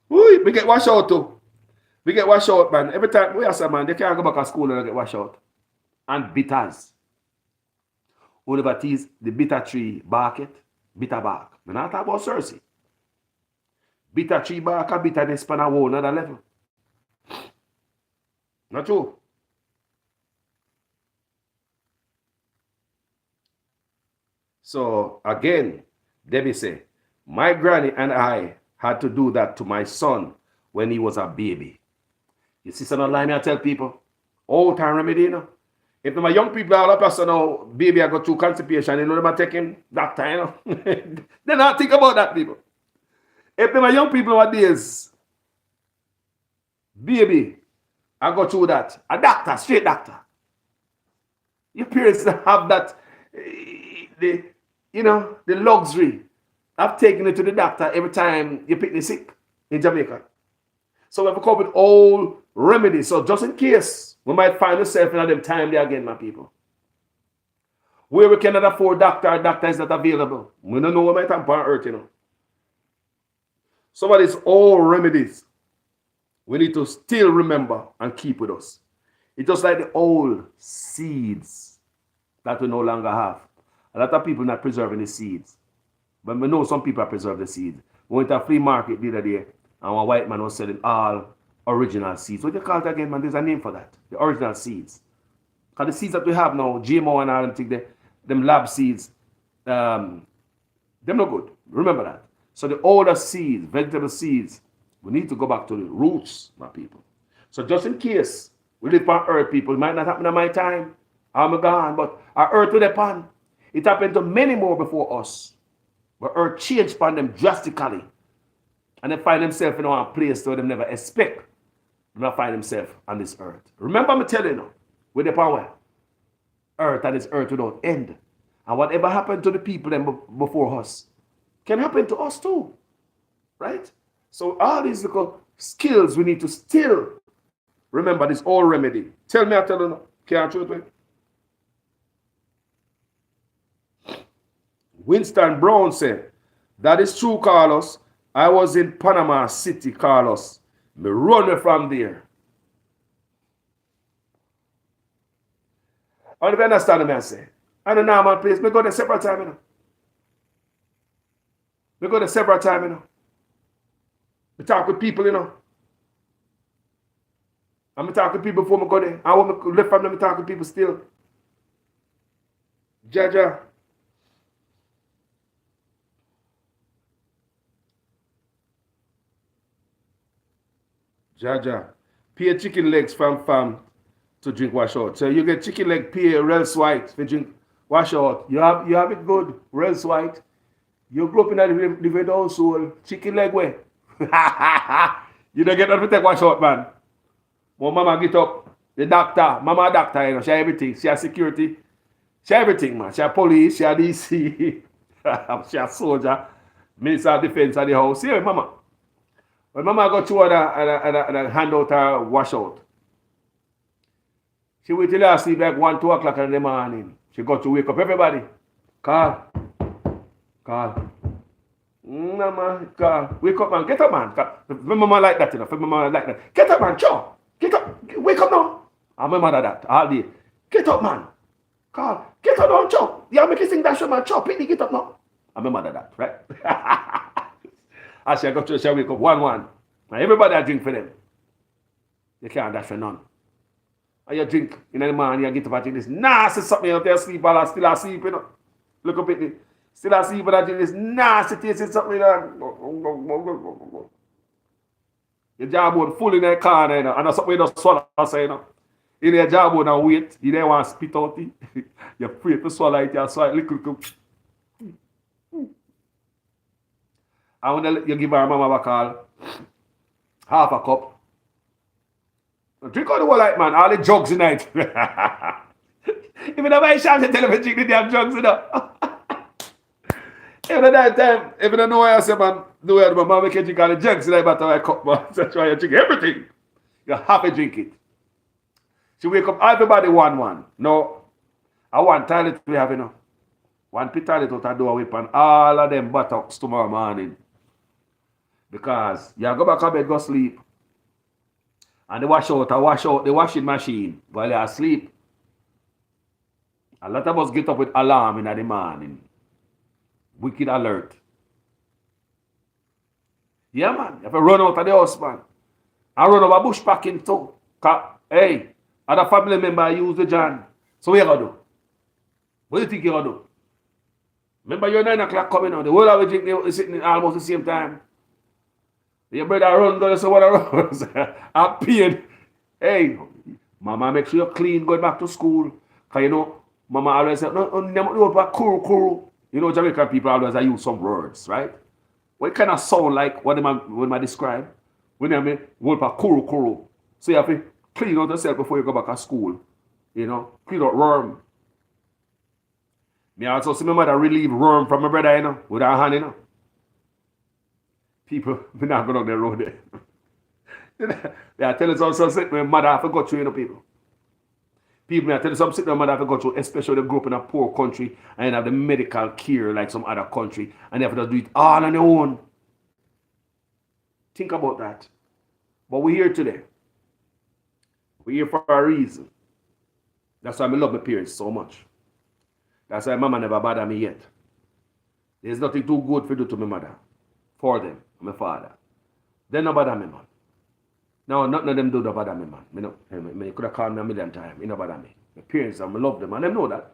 Woo, we get washed out too. We get washed out, man. Every time we ask a man, they can't go back to school and get washed out. And bitters. Whenever tease the bitter tree bark it, bitter bark. We're not talking about Cersei. Bitter tree bark and bitterness span a whole another level. Not true. So again, Debbie say, my granny and I had to do that to my son when he was a baby. You see some online I tell people, old time remedy, you know. If my young people all up, so now baby I got through constipation, you know them are taking that time, you know. They not think about that, people. If my young people nowadays, baby, I go through that. A doctor, straight doctor. Your parents have that, the luxury of taking it to the doctor every time you pick me sick in Jamaica. So we have to come with all remedies. So just in case, we might find ourselves in them time there again, my people. Where we cannot afford doctor is not available. We don't know what might happen on earth, you know. Some of these old remedies, we need to still remember and keep with us. It's just like the old seeds that we no longer have. A lot of people not preserving the seeds. But we know some people are preserving the seeds. We went to a flea market the other day, and one white man was selling all original seeds. What do you call it again, man? There's a name for that. The original seeds. Because the seeds that we have now, GMO and all them lab seeds, them no good. Remember that. So the older seeds, vegetable seeds, we need to go back to the roots, my people. So just in case we live on earth, people, it might not happen in my time. I'm gone, but our earth will depend. It happened to many more before us. But earth changed upon them drastically. And they find themselves in a place where they never expect to find themselves on this earth. Remember me telling you, with the power, earth and this earth without end. And whatever happened to the people before us can happen to us too. Right? So all these little skills we need to still remember this old remedy. Tell me, I tell you, can't you do it? Winston Brown said, that is true, Carlos. I was in Panama City, Carlos. Me run from there. I don't understand what I say. I don't know my place. Me go there several times, you know. Me go there several times, you know. Me talk with people, you know. And me talk with people before me go there. I want me live from them, me talk with people still. Jaja. Jaja. Pay chicken legs from farm to drink wash out. So you get chicken leg, pay Rels White to drink wash out. You have it good, Rels White. You grew up in a different household, chicken leg way. You don't get nothing to take wash out, man. When mama get up, the doctor, mama doctor, you know, she everything. She has security. She everything, man. She has police, she has DC, she has soldier, Minister of Defense at the house. See, mama. When mama got through and hand out her wash out, she wait till I sleep like 1, 2 o'clock in the morning. She got to wake up everybody. Call. Mama, call. Wake up, man. Get up, man. My mama like that, you know. My mama like that. Get up, man. Chow. Get up. Wake up now. And my mother that all day. Get up, man. Call. Get up now, chow. You make you sing that show, man. Chow. Pitney, get up now. And my mother that, right? As she got to she wake up 1. And everybody I drink for them. They can't dash for none. And you drink in the morning, you get up and drink this nasty something out there sleep while I still asleep, you know. Look up at me. Still asleep and I drink this nasty tasting something there. Your jawbone full in the corner, you know, and that's something you just swallow, you know. In your jawbone and wait, you don't want to spit out it. You're afraid to swallow it, you swallow it, little. And when you give her mama a call, half a cup, Drink all the whole night, man. All the jugs in night. Even though my shop, they tell me drink the damn jugs, you know. Even at that time, even though I know why I say, man, the way my mom can drink all the jugs in night, but I cup, man. That's why you drink everything. You have to drink it. She wake up, everybody one. No, I want toilet we have, you know. One pit toilet out the door whip and all of them buttocks tomorrow morning. Because you go back to bed, go sleep. And they wash out the washing machine while you're asleep. A lot of us get up with alarm in the morning. Wicked alert. Yeah, man. You have to run out of the house, man. And run over bush packing too. Hey, other family member use the John. So what you gonna do? What do you think you gonna do? Remember your 9 o'clock coming on. The whole of the drink is sitting almost the same time. Your brother run down, so what I run? I'm pain. Hey, mama, make sure you're clean going back to school. Because you know, mama always say, no, kuru. You know, Jamaican people always use some words, right? What kind of sound like what am I describe? When I mean, kuru. So you have to clean out yourself before you go back to school. You know, clean out worm. Me also see my mother relieve worm from my brother, you know, with her hand, you know. People, we're not going on the road there. They are telling some sick, my mother have to go through, you know, people. People are telling some sick, my mother have to go through, especially they grew up in a poor country and have the medical care like some other country, and they have to do it all on their own. Think about that. But we're here today. We're here for a reason. That's why I love my parents so much. That's why mama never bothered me yet. There's nothing too good for do to my mother. For them, my father. They no bother me, man. No, none of them do not bother me, man. You could have called me a million times. You no bother me. My parents, I love them, and them know that.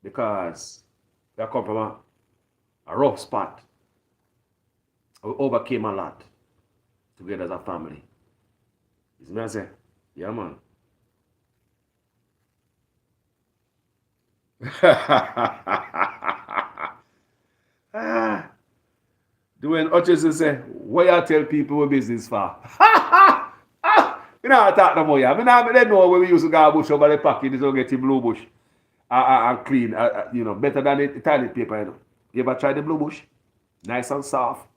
Because they come from a rough spot. We overcame a lot together as a family. It's me I say, yeah, man. Dwayne Hutchinson say, what you tell people what business for? We don't talk no more, yeah. They know when we used to go bush over the pocket, they don't get the blue bush and clean, you know, better than the toilet paper, you know. You ever try the blue bush? Nice and soft.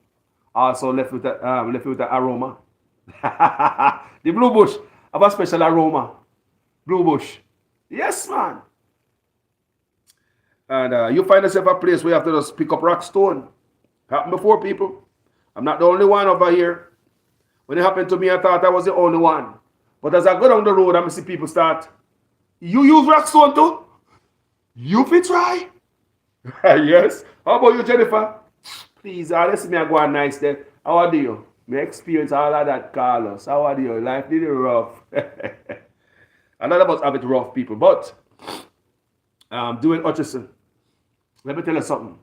Also left with the aroma. The blue bush have a special aroma. Blue bush. Yes, man. And you find yourself a place where you have to just pick up rock stone. Happened before, people. I'm not the only one over here. When it happened to me, I thought I was the only one. But as I go down the road, I see people start, you use rock stone too? You fit try? Yes. How about you, Jennifer? Please, listen me, I go on nice there. How are you? Me experience all of that, Carlos. How are you? Life really rough. A lot of us have it rough, people. But, Dwayne Hutchinson, let me tell you something.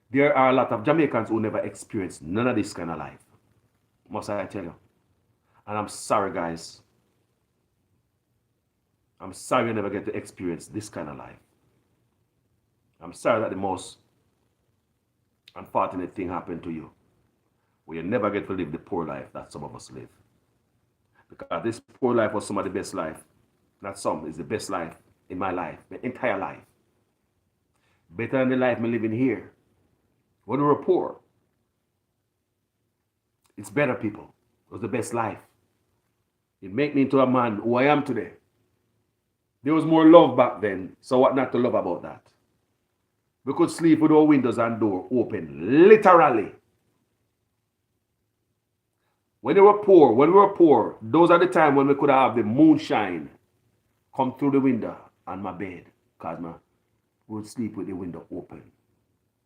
There are a lot of Jamaicans who never experienced none of this kind of life. Must I tell you? And I'm sorry, guys. I'm sorry you never get to experience this kind of life. I'm sorry that the most unfortunate thing happened to you. Where you never get to live the poor life that some of us live. Because this poor life was some of the best life. Not some, it's the best life in my life, my entire life. Better than the life I'm living here. When we were poor, it's better, people. It was the best life. It made me into a man who I am today. There was more love back then, so what not to love about that? We could sleep with our windows and door open, literally. When we were poor, those are the times when we could have the moonshine come through the window on my bed, because I would sleep with the window open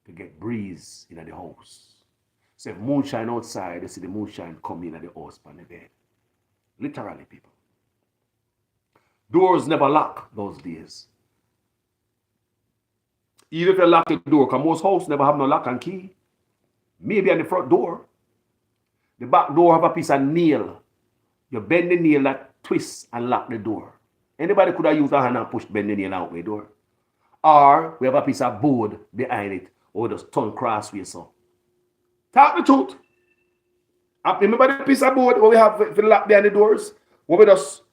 to get breeze in the house. So if moonshine outside, you see the moonshine come in at the house on the bed. Literally, people. Doors never lock those days. Even if you lock the door, because most houses never have no lock and key. Maybe on the front door. The back door have a piece of nail. You bend the nail that twists and lock the door. Anybody could have used a hand and pushed bend the nail out the door. Or we have a piece of board behind it, or just turn crossways so. Talk the truth. Remember the piece of board what we have for the lock behind the doors? What we just,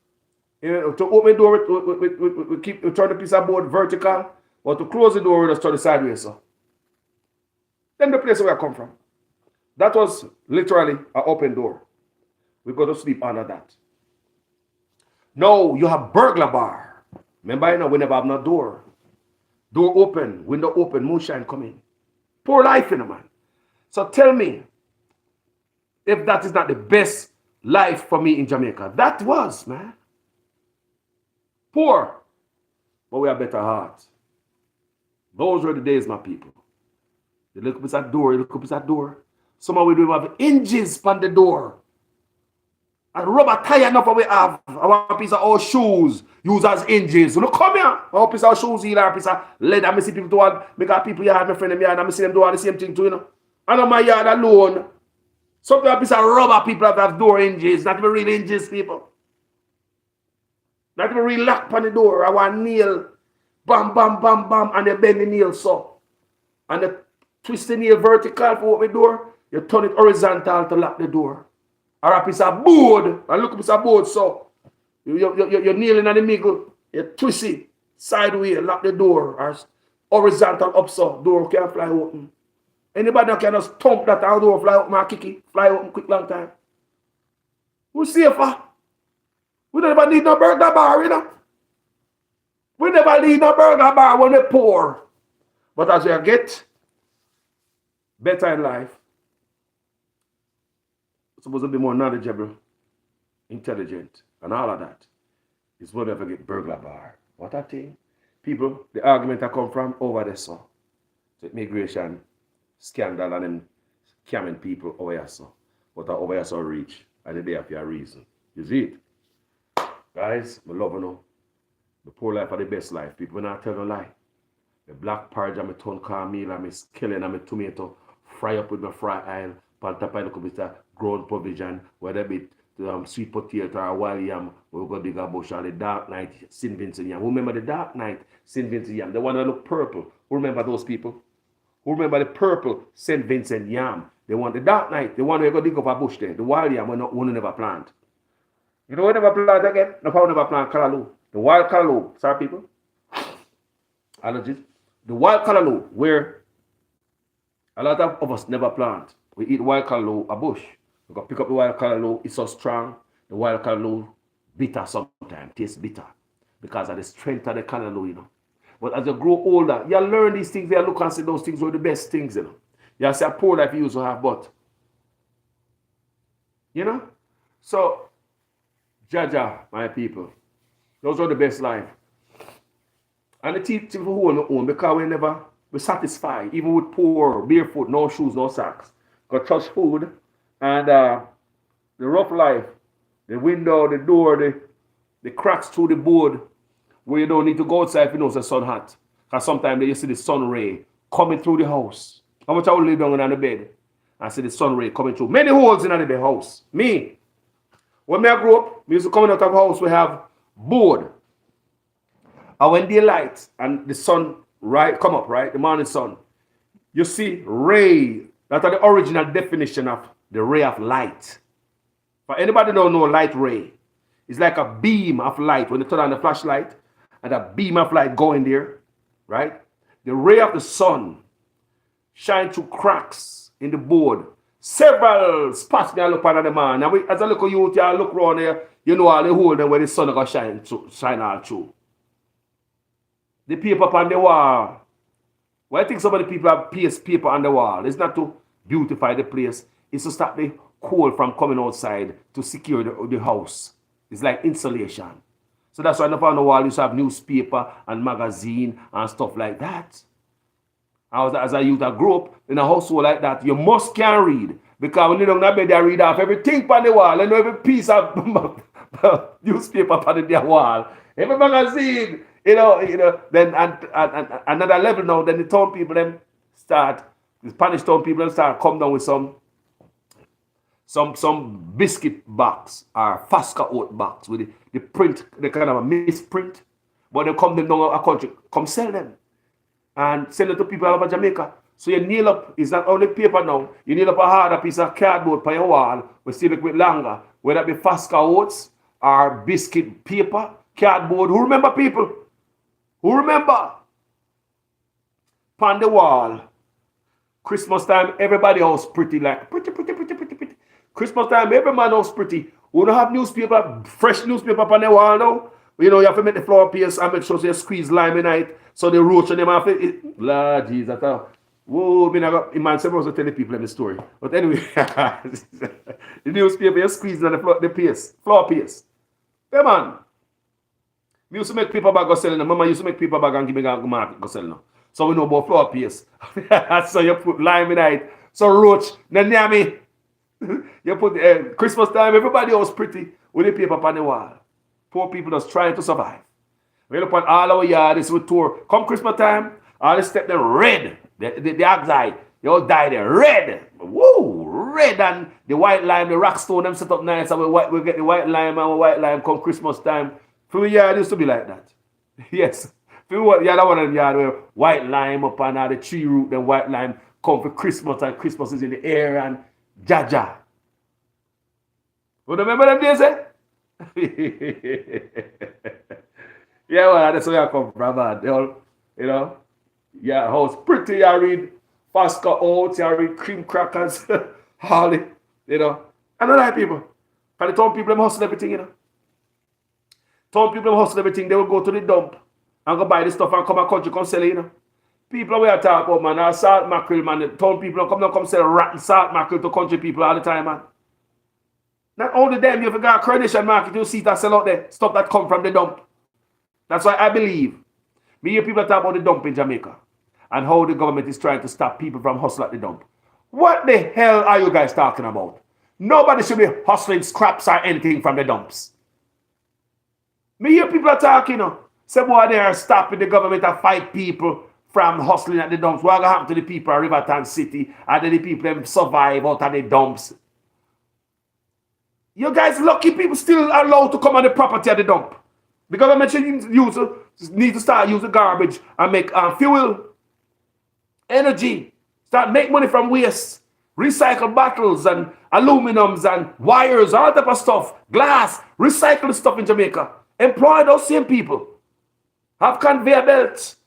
to open the door, we turn the piece of board vertical, or to close the door, we just turn it sideways. So. Then the place where I come from. That was literally an open door. We go to sleep under that. No, you have burglar bar. Remember, you know, we never have no door. Door open, window open, moonshine coming. Poor life in a man. So tell me, if that is not the best life for me in Jamaica. That was, man. Poor, but we have better hearts. Those were the days, my people. You look up at that door, you look up at that door. Some of we do have hinges on the door. And rubber tire enough we have. I want a piece of our shoes use as hinges. Look, come here. I want a piece of shoes here, a piece of leather. I see people do all, because people here, my friend in my yard, I see them do all the same thing too, you know. And on my yard alone, something a piece of rubber people have door hinges, not even real hinges, people. Not even real lock on the door. I want nail, bam, bam, bam, bam, and they bend the nail so. And they twist the nail vertical for open the door, you turn it horizontal to lock the door. Or a piece of board, and look at a piece of board so. You're kneeling in the middle, you twist it sideways, lock the door, or horizontal up so, door can't fly open. Anybody can just thump that door, fly open and kick it, fly open quick long time. Who's safer? We never need no burger bar, you know. We never need no burger bar when we're poor. But as you get better in life, it's supposed to be more knowledgeable, intelligent, and all of that. It's when we ever get burglar bar. What a thing. People, the argument that come from over there, so. So immigration scandal and them scamming people over here, so. But over here, so reach. And the day of your reason. You see it? Guys, I love you know. The poor life are the best life. People not tell no lie. The black porridge and my ton cornmeal and my skillet and my tomato fry up with my fry oil. On top of a little bit of ground provision, whether it be sweet potato or wild yam, we go dig a bush, or the dark night St. Vincent yam. Who remember the dark night St. Vincent yam? The one that look purple. Who remember those people? Who remember the purple St. Vincent yam? They want the dark night, the one where you go dig up a bush there. The wild yam we never plant. You know we never plant again? No, we never plant callaloo. The wild callaloo, sorry people. Allergies. The wild callaloo, where a lot of us never plant. We eat wild callaloo, a bush. We go pick up the wild callaloo, it's so strong. The wild callaloo bitter sometimes, tastes bitter. Because of the strength of the callaloo, you know. But as you grow older, you learn these things, you look and see those things were the best things, you know. You say a poor life you used to have, but you know? So, Jaja, my people, those are the best life. And the people who own because we satisfied, even with poor, barefoot, no shoes, no socks. Got touch food and the rough life, the window, the door, the cracks through the board where you don't need to go outside if you know the sun hot. Because sometimes you see the sun ray coming through the house. How much I will lay down on the bed and see the sun ray coming through. Many holes in the house. Me, when I grew up, we used to come out of the house, we have board. And when daylight and the sun come up, right, the morning sun, you see ray. That's the original definition of the ray of light. For anybody don't know light ray, it's like a beam of light. When you turn on the flashlight and a beam of light going there, right? The ray of the sun shine through cracks in the board. Several spots me I look at the man. Now as I look at you, I look around there, you know all the hole there where the sun is going to shine all through. The paper on the wall. Why I think so many people have paste paper on the wall? It's not to beautify the place. It's to stop the cold from coming outside to secure the house. It's like insulation. So that's why on the wall you have newspaper and magazine and stuff like that. As a youth, I grew up in a household like that. You must can read. Because when you don't have bed, I read off everything on the wall. And every piece of newspaper on the wall. Every magazine. You know, then another level now, then the town people them start, the Spanish town people them start come down with some biscuit box or Fasca oat box with the print, the kind of a misprint. But they come them down a country, come sell them. And sell it to people all over Jamaica. So you nail up, it's not only paper now, you nail up a harder piece of cardboard by your wall, we still look with longer, whether it be Fosca oats or biscuit paper, cardboard. Who remember people? Who remember? On the wall. Christmas time, everybody house pretty, like pretty. Christmas time, every man house pretty. We don't have newspaper, fresh newspaper on the wall now. You know, you have to make the floor pierce and make sure you squeeze lime in it. So the roach and them have it. Lord Jesus. Whoa, man supposed to tell the people in the story. But anyway, the newspaper, you squeeze on the floor pierce. Yeah, man. We used to make paper bag go sell now. Mama used to make paper bag and give me a market go sell now. So we know about floor pierce. So you put lime in it. So roach, then near me. You put Christmas time, everybody was pretty with the paper on the wall. Poor people just trying to survive. We look on all our yards with tour. Come Christmas time, all the step them red. The oxide, they all die there. Red. Woo! Red and the white lime, the rock stone, them set up nice. And we get the white lime and white lime come Christmas time. For the yard used to be like that. Yes. For that one of them yard where white lime up on the tree root, then white lime come for Christmas and Christmas is in the air and jaja. You remember them days, eh? Yeah, well, that's where I come from, man. They all, you know, yeah, house pretty. I read Fosca oats, I read cream crackers, Holly, you know. I don't like people. But the town people, them hustle everything, you know. Town people, them hustle everything. They will go to the dump and go buy the stuff and come and country, come sell it, you know. People we are talking about, man, salt mackerel, man. The town people come sell rotten salt mackerel to country people all the time, man. Not only them, you got a Coronation Market, you see that sell out there, stuff that come from the dump. That's why I believe, me hear people talk about the dump in Jamaica and how the government is trying to stop people from hustling at the dump. What the hell are you guys talking about? Nobody should be hustling scraps or anything from the dumps. Me hear people are talking, you know, say, boy, they are stopping the government to fight people from hustling at the dumps. What going to happen to the people of Riverton City and then the people them survive out of the dumps? You guys lucky people still allowed to come on the property at the dump. The government should need to start using garbage and make fuel, energy, start make money from waste, recycle bottles and aluminums and wires, all type of stuff, glass, recycle stuff in Jamaica. Employ those same people. Have conveyor belts.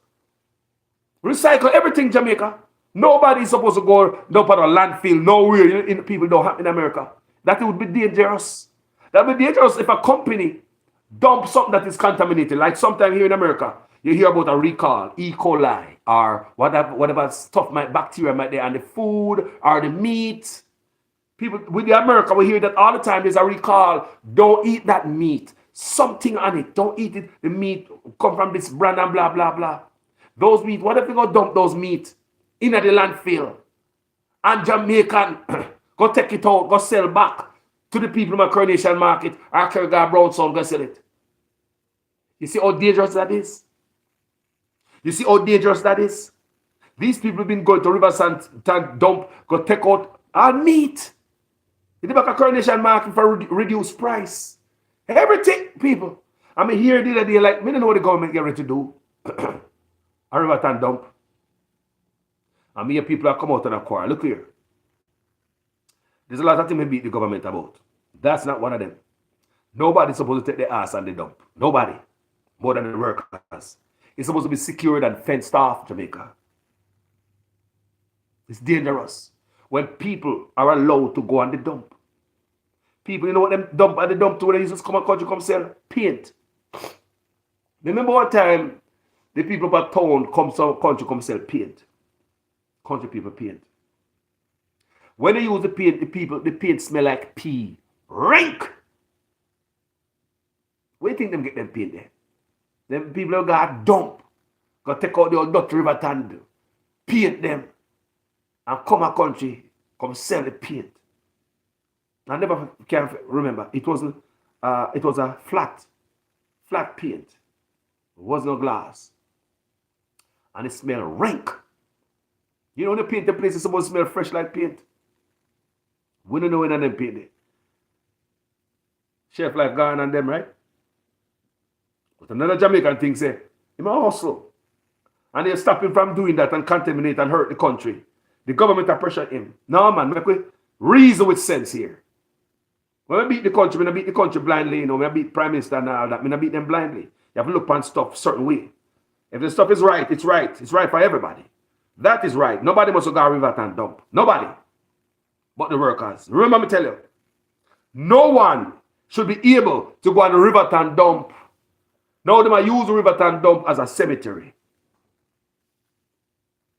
Recycle everything in Jamaica. Nobody is supposed to go down to a landfill nowhere in people don't have in America. That would be dangerous. That would be dangerous if a company dump something that is contaminated. Like sometime here in America, you hear about a recall, E. coli, or whatever stuff, bacteria might be on the food or the meat. People with the America, we hear that all the time. There's a recall. Don't eat that meat. Something on it. Don't eat it. The meat come from this brand and blah, blah, blah. Those meat, what if you go dump those meat in the landfill? And Jamaican go take it out, go sell back to the people in my Coronation Market or Kerrigan Brownstown, go sell it. You see how dangerous that is? You see how dangerous that is? These people have been going to Riverside dump, go take out our meat. You back a Coronation Market for reduced price. Everything, people. I mean, here the other day, like, me don't know what the government get ready to do. A Riverton dump. And me and people have come out on a quarrel. Look here. There's a lot of things we beat the government about. That's not one of them. Nobody's supposed to take their ass on the dump. Nobody. More than the workers. It's supposed to be secured and fenced off, Jamaica. It's dangerous when people are allowed to go on the dump. People, you know what them dump at the dump to when they used to come and country come sell? Paint. Remember one time the people of town come some country come sell paint. Country people paint. When they use the paint, the paint smell like pee. Rank! Where do you think them get them paint there? Them people who got dump. Go take out the old Dutch River Tand, paint them, and come a country, come sell the paint. I never can remember. It was a flat paint. It was no glass. And it smelled rank. You know when the paint the place is supposed to smell fresh like paint. We don't know when them paint it. Chef like gone and them, right? But another Jamaican thing say, he might hustle. And they stop him from doing that and contaminate and hurt the country. The government are pressure him. No, man, make we reason with sense here. When I beat the country, when I beat the country blindly, you know, when I beat Prime Minister and all that, when I beat them blindly. You have to look on stuff a certain way. If the stuff is right, it's right. It's right for everybody. That is right. Nobody must go to river and dump. Nobody. But the workers. Remember me tell you, no one should be able to go on the river and dump. Now they might use the river and dump as a cemetery.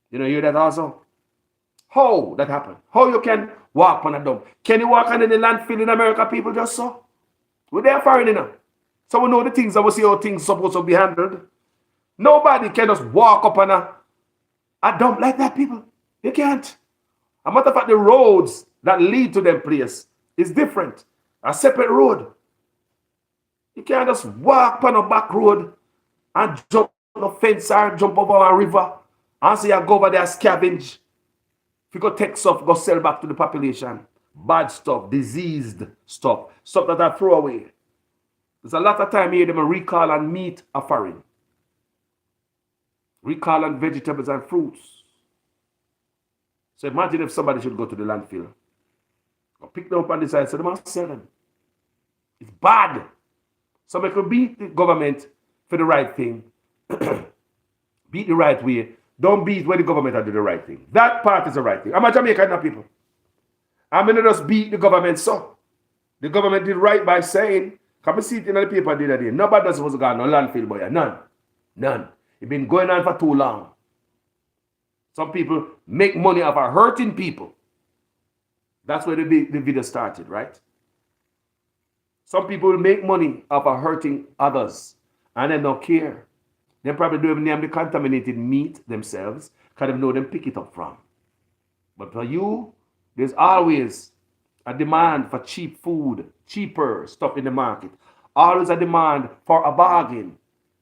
You know, hear that also? How that happened? How you can walk on a dump? Can you walk on the landfill in America, people, just so? We're there foreign enough. So we know the things that we see how things are supposed to be handled. Nobody can just walk up on a dump like that, people. You can't. A matter of fact, the roads that lead to them place is different. A separate road. You can't just walk on a back road and jump on a fence or jump over a river and say you go over there scavenge. If you go take stuff, go sell back to the population. Bad stuff, diseased stuff, stuff that I throw away. There's a lot of time here them recall on meat or foreign. Recall on vegetables and fruits. So imagine if somebody should go to the landfill or pick them up on the side, so they must sell them. It's bad. So we could beat the government for the right thing. Beat the right way. Don't beat when the government are doing the right thing. That part is the right thing. I'm a Jamaican now, people. I'm going to just beat the government so. The government did right by saying, come and see it in the paper the other day. Nobody does supposed to go on no landfill, boy. None. None. It's been going on for too long. Some people make money off of hurting people. That's where the video started, right? Some people make money off of hurting others and they don't care. They probably don't even name the contaminated meat themselves because they know them pick it up from. But for you, there's always a demand for cheap food, cheaper stuff in the market. Always a demand for a bargain.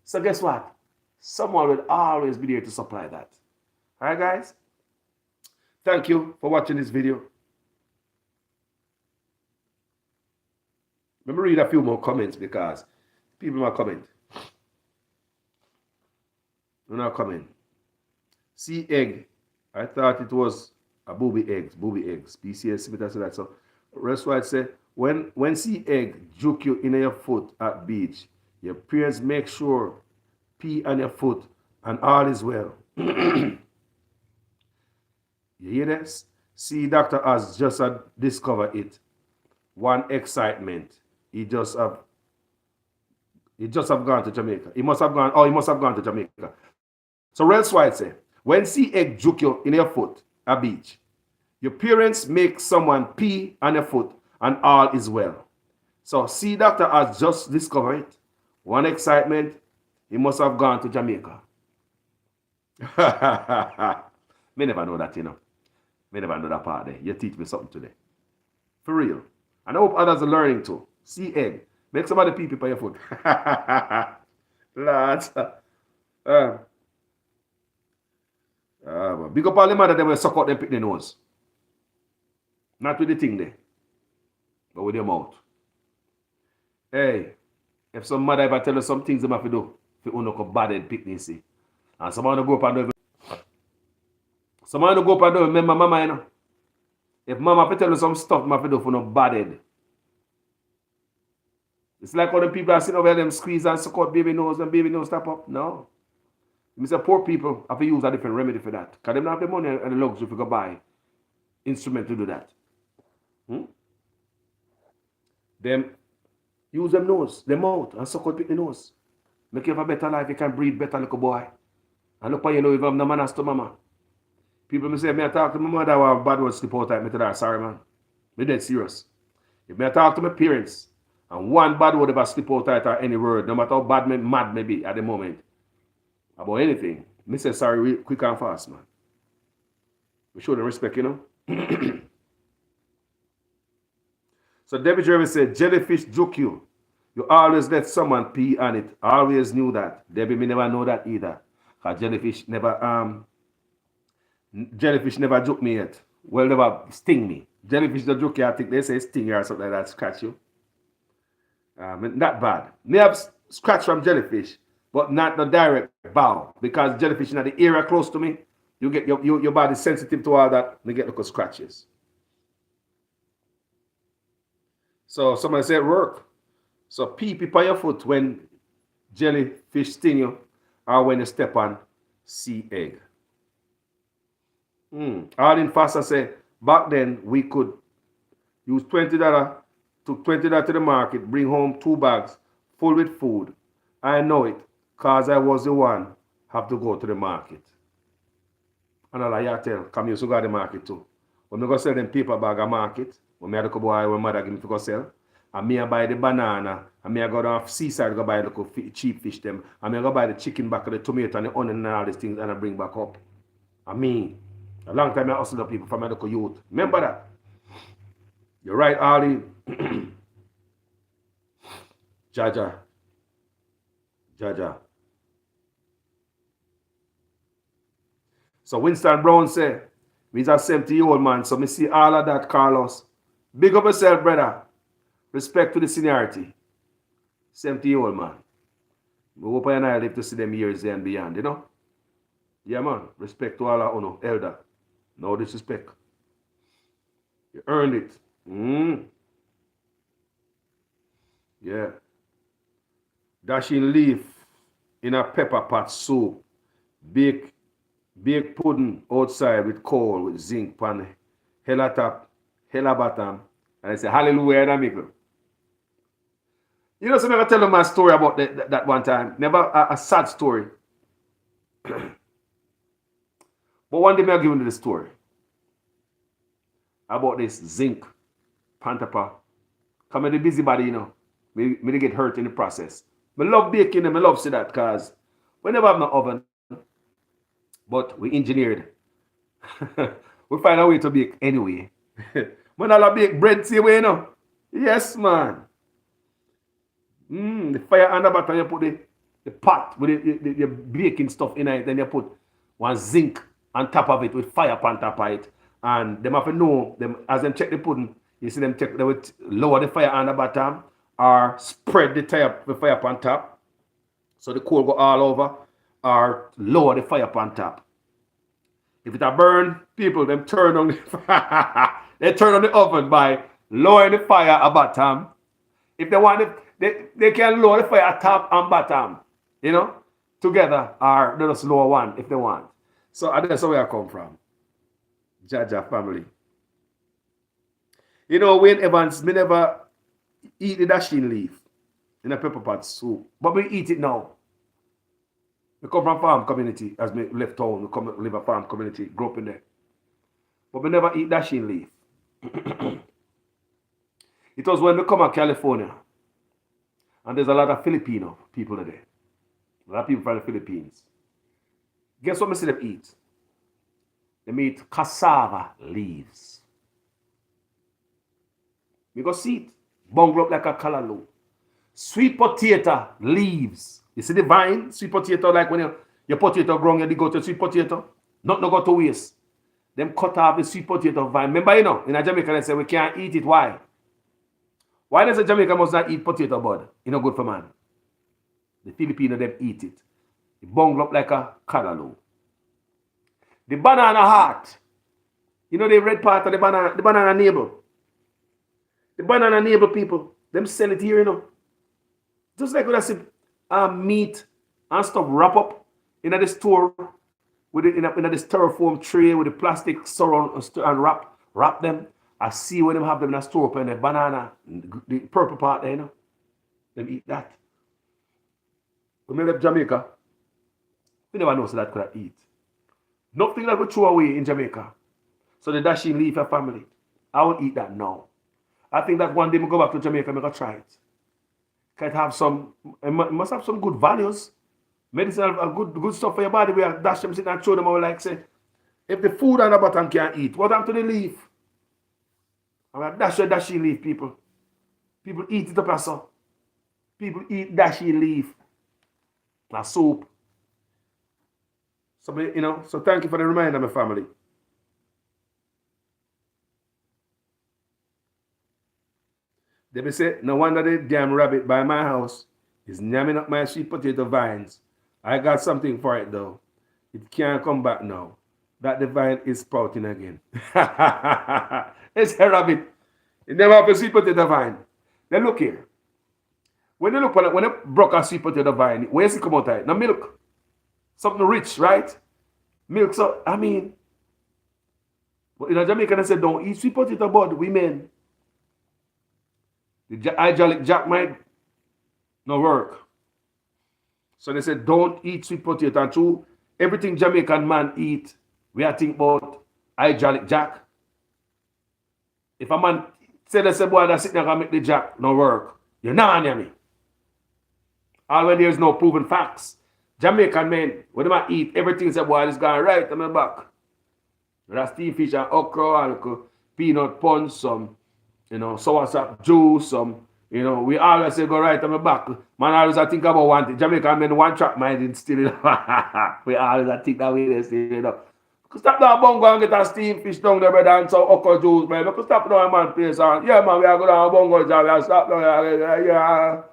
So guess what? Someone will always be there to supply that. All right, guys? Thank you for watching this video. Let me read a few more comments because people might comment. Do not comment. See egg. I thought it was a booby eggs. PCS Smith said that. So rest what I say. When see egg juke you in your foot at beach, your parents make sure pee on your foot and all is well. You hear this? See, Dr. has just discovered it. One excitement. He just have gone to Jamaica. He must have gone to Jamaica. So Rels White say, when see egg juke you in your foot at beach, your parents make someone pee on your foot and all is well. So see, Dr. has just discovered it. One excitement, he must have gone to Jamaica. Me never know that, you know. Me never know that part there. You teach me something today. For real. And I hope others are learning too. See egg. Make somebody pee on your foot. Lads. Big up all the mother that will suck out them pick their nose. Not with the thing there. But with your mouth. Hey. If some mother ever tell you some things they have to do, if you don't bad and pick this, see. And someone will go up and do it. Someone will go up and do it. Remember mama, you know. If mama have to tell you some stuff, you have to do for no bad head. It's like all the people are sitting over there, them squeeze and suck out baby nose and baby nose tap up. No. I say poor people have to use a different remedy for that. Because they don't have the money and the luxury to go buy instrument to do that. Them use them nose, them mouth, and suck out pick the nose. Make you have a better life, you can breathe better like a boy. And look for you know if I'm no manners to mama. People may say, me I talk to my mother who have bad words slip out at me, tell her, sorry man. Me dead serious. If me I talk to my parents, and one bad word ever slip out at her any word, no matter how bad me mad may be at the moment, about anything, me say sorry quick and fast, man. We show them respect, you know. So Debbie Jervis said, jellyfish juke you. You always let someone pee on it. I always knew that. Debbie, me never know that either. Because jellyfish never juke me yet. Well, never sting me. Jellyfish don't juke you, I think they say sting you or something like that, scratch you. Not bad. Me have scratch from jellyfish, but not the direct bow. Because jellyfish in the area close to me, you get your body sensitive to all that, you get little scratches. So somebody said work. So pee on your foot when jellyfish sting you or when you step on sea egg. Arlene Foster said back then we could use $20 to the market, bring home 2 bags full with food. I know it, cause I was the one have to go to the market. And I tell, come you to go to the market too. When I go sell them paper bag at market, when I go buy when mother give me to go sell, and me I buy the banana, and me I go down seaside go buy the cheap fish them, and me I go buy the chicken back of the tomato and the onion and all these things and I bring back up. I mean, a long time I hustle the people from my local youth. Remember that? You're right, Ali. Jaja. Jaja. So Winston Brown said, me's a 70-year-old man, so me see all of that, Carlos. Big up yourself, brother. Respect to the seniority. 70-year-old man. We hope I and I live to see them years and beyond, you know? Yeah, man. Respect to all our elder. No disrespect. You earned it. Yeah. Dashing leaf in a pepper pot soup. Baked pudding outside with coal, with zinc pan, hella top, hella bottom. And I say, hallelujah, and amigo. You know, so I'm going to tell you my story about that one time. Never a sad story. But one day I'll give you the story about this zinc pantapa. Come in the busybody, you know. Me get hurt in the process. I love baking and I love see that because we never have no oven. But we engineered. We find a way to bake anyway. When I bake bread, see way, you know. Yes, man. The fire under bottom, you put the pot with the baking stuff in it, then you put one zinc on top of it with fire on top of it. And them have to know, them, as them check the pudding, you see them check, they would lower the fire on the bottom or spread the fire on top. So the coal go all over or lower the fire on top. If it a burn, people, them turn on they turn on the oven by lowering the fire at bottom. If they want it, they can lower the fire at top and bottom, you know, together, or they just lower one if they want. So that's where I come from. Jaja family. You know, Wayne Evans, me never eat the dashing leaf in a pepper pot soup, but we eat it now. We come from farm community, as we left town, we come live a farm community, grew up in there. But we never eat dashing leaf. It was when we come to California, and there's a lot of Filipino people there. A lot of people from the Philippines. Guess what I see them eat? They eat cassava leaves. We go see it, bungle up like a callaloo. Sweet potato leaves. You see the vine, sweet potato, like when your potato grown, you dig out your sweet potato. Not go to waste. Them cut off the sweet potato vine. Remember, you know, in a Jamaica, they say we can't eat it. Why? Why does a Jamaican must not eat potato bud? It's not good for man. The Filipino, them eat it. It bungle up like a callaloo. The banana heart. You know the red part of the banana navel. The banana navel people, them sell it here, you know. Just like when I see meat and stuff wrap up in the store with it in the styrofoam tray with the plastic surround and wrap them. I see when them have them in a store open the banana, the purple part there, you know. Them eat that. When we left Jamaica, we never know so that could eat. Nothing that we throw away in Jamaica. So the dashing leaf a family. I won't eat that now. I think that one day we go back to Jamaica, we go try it. It must have some good values. Medicine have good stuff for your body. We have dash them sit and show them how like say, if the food on the bottom can't eat, what happened to the leaf? I'm like, dashy leaf, people. People eat it up as so. People eat dashy leaf. A soup. Somebody, you know, so thank you for the reminder, my family. They be say, no wonder the damn rabbit by my house It's namming up my sweet potato vines. I got something for it though. It can't come back now. That the vine is sprouting again. It's a rabbit. It never have a sweet potato vine. Then look here. When you look at it, when you broke a sweet potato vine, where's it come out of it? No milk. Something rich, right? Milk. So, I mean, but in Jamaica, they say don't eat sweet potato, but women. The hydraulic jack might not work. So they said don't eat sweet potato. And true, everything Jamaican man eat, we are thinking about hydraulic jack. If a man say they say boy that sit there and make the jack no work, you're not near me. All when there's no proven facts. Jamaican men, when they eat, everything say boy is going right on my back. That's steamed fish and okra and peanut punch, some, soursop juice, some, we always say go right on my back. Man always I think about one thing. Jamaican men one track minded still, we always I think that way they still, Stop that bongo and get a steamed fish down there, brother, and some okra juice, man. Because stop down man place on. Yeah, man, we are going down bongo job. We are stop down here.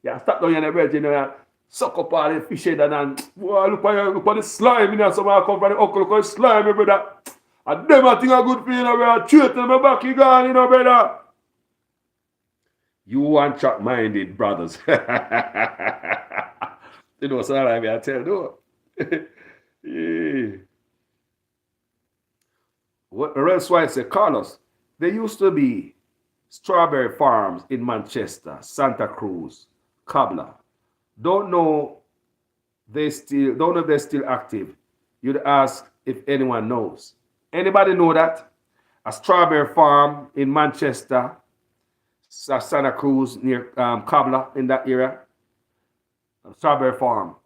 Yeah, stop down here in the bread, suck up all the fish head and boy, look at the slime in there. Someone come from the okra, look at the slime, brother. And them I think a good feeling, brother. Treat in my back, you gone, brother. You one track minded, brothers. So I tell you. Yeah. What else why I say, Carlos, there used to be strawberry farms in Manchester, Santa Cruz, Kabla. Don't know if they're still active. You'd ask if anyone knows. Anybody know that? A strawberry farm in Manchester, Santa Cruz, near Kabla, in that area. A strawberry farm.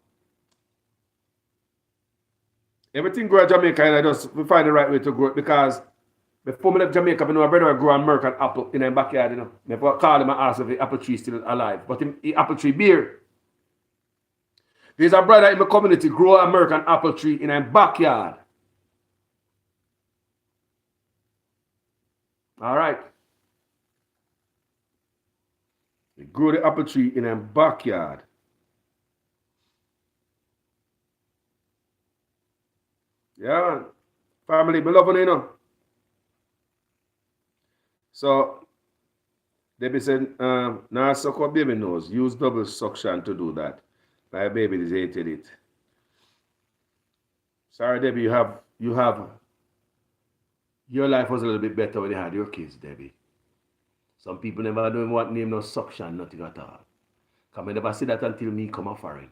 Everything grow in Jamaica, and we find the right way to grow it because before we left Jamaica, I know a brother grow American apple in the backyard, I call him and ask if the apple tree is still alive. But the apple tree beer. There's a brother in my community grow American apple tree in a backyard. All right. He grew the apple tree in a backyard. Yeah, family, me loving So, Debbie said, now suck what baby knows. Use double suction to do that. My baby is hated it. Sorry, Debbie, your life was a little bit better when you had your kids, Debbie. Some people never don't want name no suction, nothing at all. Because I never see that until me come a foreign.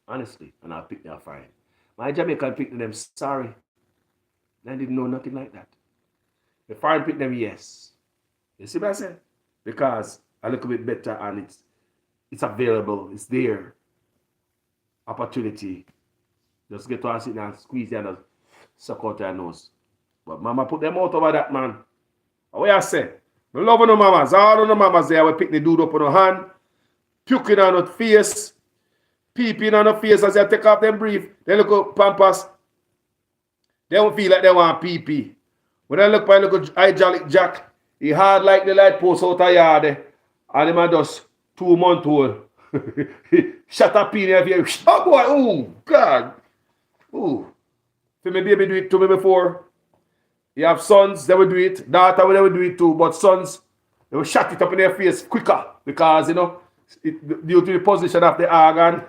Honestly, and I'll pick me a foreign. My Jamaican picked them, sorry. I didn't know nothing like that. The foreign picked them, yes. You see what I said? Because a little bit better and it's available, it's there. Opportunity. Just get to and sit and squeeze and just suck out your nose. But mama put them out over that, man. What I say? I love no mamas. All the mamas there will pick the dude up on the hand, puking on the face, peeping on the face as they take off them brief. They look up pampas. They don't feel like they want pee. When I look by look hydraulic jack, he hard like the light post out of yard. And him just 2 months old. Shut up in here. Oh boy, oh God. Oh. For my baby do it to me before. You have sons, they will do it. Daughter, they will do it too. But sons, they will shut it up in their face quicker. Because, due to the position of the organ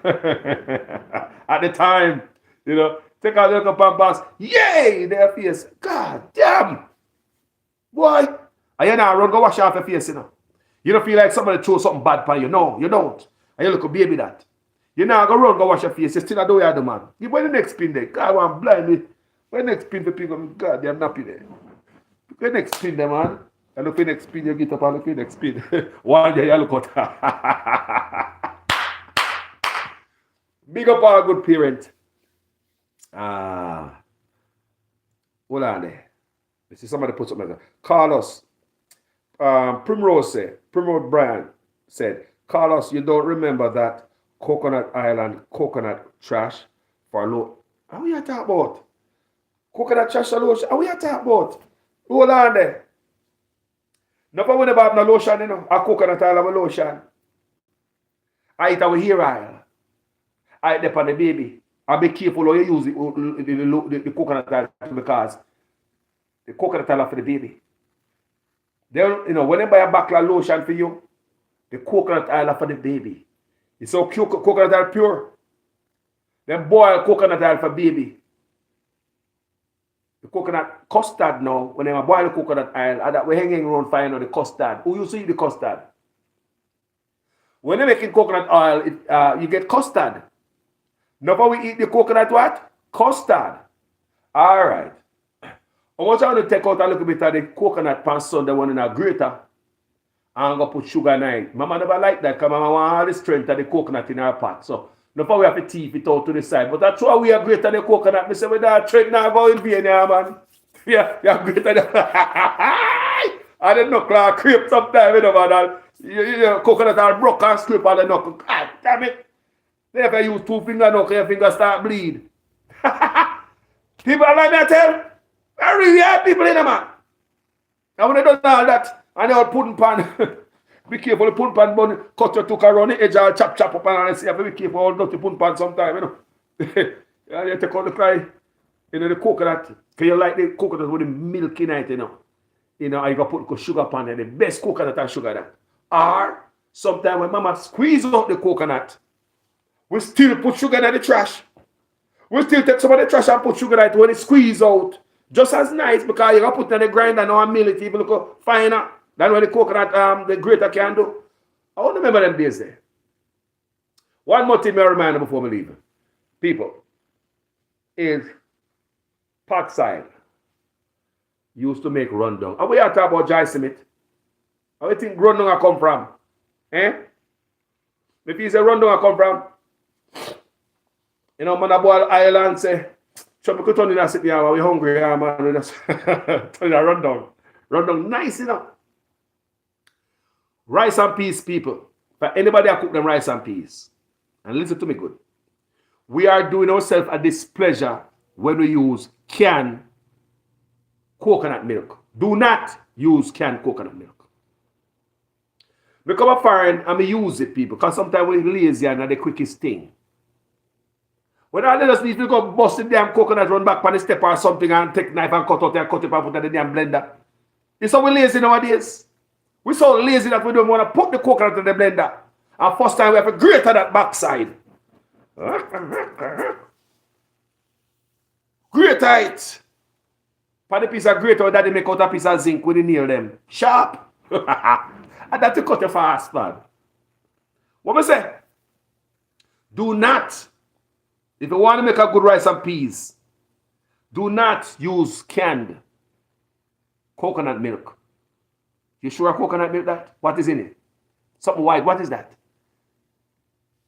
at the time, take a look at pampas. Yay! Their face. God damn. Boy. And you now run, go wash off your face, You don't feel like somebody throw something bad upon you. No, you don't. And you look a baby that. You now go run, go wash your face. You still do the man. You when the next pin there. God, I'm blind me. When next pin for people, God, they're nappy there. When next pin there, man. And look for next pin, you get up and look for next pin. One day you look out. Big up our good parent. Hold on there. You see somebody put something like that. Carlos. Primrose Brand said, Carlos, you don't remember that Coconut Island coconut trash for low. How we are talking about? Coconut trash for lotion. How we are talking about? Hold on there. Never whenever have no lotion, a coconut oil have a lotion. I eat our hair oil. I eat them on the baby. And be careful how you use the coconut oil because the coconut oil for the baby. Then, when they buy a bottle of lotion for you, the coconut oil for the baby. It's so cute, coconut oil pure. Then boil coconut oil for baby. The coconut custard now, when they boil the coconut oil, that we're hanging around finding the custard. Who you see the custard? When they're making coconut oil, you get custard. Now we eat the coconut what? Custard. All right. I want you to take out a little bit of the coconut pan sun, the one in a grater, and go put sugar in it. Mama never like that because Mama want all the strength of the coconut in her pot. So, now we have to teeth it out to the side. But that's why we are greater than the coconut. I say, with that strength now go in vain, man. Yeah, you're greater than I didn't know Clark creep sometimes, man. Coconut are broke and scrape all the knuckle. God damn it. They have to use 2 fingers now, your fingers start bleed. People are like that, tell. I really have people in them, man. And when they done all that, and they all pudding pan, be careful, the pudding pan bun, cut your took around the edge, I'll chop up and say, be careful, all dirty pudding pan sometime, You take out the cry, the coconut, because you like the coconut with the milk in it, you got to put sugar pan there, the best coconut and sugar there. Or, sometimes when Mama squeeze out the coconut, we still put sugar in the trash. We still take some of the trash and put sugar in it when it squeeze out. Just as nice because you can put it in the grinder now and mill it even look finer than what the coconut, the grater can do. I want to remember them days there. One more thing I remind you before we leave. People, is pot side used to make rundown. And we are talking about Jai Smith. How do you think rundown come from? If you say rundown I come from, man boil island say, so we could turn in and sit there, we're hungry, man. We just turn in a rundown. Rundown nice, Rice and peas, people. For anybody that cook them rice and peas, and listen to me good. We are doing ourselves a displeasure when we use canned coconut milk. Do not use canned coconut milk. We come up foreign and we use it, people, because sometimes we're lazy and the quickest thing. When all they just need to go bust the damn coconut, run back on the step or something and take knife and cut out and cut it and put it in the damn blender. It's so we lazy nowadays. We're so lazy that we don't want to put the coconut in the blender. And first time we have to grate that backside. Grate it. For the piece of grater that they make out a piece of zinc with the nail them. Sharp. And that to cut you fast, man. What I say? Do not. If you want to make a good rice and peas, do not use canned coconut milk. You sure coconut milk that? What is in it? Something white. What is that?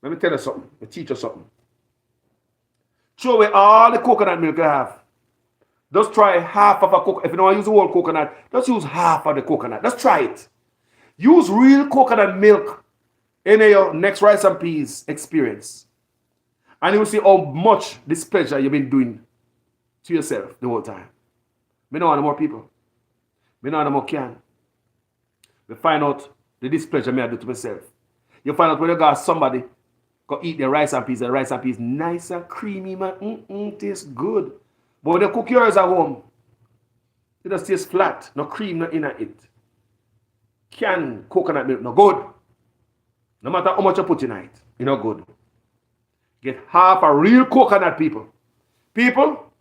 Let me tell you something. Let me teach you something. Throw away all the coconut milk you have. Just try half of a coconut. If you don't want to use the whole coconut, just use half of the coconut. Just try it. Use real coconut milk in your next rice and peas experience. And you will see how much displeasure you've been doing to yourself the whole time. Me don't want more people. Me don't want more can. We find out the displeasure me I do to myself. You find out when you got somebody go eat the rice and peas nice and creamy, man. Tastes good. But when you cook yours at home, it just tastes flat. No cream, no in it. Canned coconut milk, no good. No matter how much you put in it, it's not good. Get half a real coconut, people. People,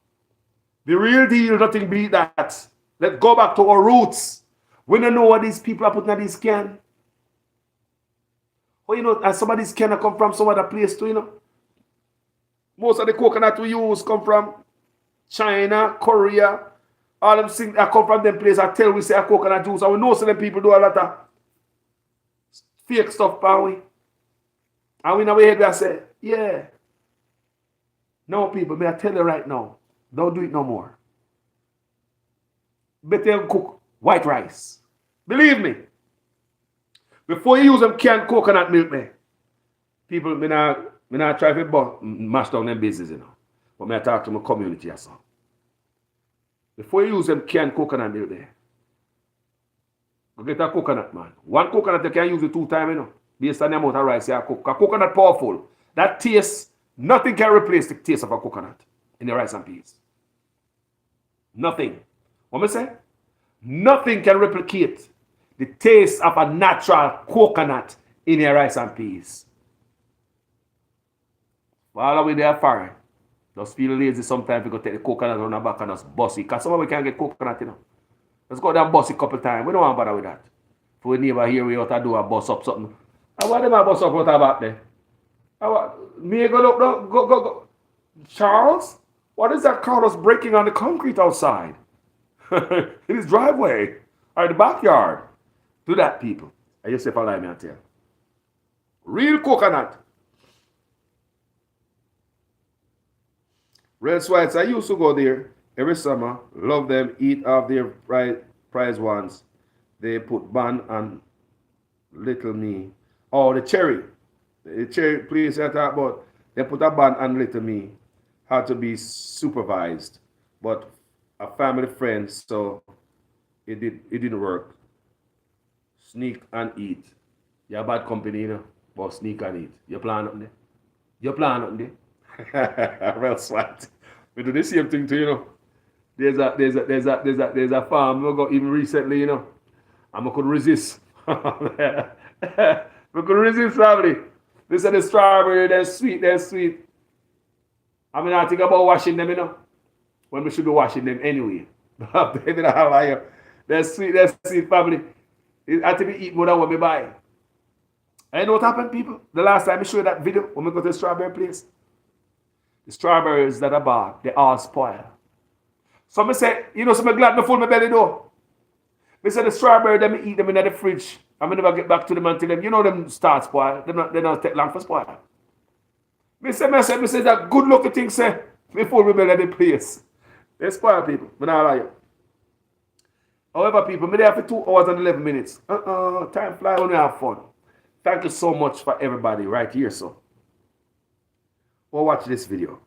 the real deal, nothing beat that. Let's go back to our roots. We don't know what these people are putting in these cans. Oh, and some of these cans come from some other place too, Most of the coconut we use come from China, Korea. All them things that come from them places. I tell we say a coconut juice. And we know some them people do a lot of fake stuff, and we. And we in our head we say, yeah. No, people, may I tell you right now, don't do it no more. Better cook white rice. Believe me. Before you use them canned coconut milk, people, me not try to mash down them business, But me I talk to my community or so. Before you use them canned coconut milk, go get a coconut, man. One coconut you can use it 2 times, based on the amount of rice you cook. Because coconut powerful. That taste, nothing can replace the taste of a coconut in the rice and peas. Nothing. What me say? Nothing can replicate the taste of a natural coconut in your rice and peas. All the way there foreign. Just feel lazy sometimes. We go take the coconut on the back and just bust it. Because some of we can't get coconut, you know. Let's go down and bust it a couple times. We don't want to bother with that. For we neighbor here, we ought to do a bust up something. I want them to bust up what about there. Me go look, go. Charles, what is that Carlos breaking on the concrete outside? In his driveway or in the backyard. Do that, people. I just say for lie me and tell. Real coconut. Red Swipes, I used to go there every summer. Love them. Eat off their prize ones. They put bun on Little Me. Oh, the cherry. The cherry place I talk about. They put a bun on Little Me. Had to be supervised. But a family friend, so it didn't work. Sneak and eat. You're bad company, you know. But sneak and eat. You plan on there? You plan on there? Well, swat. We do the same thing too, you know. There's a farm we got even recently, you know. And we could resist. We could resist, family. This is the strawberry, they're sweet. I mean, I think about washing them, you know. When we should be washing them anyway. They're sweet, family. It had to be eaten more than what we buy. And you know what happened, people? The last time I showed you that video when we go to the strawberry place. The strawberries that I bought, they all spoil. So I say, you know, so I'm glad I full my belly though. I say the strawberry, them eat them in the fridge. I never get back to them until them, you know, them start spoil. They don't take long for spoil. I say that good looking thing, say, before we build the place. They spoil people. But not lie. However, people, I'm there for 2 hours and 11 minutes. Time fly when we have fun. Thank you so much for everybody right here, so. Go watch this video.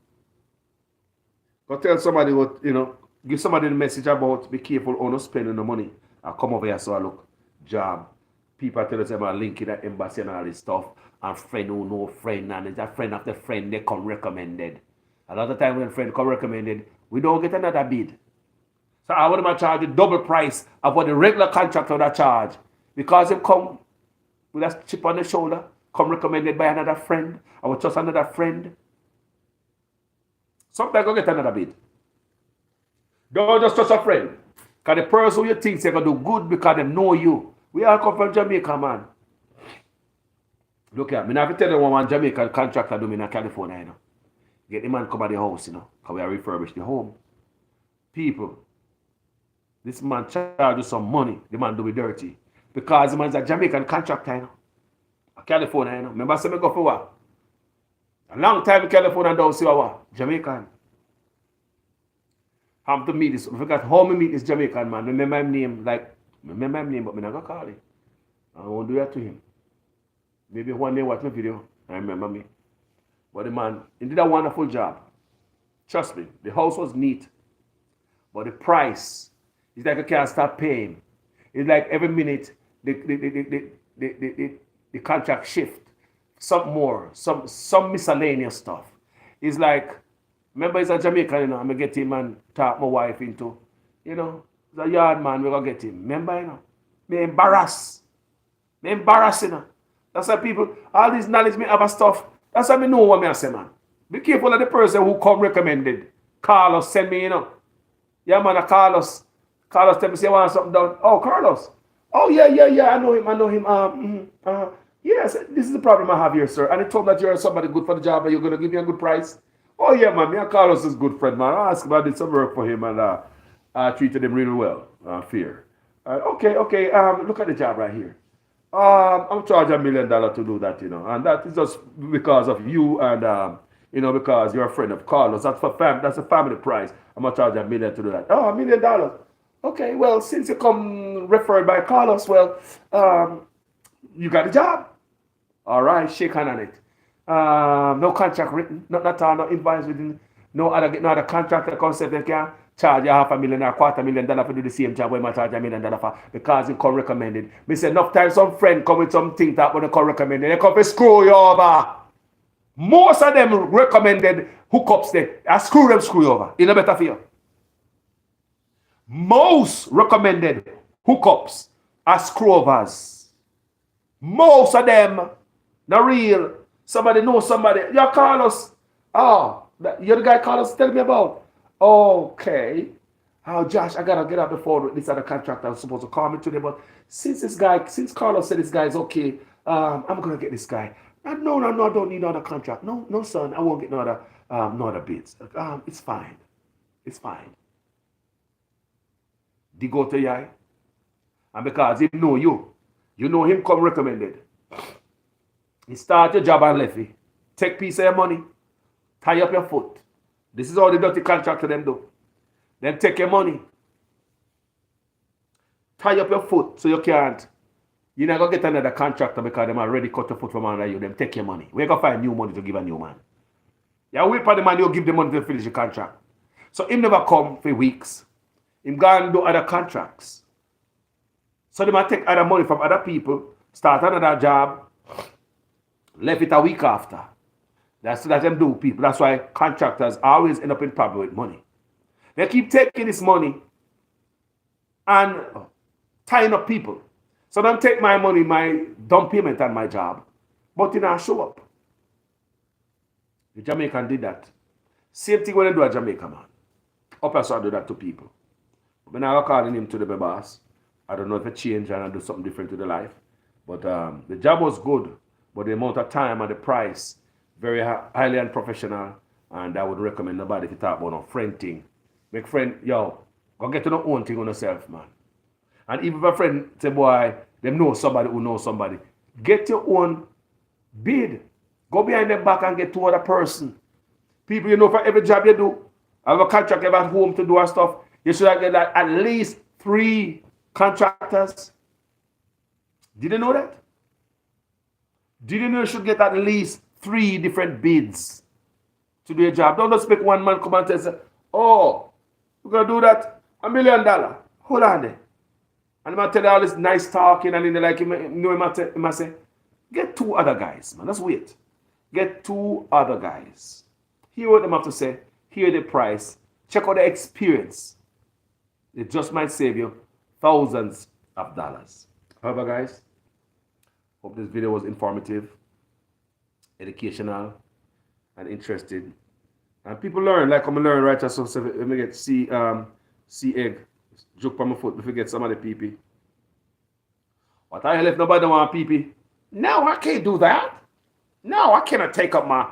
Go tell somebody what, you know, give somebody the message about be careful on not spending the money. I come over here so I look, job. People tell us about linking that embassy and all this stuff. And friend who know friend, and it's a friend of the friend they come recommended. A lot of time when friend come recommended, we don't get another bid. So I want to charge the double price of what the regular contractor would charge. Because they come with a chip on the shoulder, come recommended by another friend, or just another friend. Sometimes go get another bid. Don't just trust a friend. Because the person who you think they're going to do good because they know you. We all come from Jamaica, man. Look at me. I have to tell you one Jamaican contractor do me in California, you know. Get the man come at the house, you know. Because we are refurbish the home. People, this man charge you some money. The man do me dirty. Because the man's a Jamaican contractor, you know. A California, you know. Remember I said me go for what? A long time in California don't see what? Jamaican. I have to meet this. I forgot how me meet this Jamaican man. Remember my name, but I'm not going to call him. I won't do that to him. Maybe one day watch my video and remember me. But the man, he did a wonderful job. Trust me, the house was neat. But the price, it's like I can't stop paying. It's like every minute the contract shift. Some more, some miscellaneous stuff. It's like, remember he's a Jamaican, you know, I'm going to get him and talk my wife into, you know, he's a yard man, we're going to get him. Remember, you know, me embarrass, you know. That's why people, all this knowledge me have a stuff, that's why me know what me I say, man. Be careful of the person who come recommended. Carlos send me, you know. Yeah, man, Carlos tell me say, I want something done. Oh, Carlos. Oh, yeah, I know him. Yes, this is the problem I have here, sir. And he told me that you're somebody good for the job and you're going to give me a good price. Oh, yeah, man. Me and Carlos is a good friend, man. I asked him, I did some work for him and I treated him really well. Fair. Okay. Look at the job right here. I'm charging $1 million to do that, you know. And that is just because of you and, you know, because you're a friend of Carlos. That's a family price. I'm going to charge $1 million to do that. Oh, $1 million. Okay, well, since you come referred by Carlos, well, you got the job. All right, shake hand on it. No contract written, not at all, no invoice written, no other contract that concept they can charge you $500,000 or $250,000 for do the same job when I charge $1,000,000 for because it come recommended. Me say enough time some friend come with something that when they come recommended, they come to screw you over. Most of them recommended hookups there. I screw you over. You know better for you. Most recommended hookups are screw overs. Most of them, not real. Somebody knows somebody. You call us. Oh, you're the guy call us tell me about. Okay. Oh, Josh, I gotta get out the phone with this other contractor. I was supposed to call me today, but since Carlos said this guy is okay, I'm gonna get this guy. No, I don't need another contract. No, son, I won't get no other bids. It's fine. It's fine. They go to you, and because he know you know him come recommended. He start your job and left you. Take piece of your money, tie up your foot. This is all the dirty contractor them do. Then take your money, tie up your foot so you can't. You're not going to get another contractor because them already cut your foot from under you. Them take your money. We're going to find new money to give a new man. Yeah, wait for the man, you give the money to finish the contract. So him never come for weeks. Him go and do other contracts. So they might take other money from other people, start another job, left it a week after. That's what them do, people. That's why contractors always end up in trouble with money. They keep taking this money and tying up people. So don't take my money, my down payment on my job, but it not show up. The Jamaican did that. Same thing when they do a Jamaican man. Upper so I do that to people. When I was calling him to the boss, I don't know if it changed and I do something different to the life. But the job was good, but the amount of time and the price, very highly unprofessional, and I would recommend nobody to talk about no friend thing. Make friend, yo, go get to know own thing on yourself, man. And even if a friend say, boy, them know somebody who knows somebody, get your own bid. Go behind their back and get to other person. People, you know, for every job you do, I have a contract you have at home to do our stuff, you should have get like at least 3 contractors. Did you know that? Did you know you should get at least 3 different bids to do a job? Don't just make one man come and tell you, oh, we're going to do that, $1 million. Hold on there. And I'm tell you all this nice talking, and then like him say, get 2 other guys, man. Let's wait. Get 2 other guys. Hear what them have to say. Hear the price. Check out the experience. It just might save you thousands of dollars. However, guys, hope this video was informative, educational, and interesting. And people learn, like I'm learning right now. So let me get see egg. Joke on my foot, we get some of the pee-pee. What I left nobody want pee-pee? No, I can't do that. No, I cannot take up my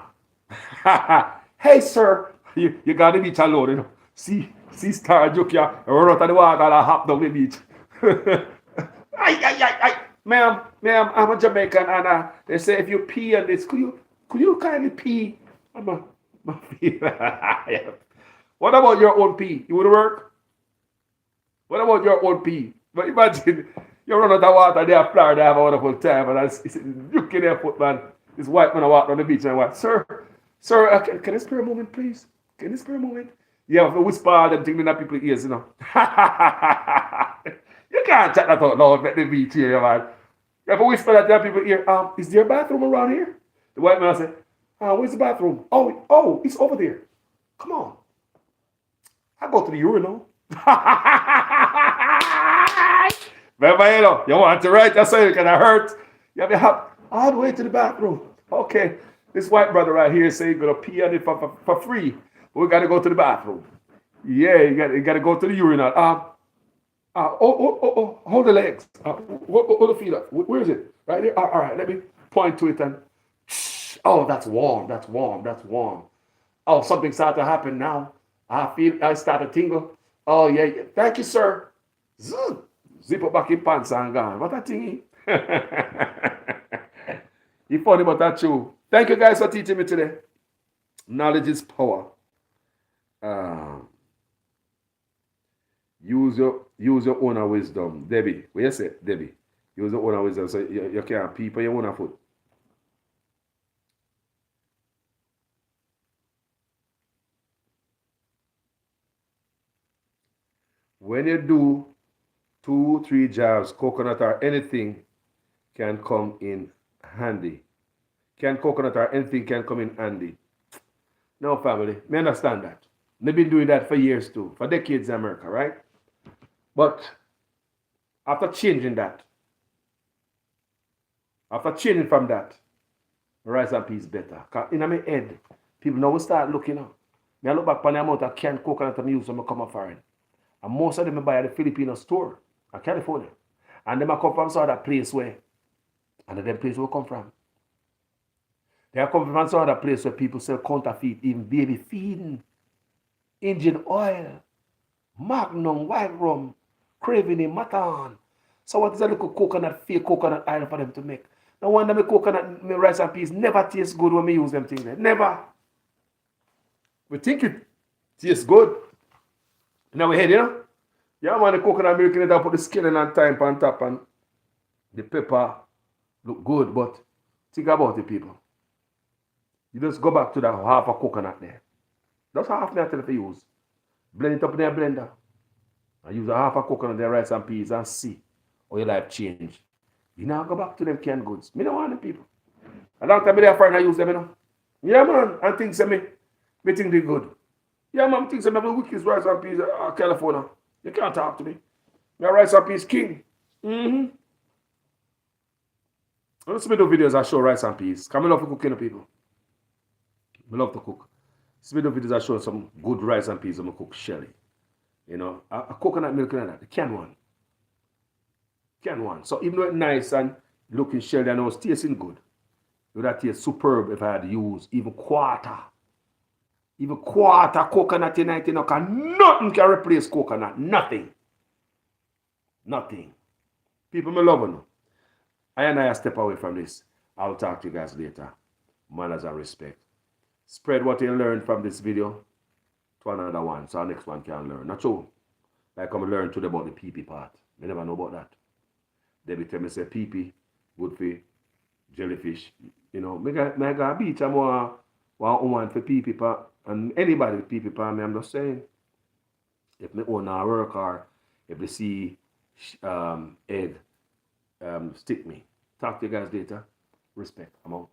hey sir, you gotta be alone, you know. See star joke here, run out of the water and hop down the beach. Ay. Ma'am, I'm a Jamaican and they say if you pee on this, could you kindly pee on my feet? What about your own pee? You would work? What about your own pee? But imagine you run out of water there in Florida, have a wonderful time, and it's looking their foot, man. This white man walk on the beach and I went, sir, can I spare a moment, please? Can I spare a moment? You have to whisper all them things in that people's ears, you know. You can't chat that out loud at the beach here, man. You have to whisper that to people's ear. Is there a bathroom around here? The white man said, where's the bathroom? Oh, it's over there. Come on. I go to the urinal. Remember, you want to write that so you can hurt. You have to hop all the way to the bathroom. Okay, this white brother right here say you're gonna pee on it for free. But we gotta go to the bathroom. Yeah, you gotta go to the urinal. Hold the legs. Hold the feet up. Where is it? Right there. All right, let me point to it and. Oh, that's warm. That's warm. Oh, something started to happen now. I start to tingle. Oh yeah. Thank you, sir. Zip up back in pants and gone. What a thingy. You funny about that too. Thank you guys for teaching me today. Knowledge is power. Use your own wisdom. Debbie, what you say, Debbie? Use your own wisdom so you can't pee on your own foot. when you do 2, 3 jabs, coconut or anything can come in handy. Coconut or anything can come in handy. No, family, me understand that. They've been doing that for years too, for decades in America, right? But after changing that, after changing from that, rice and peas better. Because in my head, people now will start looking up. Me I look back on the amount of canned coconut I use when I come from foreign. And most of them I buy at the Filipino store in California. And them I come from some other place where, and them place where I come from. They are coming from some other place where people sell counterfeit, even baby feeding, engine oil, Magnum, white rum, craving, matan. So what is a little coconut, fake coconut oil for them to make? No wonder my coconut, my rice and peas never taste good when we use them things there. Never. We think it tastes good. Now we head, you know? Yeah, man, the coconut milk in it, I put the skillet and thyme on top and the pepper look good, but think about it, people. You just go back to that half a coconut there. That's half me I tell you to use. Blend it up in a blender. And use a half a coconut there, rice and peas and see how your life change. You now go back to them canned goods. Me don't want them people. A long time I find I use them, you know. Yeah, man, and things me think they good. Yeah, man, things me have the wickedest rice and peas California. You can't talk to me. My rice and peas king. Let's make the videos I show rice and peas. Because I love to cook, you know, people. I love to cook. Let's make the videos I show some good rice and peas. I'm going to cook shelly. You know, a coconut milk and that. The canned one. Canned one. So even though it's nice and looking shelly, I know it's tasting good. It would have tasted superb if I had used even quarter coconut in it, you know, because nothing can replace coconut. Nothing. People, me love you. I step away from this. I'll talk to you guys later. Manners and respect. Spread what you learned from this video to another one, so our next one can learn. Not true. Like I'm learn today about the pee part. I never know about that. They tell me say pee good for jellyfish. You know, me go beach and want woman for pee part. And anybody with pee part me, I'm just saying. If me own a work or if they see egg, stick me. Talk to you guys later. Respect. I'm out.